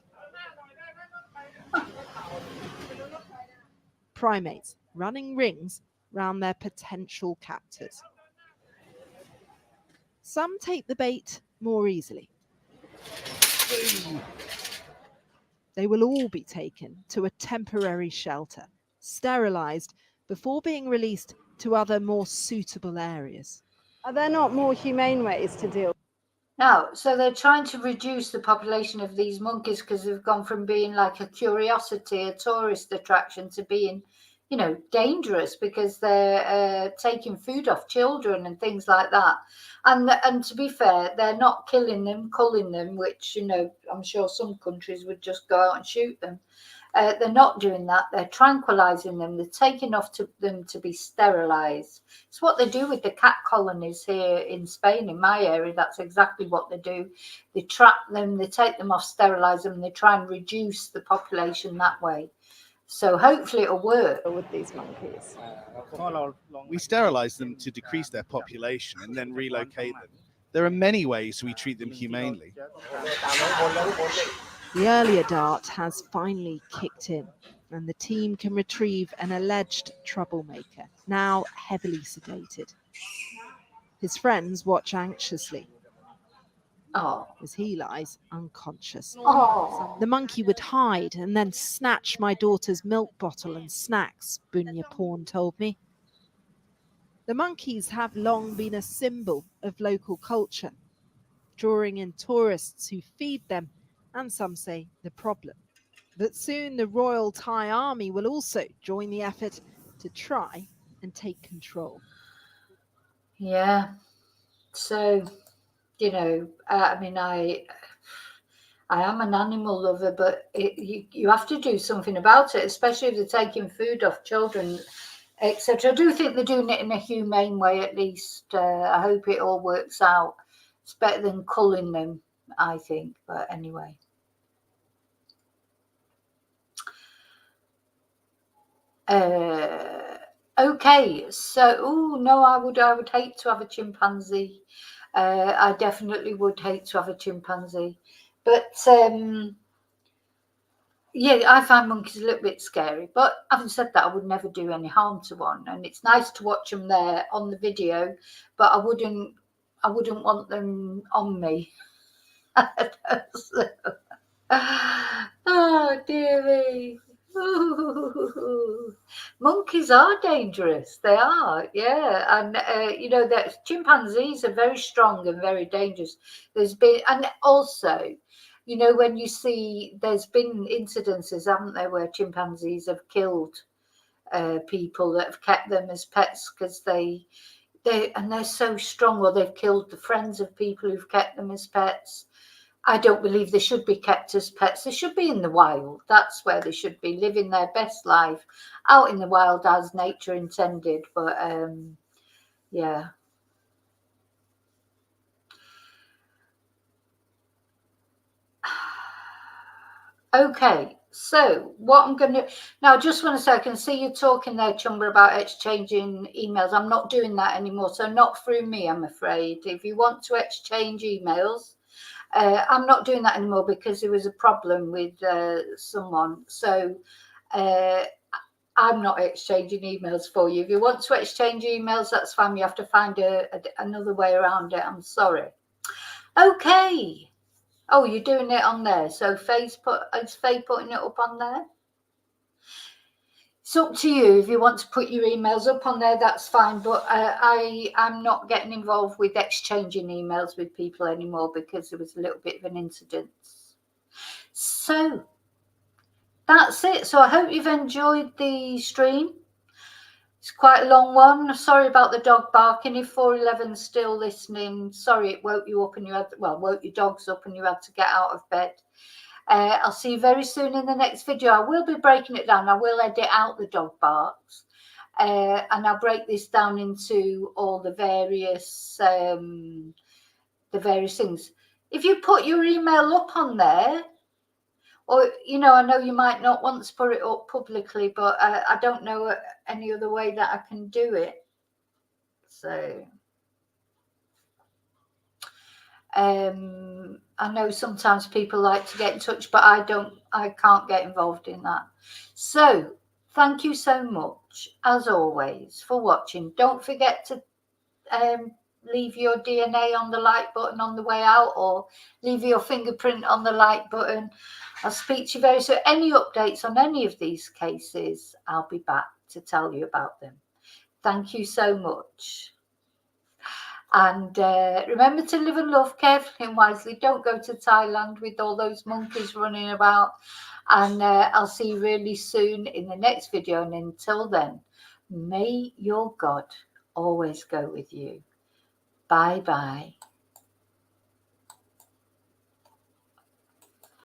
Primates running rings round their potential captors. Some take the bait more easily. They will all be taken to a temporary shelter, sterilized before being released to other more suitable areas. Are there not more humane ways to deal? Now, so they're trying to reduce the population of these monkeys because they've gone from being like a curiosity, a tourist attraction, to being, you know, dangerous because they're taking food off children and things like that. And to be fair, they're not killing them, culling them, which, you know, I'm sure some countries would just go out and shoot them. They're not doing that. They're tranquilizing them. They're taking off them to be sterilized. It's what they do with the cat colonies here in Spain, in my area. That's exactly what they do. They trap them, they take them off, sterilize them, and they try and reduce the population that way. So hopefully it'll work with these monkeys. We sterilize them to decrease their population and then relocate them. There are many ways we treat them humanely. The earlier dart has finally kicked in, and the team can retrieve an alleged troublemaker, now heavily sedated. His friends watch anxiously as he lies unconscious. Oh. The monkey would hide and then snatch my daughter's milk bottle and snacks, Bunya Porn told me. The monkeys have long been a symbol of local culture, drawing in tourists who feed them and, some say, the problem. But soon the Royal Thai Army will also join the effort to try and take control. Yeah. So, you know, I mean, I am an animal lover, but you have to do something about it, especially if they're taking food off children, etc. I do think they're doing it in a humane way, at least. I hope it all works out. It's better than culling them, I think. But anyway. Okay, so no, I would hate to have a chimpanzee. I definitely would hate to have a chimpanzee, but yeah, I find monkeys a little bit scary. But having said that, I would never do any harm to one, and it's nice to watch them there on the video, but I wouldn't want them on me. Oh dear me. Ooh. Monkeys are dangerous. They are, yeah. And you know that chimpanzees are very strong and very dangerous. There's been, and also, you know, when you see, there's been incidences, haven't there, where chimpanzees have killed people that have kept them as pets because they're so strong, or they've killed the friends of people who've kept them as pets. I don't believe they should be kept as pets. They should be in the wild. That's where they should be, living their best life out in the wild as nature intended. But yeah. Okay, so what I'm going to now, just want to say, I can see you talking there, Chumba, about exchanging emails. I'm not doing that anymore. So not through me, I'm afraid. If you want to exchange emails, I'm not doing that anymore because there was a problem with someone. So I'm not exchanging emails for you. If you want to exchange emails, that's fine. You have to find another way around it. I'm sorry. Okay. Oh, you're doing it on there. So is Faye putting it up on there? It's up to you. If you want to put your emails up on there, that's fine. But I'm not getting involved with exchanging emails with people anymore because there was a little bit of an incident. So that's it. So I hope you've enjoyed the stream. It's quite a long one. Sorry about the dog barking. If 411's still listening, sorry it woke you up and woke your dogs up and you had to get out of bed. I'll see you very soon in the next video. I will be breaking it down. I will edit out the dog barks, and I'll break this down into all the various things. If you put your email up on there, or, you know, I know you might not want to put it up publicly, but I don't know any other way that I can do it. So I know sometimes people like to get in touch, but I can't get involved in that. So thank you so much, as always, for watching. Don't forget to leave your DNA on the like button on the way out, or leave your fingerprint on the like button. I'll speak to you very soon. Any updates on any of these cases, I'll be back to tell you about them. Thank you so much. And remember to live and love carefully and wisely. Don't go to Thailand with all those monkeys running about. And I'll see you really soon in the next video. And until then, may your God always go with you. Bye-bye.